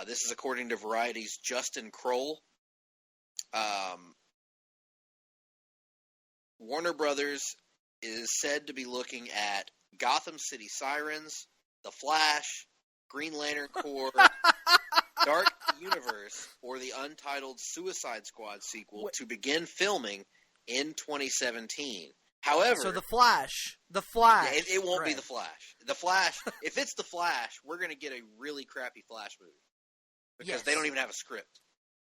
This is according to Variety's Justin Kroll. Warner Brothers is said to be looking at Gotham City Sirens, The Flash, Green Lantern Corps, Dark Universe, or the untitled Suicide Squad sequel to begin filming in 2017. However, so the Flash, yeah, it won't be the Flash. The Flash, if it's the Flash, we're going to get a really crappy Flash movie because they don't even have a script.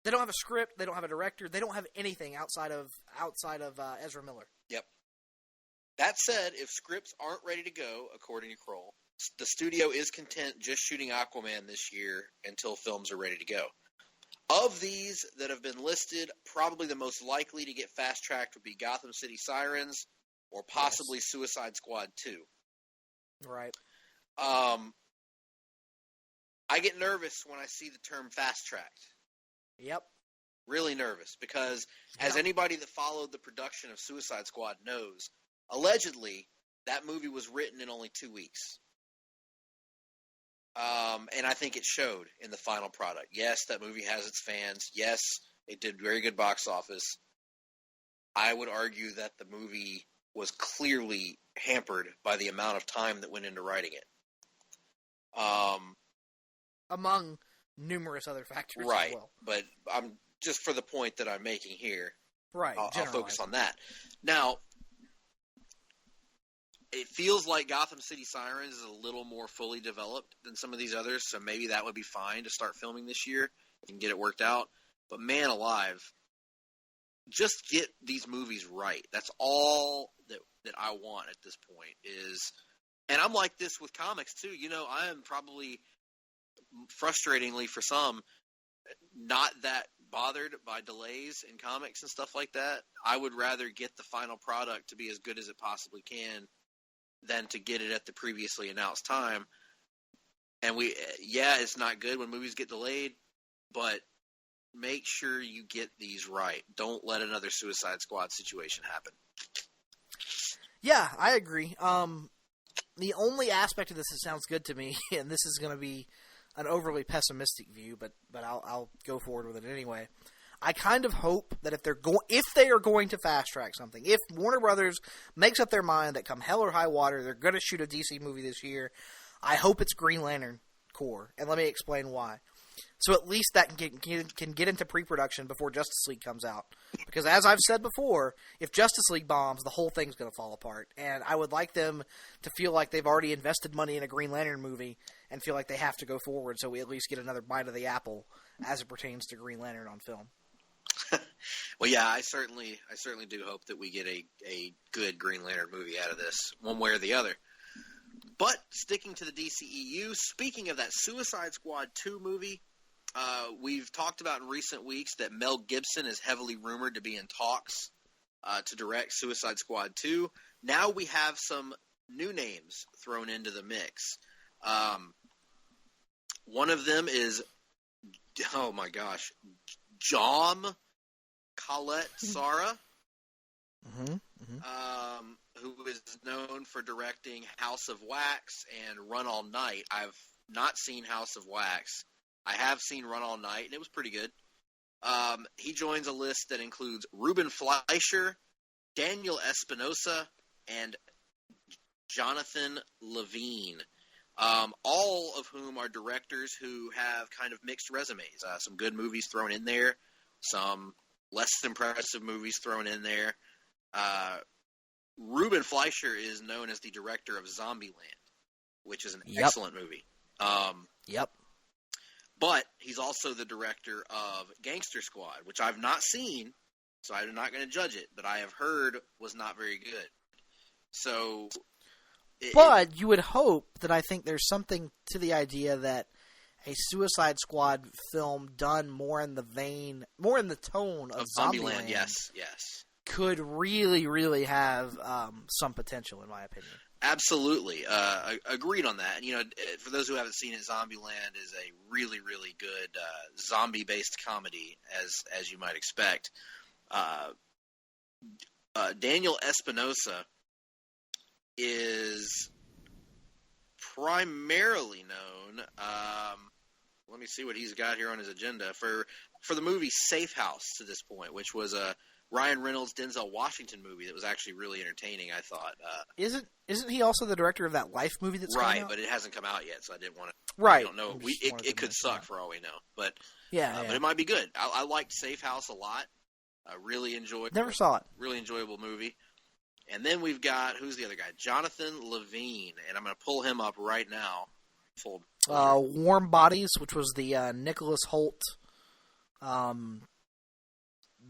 They don't have a script. They don't have a director. They don't have anything outside of Ezra Miller. Yep. That said, if scripts aren't ready to go, according to Kroll, the studio is content just shooting Aquaman this year until films are ready to go. Of these that have been listed, probably the most likely to get fast-tracked would be Gotham City Sirens or possibly Suicide Squad 2. Right. I get nervous when I see the term fast-tracked. Yep. Really nervous because, as anybody that followed the production of Suicide Squad knows, allegedly, that movie was written in only 2 weeks. And I think it showed in the final product. Yes, that movie has its fans. Yes, it did very good box office. I would argue that the movie was clearly hampered by the amount of time that went into writing it. Among numerous other factors right, as well. But I'm just for the point that I'm making here. Right, I'll focus on that. Now, it feels like Gotham City Sirens is a little more fully developed than some of these others, so maybe that would be fine to start filming this year and get it worked out. But man alive, just get these movies right. That's all that I want at this point is, and I'm like this with comics too. I am probably, frustratingly for some, not that bothered by delays in comics and stuff like that. I would rather get the final product to be as good as it possibly can than to get it at the previously announced time. And it's not good when movies get delayed, but make sure you get these right. Don't let another Suicide Squad situation happen. Yeah, I agree. The only aspect of this that sounds good to me, and this is going to be an overly pessimistic view, but I'll go forward with it anyway. I kind of hope that if they are going to fast track something, if Warner Brothers makes up their mind that come hell or high water, they're going to shoot a DC movie this year, I hope it's Green Lantern Corps. And let me explain why. So at least that can get into pre-production before Justice League comes out. Because as I've said before, if Justice League bombs, the whole thing's going to fall apart. And I would like them to feel like they've already invested money in a Green Lantern movie and feel like they have to go forward so we at least get another bite of the apple as it pertains to Green Lantern on film. Well, yeah, I certainly do hope that we get a good Green Lantern movie out of this, one way or the other. But sticking to the DCEU, speaking of that Suicide Squad 2 movie, we've talked about in recent weeks that Mel Gibson is heavily rumored to be in talks to direct Suicide Squad 2. Now we have some new names thrown into the mix. One of them is, oh my gosh, Jom Colette Sarah, who is known for directing House of Wax and Run All Night. I've not seen House of Wax. I have seen Run All Night, and it was pretty good. He joins a list that includes Ruben Fleischer, Daniel Espinosa, and Jonathan Levine, all of whom are directors who have kind of mixed resumes. Some good movies thrown in there, some less impressive movies thrown in there. Ruben Fleischer is known as the director of Zombieland, which is an excellent movie. But he's also the director of Gangster Squad, which I've not seen, so I'm not going to judge it, but I have heard was not very good. So, but you would hope that I think there's something to the idea that a Suicide Squad film done more in the vein, more in the tone of Zombieland, yes, could really, really have some potential, in my opinion. Absolutely. Agreed on that. And, you know, for those who haven't seen it, Zombieland is a really, really good zombie-based comedy, as you might expect. Daniel Espinosa is primarily known, let me see what he's got here on his agenda, for the movie Safe House to this point, which was a Ryan Reynolds, Denzel Washington movie that was actually really entertaining, I thought. Isn't he also the director of that Life movie that's coming out? Right, but it hasn't come out yet, so I didn't want to. Right. I don't know. It could suck for all we know, but but it might be good. I liked Safe House a lot. I really enjoyed. Never saw it. Really enjoyable movie. And then we've got, who's the other guy? Jonathan Levine, and I'm going to pull him up right now. Warm Bodies, which was the Nicholas Hoult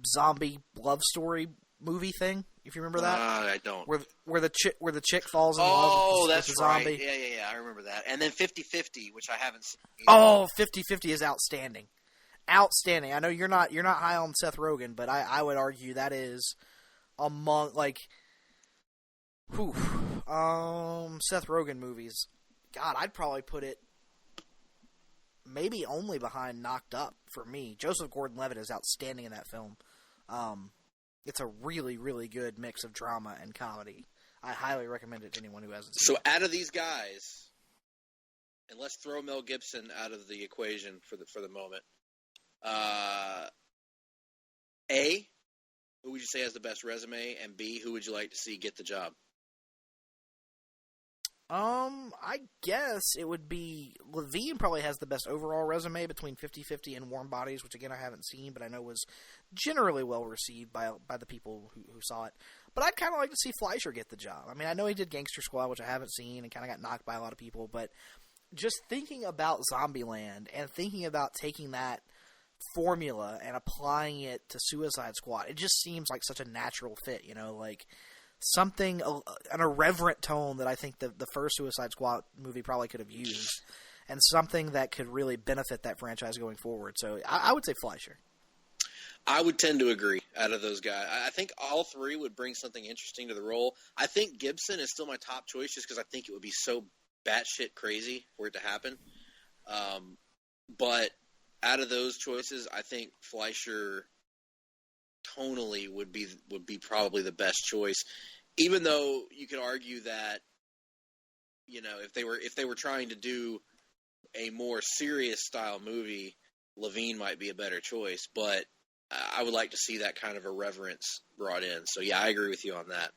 zombie love story movie thing. If you remember that, I don't. Where the chick falls in love. Oh, with that's the zombie. Right. Yeah. I remember that. And then 50-50, which I haven't seen. Oh, 50-50 is outstanding. Outstanding. I know you're not high on Seth Rogen, but I would argue that is among Seth Rogen movies. God, I'd probably put it maybe only behind Knocked Up for me. Joseph Gordon-Levitt is outstanding in that film. It's a really, really good mix of drama and comedy. I highly recommend it to anyone who hasn't seen it. So out of these guys, and let's throw Mel Gibson out of the equation for the moment. A, who would you say has the best resume? And B, who would you like to see get the job? I guess it would be Levine probably has the best overall resume between 50-50 and Warm Bodies, which again I haven't seen, but I know was generally well received by the people who saw it. But I'd kind of like to see Fleischer get the job. I mean, I know he did Gangster Squad, which I haven't seen, and kind of got knocked by a lot of people, but just thinking about Zombieland and thinking about taking that formula and applying it to Suicide Squad, it just seems like such a natural fit, you know, like something, an irreverent tone that I think the first Suicide Squad movie probably could have used, and something that could really benefit that franchise going forward. So I would say Fleischer. I would tend to agree out of those guys. I think all three would bring something interesting to the role. I think Gibson is still my top choice just because I think it would be so batshit crazy for it to happen. But out of those choices, I think Fleischer tonally would be probably the best choice, even though you could argue that, you know, if they were trying to do a more serious style movie, Levine might be a better choice, but I would like to see that kind of irreverence brought in. So yeah, I agree with you on that.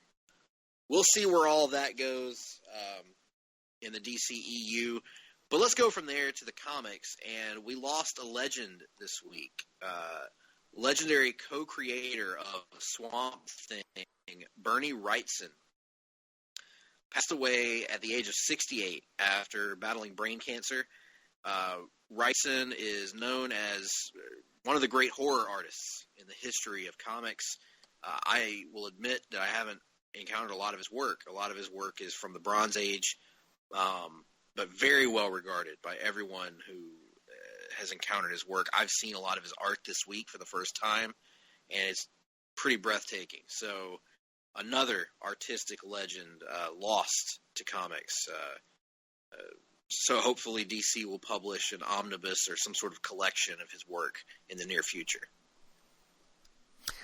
We'll see where all of that goes in the DCEU. But let's go from there to the comics, and we lost a legend this week. Legendary co-creator of Swamp Thing, Bernie Wrightson, passed away at the age of 68 after battling brain cancer. Wrightson is known as one of the great horror artists in the history of comics. I will admit that I haven't encountered a lot of his work. A lot of his work is from the Bronze Age, but very well regarded by everyone who has encountered his work. I've seen a lot of his art this week for the first time, and it's pretty breathtaking. So another artistic legend lost to comics. So hopefully DC will publish an omnibus or some sort of collection of his work in the near future.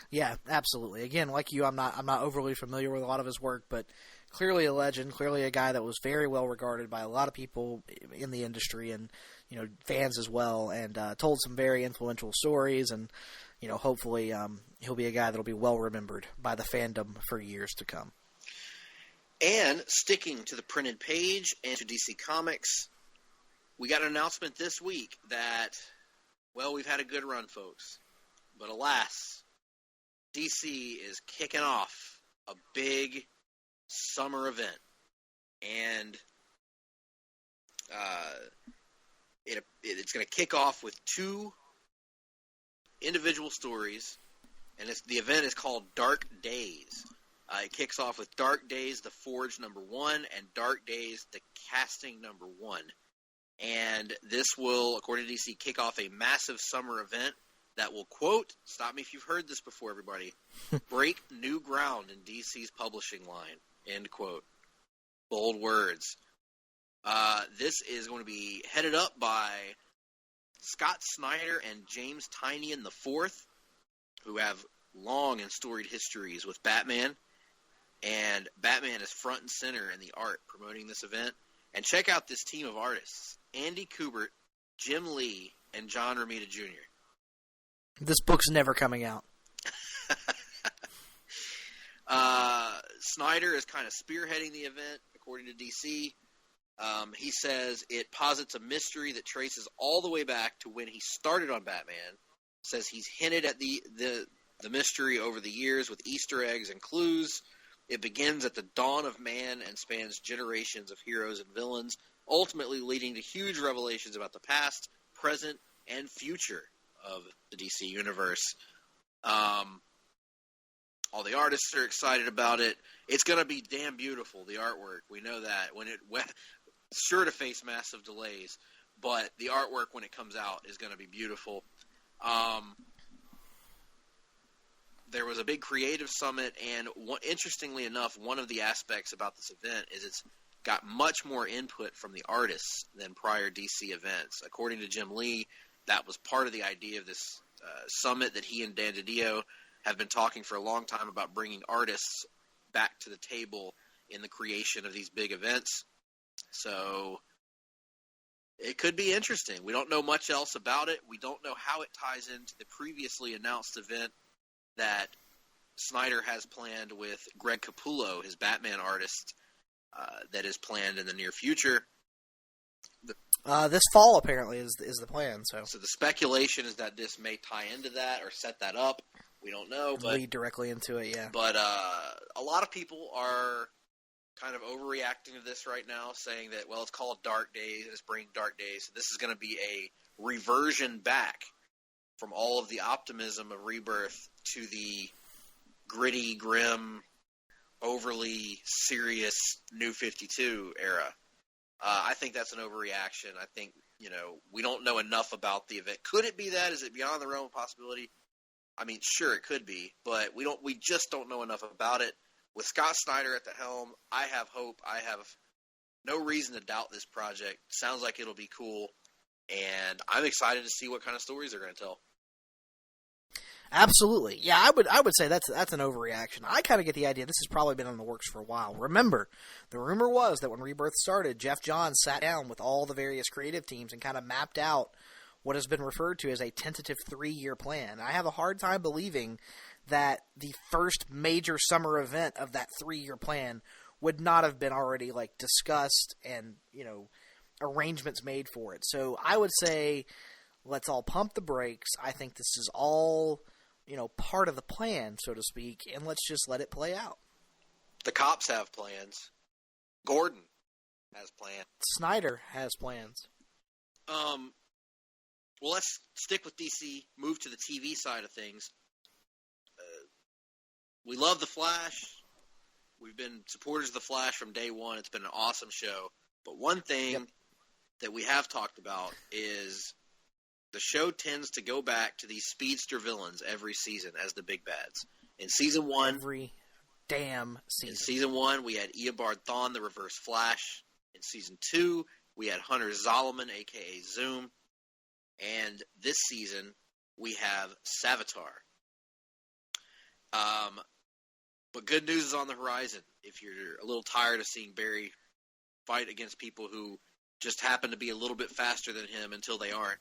Yeah, absolutely. Again, like you, I'm not overly familiar with a lot of his work, but clearly a legend, clearly a guy that was very well regarded by a lot of people in the industry and, fans as well, and told some very influential stories, and, hopefully he'll be a guy that'll be well remembered by the fandom for years to come. And sticking to the printed page and to DC Comics, we got an announcement this week that, well, we've had a good run, folks. But alas, DC is kicking off a big summer event. And it's going to kick off with 2 individual stories. And the event is called Dark Days. It kicks off with Dark Days, The Forge #1, and Dark Days, The Casting #1. And this will, according to DC, kick off a massive summer event that will, quote, stop me if you've heard this before, everybody, break new ground in DC's publishing line, end quote. Bold words. This is going to be headed up by Scott Snyder and James Tynion IV, who have long and storied histories with Batman. And Batman is front and center in the art promoting this event. And check out this team of artists: Andy Kubert, Jim Lee, and John Romita Jr. This book's never coming out. Snyder is kind of spearheading the event, according to DC. He says it posits a mystery that traces all the way back to when he started on Batman. Says he's hinted at the mystery over the years with Easter eggs and clues. It begins at the dawn of man and spans generations of heroes and villains, ultimately leading to huge revelations about the past, present, and future of the DC universe. All the artists are excited about it. It's going to be damn beautiful, the artwork. We know that. It's sure to face massive delays, but the artwork when it comes out is going to be beautiful. There was a big creative summit, and interestingly enough, one of the aspects about this event is it's got much more input from the artists than prior DC events. According to Jim Lee, that was part of the idea of this summit, that he and Dan DiDio have been talking for a long time about bringing artists back to the table in the creation of these big events. So it could be interesting. We don't know much else about it. We don't know how it ties into the previously announced event that Snyder has planned with Greg Capullo, his Batman artist, that is planned in the near future. This fall, apparently, is the plan. So the speculation is that this may tie into that or set that up. We don't know. But lead directly into it, yeah. But a lot of people are kind of overreacting to this right now, saying that, well, it's called Dark Days, and it's bringing Dark Days. So this is going to be a reversion back from all of the optimism of Rebirth to the gritty, grim, overly serious New 52 era. I think that's an overreaction. I think, we don't know enough about the event. Could it be that? Is it beyond the realm of possibility? I mean, sure, it could be, but we just don't know enough about it. With Scott Snyder at the helm, I have hope. I have no reason to doubt this project. Sounds like it'll be cool, and I'm excited to see what kind of stories they're going to tell. Absolutely. Yeah, I would say that's an overreaction. I kind of get the idea this has probably been in the works for a while. Remember, the rumor was that when Rebirth started, Jeff Johns sat down with all the various creative teams and kind of mapped out what has been referred to as a tentative 3-year plan. I have a hard time believing that the first major summer event of that 3-year plan would not have been already discussed and arrangements made for it. So I would say let's all pump the brakes. I think this is all, part of the plan, so to speak, and let's just let it play out. The cops have plans. Gordon has plans. Snyder has plans. Well, let's stick with DC, move to the TV side of things. We love The Flash. We've been supporters of The Flash from day one. It's been an awesome show. But one thing that we have talked about is the show tends to go back to these speedster villains every season as the big bads. In season one... Every damn season. In season one, we had Eobard Thawne, the Reverse Flash. In season two, we had Hunter Zolomon, a.k.a. Zoom. And this season, we have Savitar. But good news is on the horizon. If you're a little tired of seeing Barry fight against people who just happen to be a little bit faster than him until they aren't.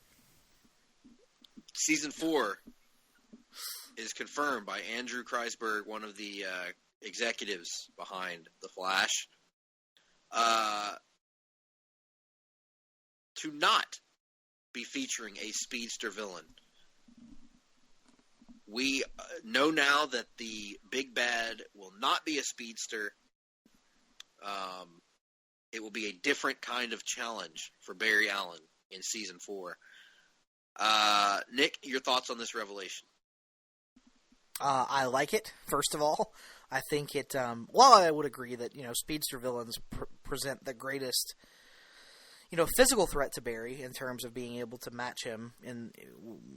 Season 4 is confirmed by Andrew Kreisberg, one of the executives behind The Flash, to not be featuring a speedster villain. We know now that the big bad will not be a speedster. It will be a different kind of challenge for Barry Allen in season 4. Nick, your thoughts on this revelation? I like it, first of all. I think it, while I would agree that, speedster villains present the greatest, physical threat to Barry in terms of being able to match him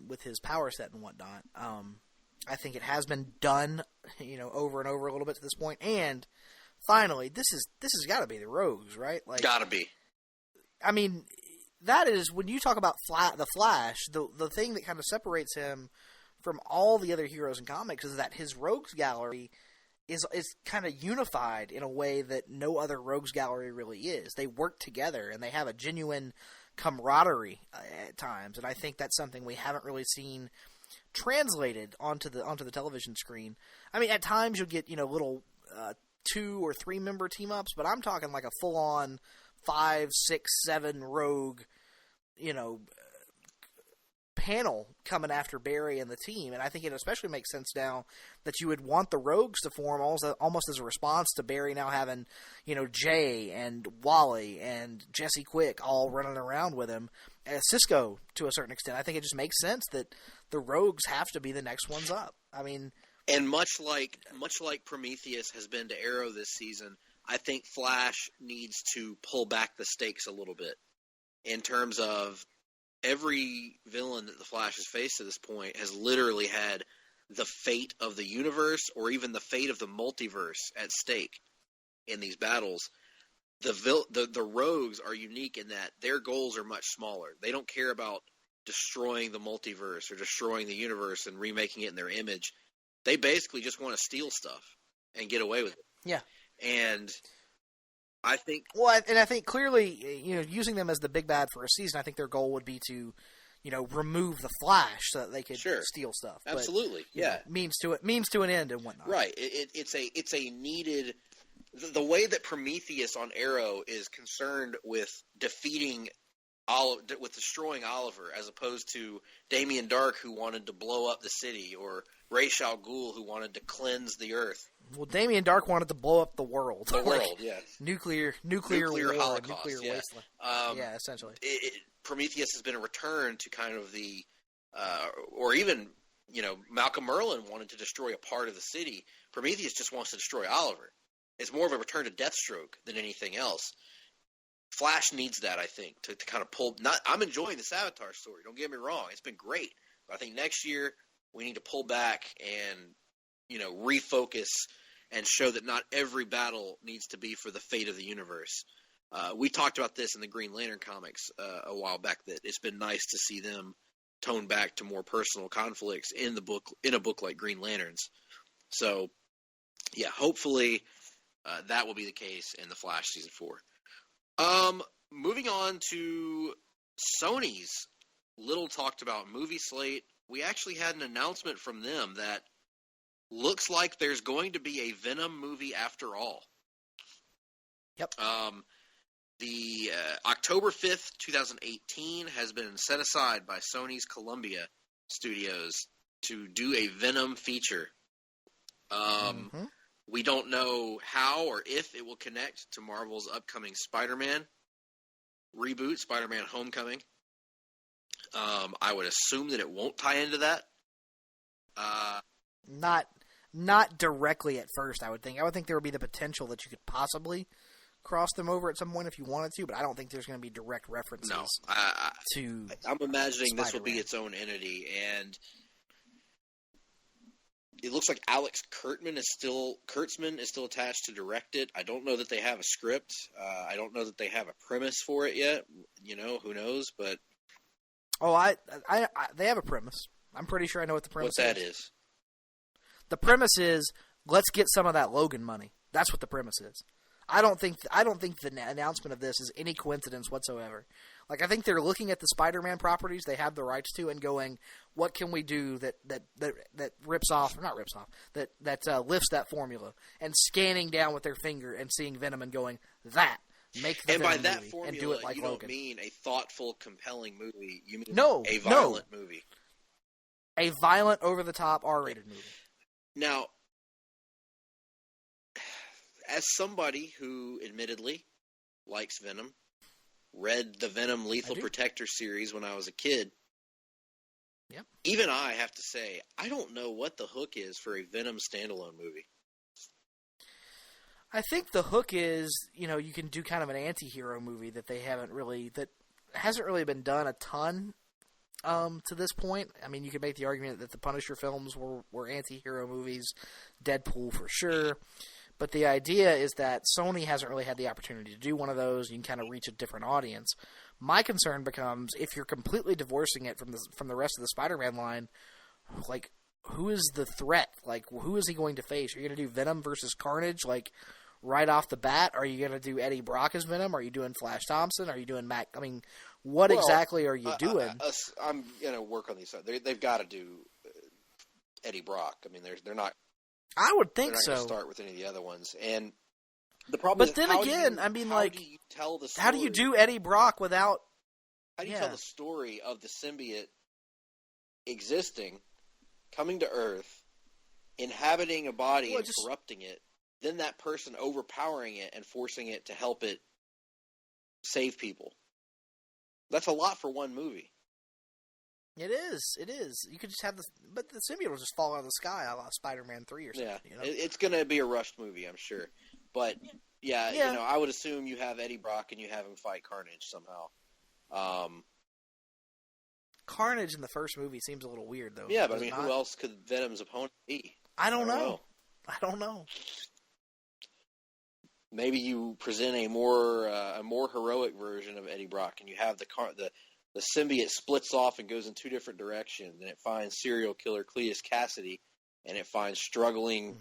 with his power set and whatnot. I think it has been done, over and over a little bit to this point. And finally, this has got to be the Rogues, right? Gotta be. I mean, that is when you talk about the Flash. The thing that kind of separates him from all the other heroes in comics is that his Rogues gallery is kind of unified in a way that no other Rogues gallery really is. They work together and they have a genuine camaraderie at times, and I think that's something we haven't really seen translated onto the television screen. I mean, at times you'll get little 2 or 3 member team ups, but I'm talking like a full on 5, 6, 7 rogue, panel coming after Barry and the team. And I think it especially makes sense now that you would want the Rogues to form almost as a response to Barry now having, Jay and Wally and Jesse Quick all running around with him. Cisco, to a certain extent. I think it just makes sense that the Rogues have to be the next ones up. I mean... And much like Prometheus has been to Arrow this season, I think Flash needs to pull back the stakes a little bit in terms of every villain that the Flash has faced to this point has literally had the fate of the universe or even the fate of the multiverse at stake in these battles. The Rogues are unique in that their goals are much smaller. They don't care about destroying the multiverse or destroying the universe and remaking it in their image. They basically just want to steal stuff and get away with it. Yeah. And I think... Well, and I think clearly, using them as the big bad for a season, I think their goal would be to, remove the Flash so that they could steal stuff. Absolutely, but, means to an end and whatnot. Right. It's a needed... The way that Prometheus on Arrow is concerned with destroying Oliver, as opposed to Damien Dark, who wanted to blow up the city, or Ra's al Ghul, who wanted to cleanse the earth. Well, Damien Dark wanted to blow up the world. The world, yes. Nuclear war, holocaust, nuclear wasteland. Yeah, essentially. Prometheus has been a return to kind of the, or even, Malcolm Merlin wanted to destroy a part of the city. Prometheus just wants to destroy Oliver. It's more of a return to Deathstroke than anything else. Flash needs that, I think, to kind of pull. I'm enjoying the Savitar story. Don't get me wrong; it's been great. But I think next year we need to pull back and refocus and show that not every battle needs to be for the fate of the universe. We talked about this in the Green Lantern comics a while back. That it's been nice to see them tone back to more personal conflicts in a book like Green Lanterns. So, yeah, hopefully that will be the case in the Flash season 4. Moving on to Sony's little talked about movie slate. We actually had an announcement from them that looks like there's going to be a Venom movie after all. Yep. The October 5th, 2018 has been set aside by Sony's Columbia Studios to do a Venom feature. We don't know how or if it will connect to Marvel's upcoming Spider-Man reboot, Spider-Man Homecoming. I would assume that it won't tie into that. Not directly at first, I would think. I would think there would be the potential that you could possibly cross them over at some point if you wanted to, but I don't think there's going to be direct references to I'm imagining Spider-Man. This will be its own entity, and it looks like Alex Kurtzman is still attached to direct it. I don't know that they have a script. I don't know that they have a premise for it yet. You know, who knows? But they have a premise. I'm pretty sure I know what the premise is. What that is. The premise is, let's get some of that Logan money. That's what the premise is. I don't think the announcement of this is any coincidence whatsoever. Like, I think they're looking at the Spider-Man properties they have the rights to and going, what can we do that lifts that formula, and scanning down with their finger and seeing Venom and going, make the and Venom by that movie formula, and do it like you Logan. don't mean a thoughtful, compelling movie. You mean a violent movie. A violent, over-the-top, R-rated movie. Now, as somebody who admittedly likes Venom, read the Venom Lethal Protector series when I was a kid, even I have to say, I don't know what the hook is for a Venom standalone movie. I think the hook is, you can do kind of an anti-hero movie that hasn't really been done a ton to this point. I mean, you could make the argument that the Punisher films were anti-hero movies, Deadpool for sure. But the idea is that Sony hasn't really had the opportunity to do one of those. You can kind of reach a different audience. My concern becomes, if you're completely divorcing it from the rest of the Spider-Man line, like, who is the threat? Like, who is he going to face? Are you going to do Venom versus Carnage, like, right off the bat? Are you going to do Eddie Brock as Venom? Are you doing Flash Thompson? Are you doing Mac? I mean, what exactly are you doing? I'm going to work on these. They've got to do Eddie Brock. I mean, they're not. I would think so. They're not going to start with any of the other ones, and the problem. But then again, how do you tell the story? How do you do Eddie Brock without? How do you tell the story of the symbiote existing, coming to Earth, inhabiting a body and corrupting it, then that person overpowering it and forcing it to help it save people? That's a lot for one movie. It is. You could just have but the symbiote will just fall out of the sky, a la Spider-Man 3 or something. Yeah, it's going to be a rushed movie, I'm sure. But I would assume you have Eddie Brock and you have him fight Carnage somehow. Carnage in the first movie seems a little weird, though. Yeah, but I mean, who else could Venom's opponent be? I don't know. I don't know. Maybe you present a more heroic version of Eddie Brock, and you have the symbiote splits off and goes in two different directions, and it finds serial killer Cletus Cassidy, and it finds struggling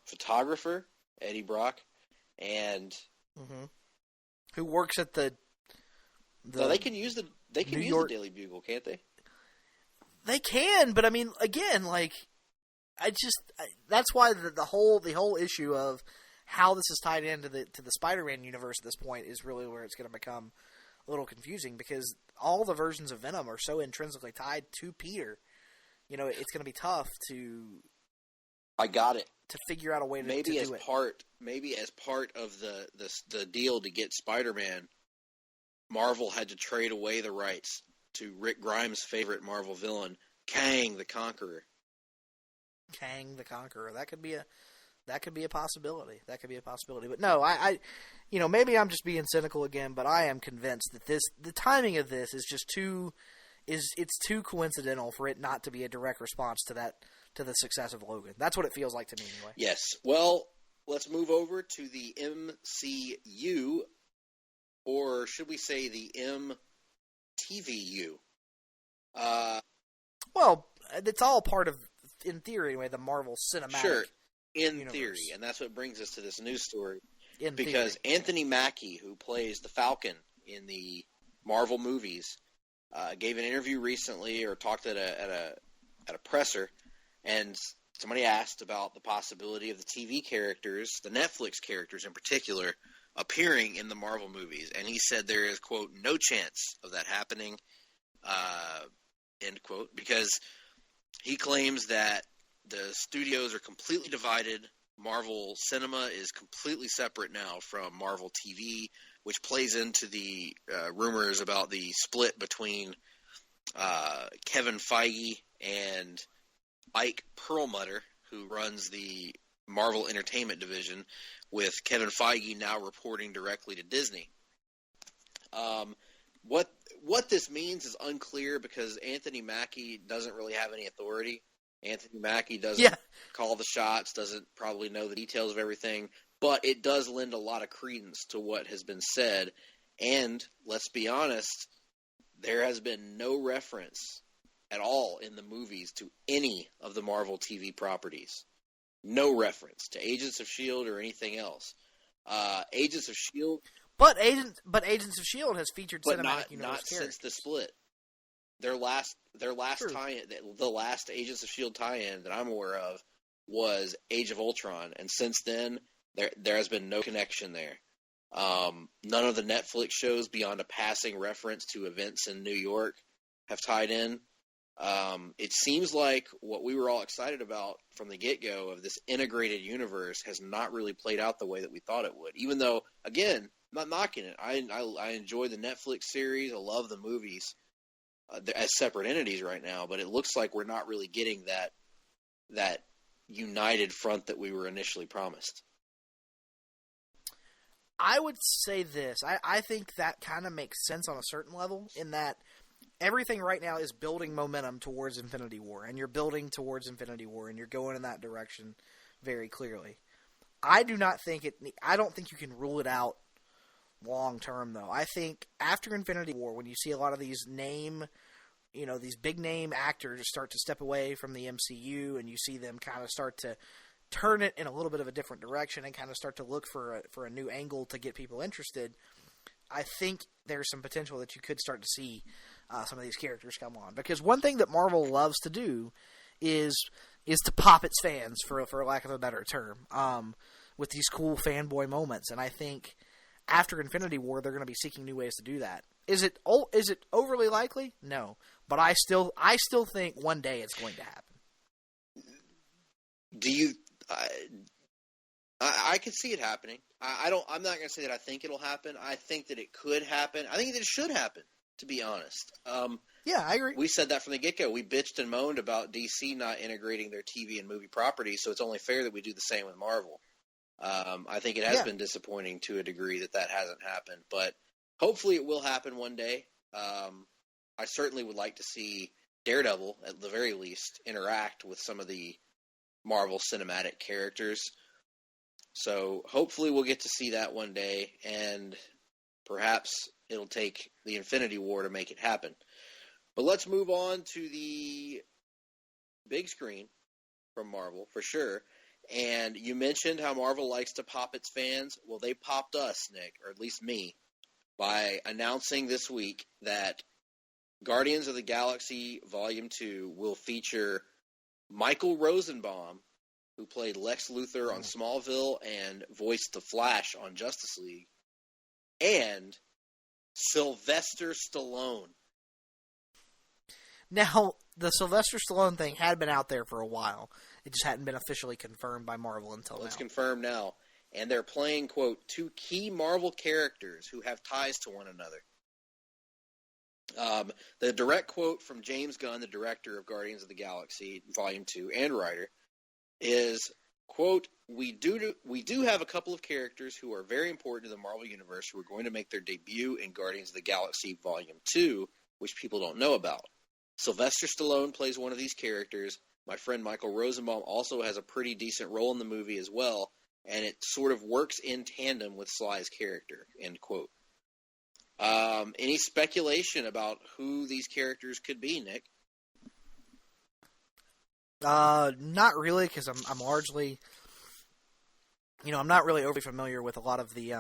photographer Eddie Brock, and who works at the no, they can use the Daily Bugle, can't they? They can, but I mean, again, like, that's why the whole issue of how this is tied into the Spider-Man universe at this point is really where it's going to become a little confusing, because all the versions of Venom are so intrinsically tied to Peter. It's going to be tough to. I got it. To figure out a way to do it. Maybe as part of the deal to get Spider-Man, Marvel had to trade away the rights to Rick Grimes' favorite Marvel villain, Kang the Conqueror. Kang the Conqueror. That could be a possibility. But no, I maybe I'm just being cynical again, but I am convinced that the timing of this is just too coincidental for it not to be a direct response to the success of Logan. That's what it feels like to me anyway. Yes. Well, let's move over to the MCU, or should we say the MTVU? Well, it's all part of, in theory anyway, the Marvel Cinematic. Sure. In universe. theory, and that's what brings us to this news story. Because Anthony Mackie, who plays the Falcon in the Marvel movies, gave an interview recently, or talked at a presser, and somebody asked about the possibility of the TV characters, the Netflix characters in particular, appearing in the Marvel movies. And he said there is, quote, no chance of that happening, end quote, because he claims that the studios are completely divided. Marvel Cinema is completely separate now from Marvel TV, which plays into the rumors about the split between Kevin Feige and Ike Perlmutter, who runs the Marvel Entertainment Division, with Kevin Feige now reporting directly to Disney. What this means is unclear because Anthony Mackie doesn't really have any authority. Anthony Mackie doesn't call the shots, doesn't probably know the details of everything, but it does lend a lot of credence to what has been said. And let's be honest, there has been no reference at all in the movies to any of the Marvel TV properties. No reference to Agents of S.H.I.E.L.D. or anything else. Agents of S.H.I.E.L.D. But Agents of S.H.I.E.L.D. has featured but cinematic universe not characters. Since the split. Their last True. tie-in, the last Agents of S.H.I.E.L.D. tie-in that I'm aware of was Age of Ultron, and since then there has been no connection there. None of the Netflix shows beyond a passing reference to events in New York have tied in. It seems like what we were all excited about from the get-go of this integrated universe has not really played out the way that we thought it would. Even though, again, I'm not knocking it. I enjoy the Netflix series. I love the movies as separate entities right now, but it looks like we're not really getting that united front that we were initially promised. I would say this. I think that kind of makes sense on a certain level in that everything right now is building momentum towards Infinity War, and you're building towards Infinity War, and you're going in that direction very clearly. I don't think you can rule it out long term, though. I think after Infinity War, when you see a lot of these these big name actors start to step away from the MCU, and you see them kind of start to turn it in a little bit of a different direction and kind of start to look for a new angle to get people interested, I think there's some potential that you could start to see some of these characters come on. Because one thing that Marvel loves to do is to pop its fans, for lack of a better term, with these cool fanboy moments. And I think after Infinity War, they're going to be seeking new ways to do that. Is it overly likely? No, but I still think one day it's going to happen. Do you? I could see it happening. I'm not going to say that I think it'll happen. I think that it could happen. I think that it should happen, to be honest. Yeah, I agree. We said that from the get-go. We bitched and moaned about DC not integrating their TV and movie properties, so it's only fair that we do the same with Marvel. I think it has been disappointing to a degree that hasn't happened, but hopefully it will happen one day. I certainly would like to see Daredevil, at the very least, interact with some of the Marvel cinematic characters. So hopefully we'll get to see that one day, and perhaps it'll take the Infinity War to make it happen. But let's move on to the big screen from Marvel, for sure. And you mentioned how Marvel likes to pop its fans. Well, they popped us, Nick, or at least me, by announcing this week that Guardians of the Galaxy Volume 2 will feature Michael Rosenbaum, who played Lex Luthor on Smallville and voiced the Flash on Justice League, and Sylvester Stallone. Now, the Sylvester Stallone thing had been out there for a while. It just hadn't been officially confirmed by Marvel until now. It's confirmed now. And they're playing, quote, two key Marvel characters who have ties to one another. The direct quote from James Gunn, the director of Guardians of the Galaxy Volume 2 and writer, is, quote, we do have a couple of characters who are very important to the Marvel Universe who are going to make their debut in Guardians of the Galaxy Volume 2, which people don't know about. Sylvester Stallone plays one of these characters. My friend Michael Rosenbaum also has a pretty decent role in the movie as well, and it sort of works in tandem with Sly's character, end quote. Any speculation about who these characters could be, Nick? Not really, because I'm largely, I'm not really overly familiar with a lot of the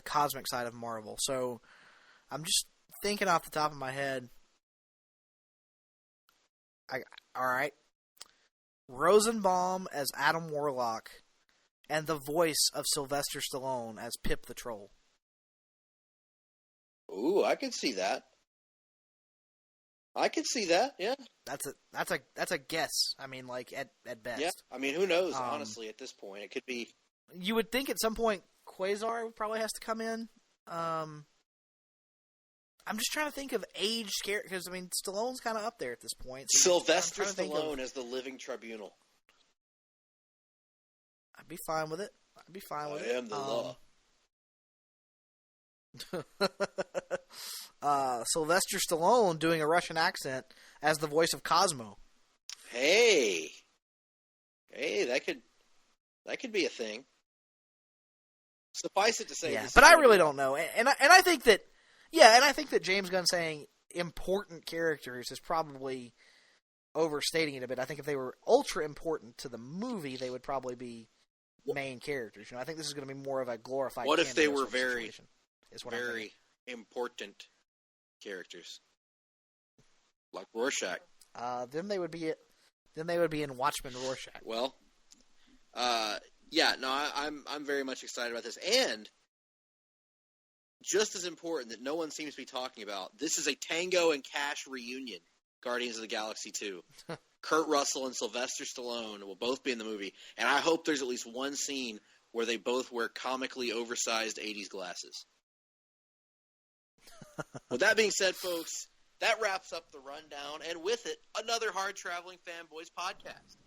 cosmic side of Marvel. So I'm just thinking off the top of my head. All right, Rosenbaum as Adam Warlock and the voice of Sylvester Stallone as Pip the Troll. Ooh, I could see that. Yeah. That's a guess. I mean, like at best. Yeah. I mean, who knows? Honestly, at this point, it could be. You would think at some point Quasar probably has to come in. I'm just trying to think of aged characters, because I mean, Stallone's kind of up there at this point. So Sylvester Stallone as the Living Tribunal. I'd be fine with it. I am the law. Sylvester Stallone doing a Russian accent as the voice of Cosmo. Hey, that could be a thing. Suffice it to say, yeah, but I really don't know, and I think that, yeah, and I think that James Gunn saying important characters is probably overstating it a bit. I think if they were ultra important to the movie, they would probably be main characters. You know, I think this is going to be more of a glorified. What if they were very important characters, like Rorschach? Then they would be in Watchmen Rorschach. Well, yeah, no, I'm very much excited about this, and just as important that no one seems to be talking about, this is a Tango and Cash reunion. Guardians of the Galaxy 2. Kurt Russell and Sylvester Stallone will both be in the movie, and I hope there's at least one scene where they both wear comically oversized 80s glasses. With that being said, folks, that wraps up the rundown, and with it, another Hard-Traveling Fanboys podcast.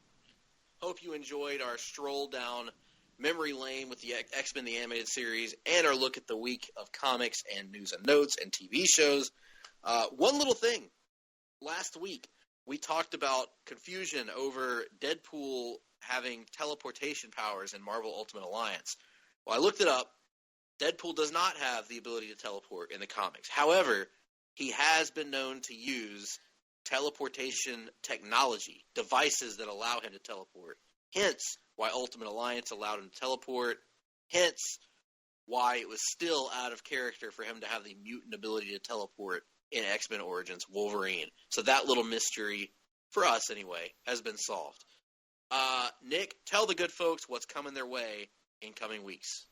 Hope you enjoyed our stroll down memory lane with the X-Men the Animated Series and our look at the week of comics and news and notes and TV shows. One little thing. Last week, we talked about confusion over Deadpool having teleportation powers in Marvel Ultimate Alliance. Well, I looked it up. Deadpool does not have the ability to teleport in the comics. However, he has been known to use teleportation technology, devices that allow him to teleport. Hence, why Ultimate Alliance allowed him to teleport. Hence, why it was still out of character for him to have the mutant ability to teleport in X-Men Origins Wolverine. So that little mystery, for us anyway, has been solved. Nick, tell the good folks what's coming their way in coming weeks.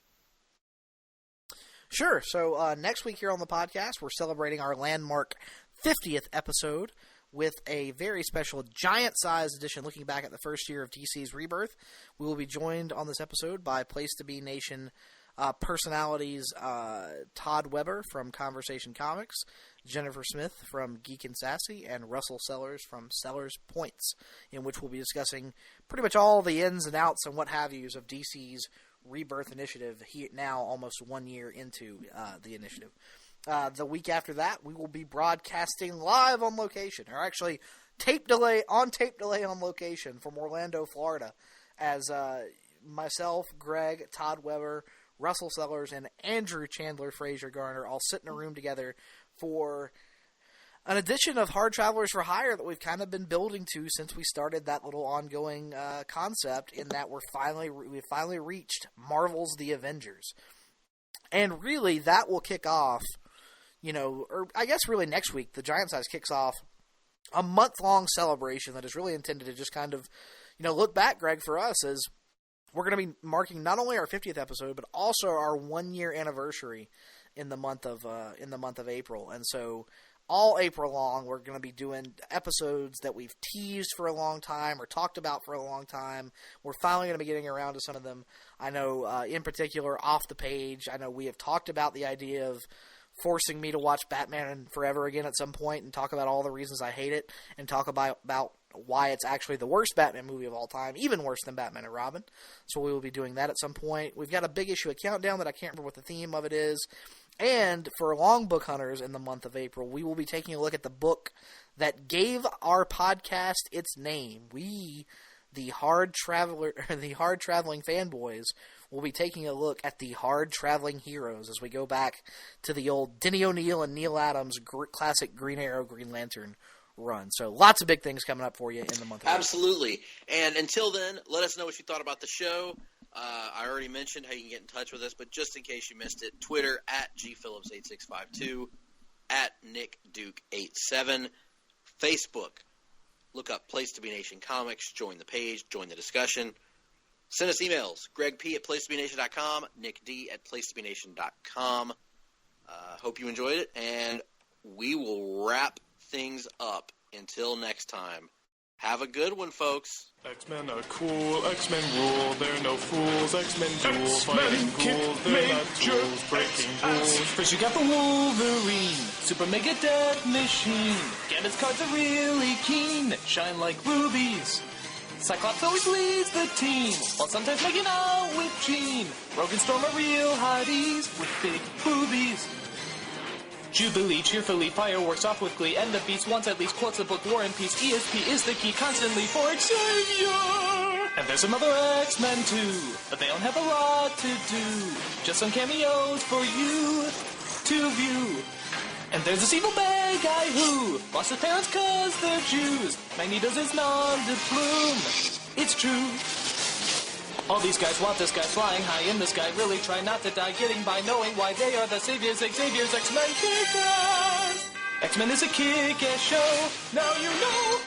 Sure. So next week here on the podcast, we're celebrating our landmark 50th episode with a very special giant-sized edition looking back at the first year of DC's rebirth. We will be joined on this episode by Place to Be Nation personalities Todd Weber from Conversation Comics, Jennifer Smith from Geek and Sassy, and Russell Sellers from Sellers Points, in which we'll be discussing pretty much all the ins and outs and what have yous of DC's Rebirth initiative, now almost 1 year into the initiative. The week after that, we will be broadcasting live on location, or actually tape delay on location from Orlando, Florida, as myself, Greg, Todd Weber, Russell Sellers, and Andrew Chandler Fraser Garner all sit in a room together for an edition of Hard Travelers for Hire that we've kind of been building to since we started that little ongoing concept, in that we've finally reached Marvel's The Avengers. And really, that will kick off, or I guess really next week, the Giant Size kicks off a month-long celebration that is really intended to just kind of, look back, Greg, for us, as we're going to be marking not only our 50th episode, but also our 1 year anniversary in the month of April. And so all April long, we're going to be doing episodes that we've teased for a long time or talked about for a long time. We're finally going to be getting around to some of them. I know, in particular, Off the Page, I know we have talked about the idea of forcing me to watch Batman Forever again at some point and talk about all the reasons I hate it, and talk about why it's actually the worst Batman movie of all time, even worse than Batman and Robin. So we will be doing that at some point. We've got a big issue of Countdown that I can't remember what the theme of it is. And for long book hunters in the month of April, we will be taking a look at the book that gave our podcast its name. We, the Hard-Traveling Fanboys, will be taking a look at the Hard-Traveling Heroes as we go back to the old Denny O'Neil and Neil Adams classic Green Arrow, Green Lantern run. So lots of big things coming up for you in the month of April. Absolutely. And until then, let us know what you thought about the show. I already mentioned how you can get in touch with us, but just in case you missed it, Twitter at gphillips8652, at nickduke87, Facebook, look up Place to Be Nation Comics, join the page, join the discussion. Send us emails. Greg P. at placetobenation.com. Nick D. at placetobenation.com. Hope you enjoyed it, and we will wrap things up until next time. Have a good one, folks. X-Men are cool, X-Men rule, they're no fools, X-Men duel, fighting ghouls, they're not tools, breaking rules. First you got the Wolverine, super mega death machine. Gambit's cards are really keen, shine like rubies. Cyclops always leads the team, while sometimes making out with Jean. Rogue and Storm are real hotties, with big boobies. Jubilee, cheerfully, fireworks off with glee, and the beast once at least quotes the book War and Peace. ESP is the key constantly for Xavier. And there's some other X-Men too, but they don't have a lot to do. Just some cameos for you to view. And there's this evil bad guy who lost his parents cause they're Jews. Magneto's his nom de plume. It's true. All these guys want this guy flying high in the sky, really try not to die, getting by knowing why they are the saviors. Xavier's X-Men kick-ass. X-Men is a kick-ass show. Now you know.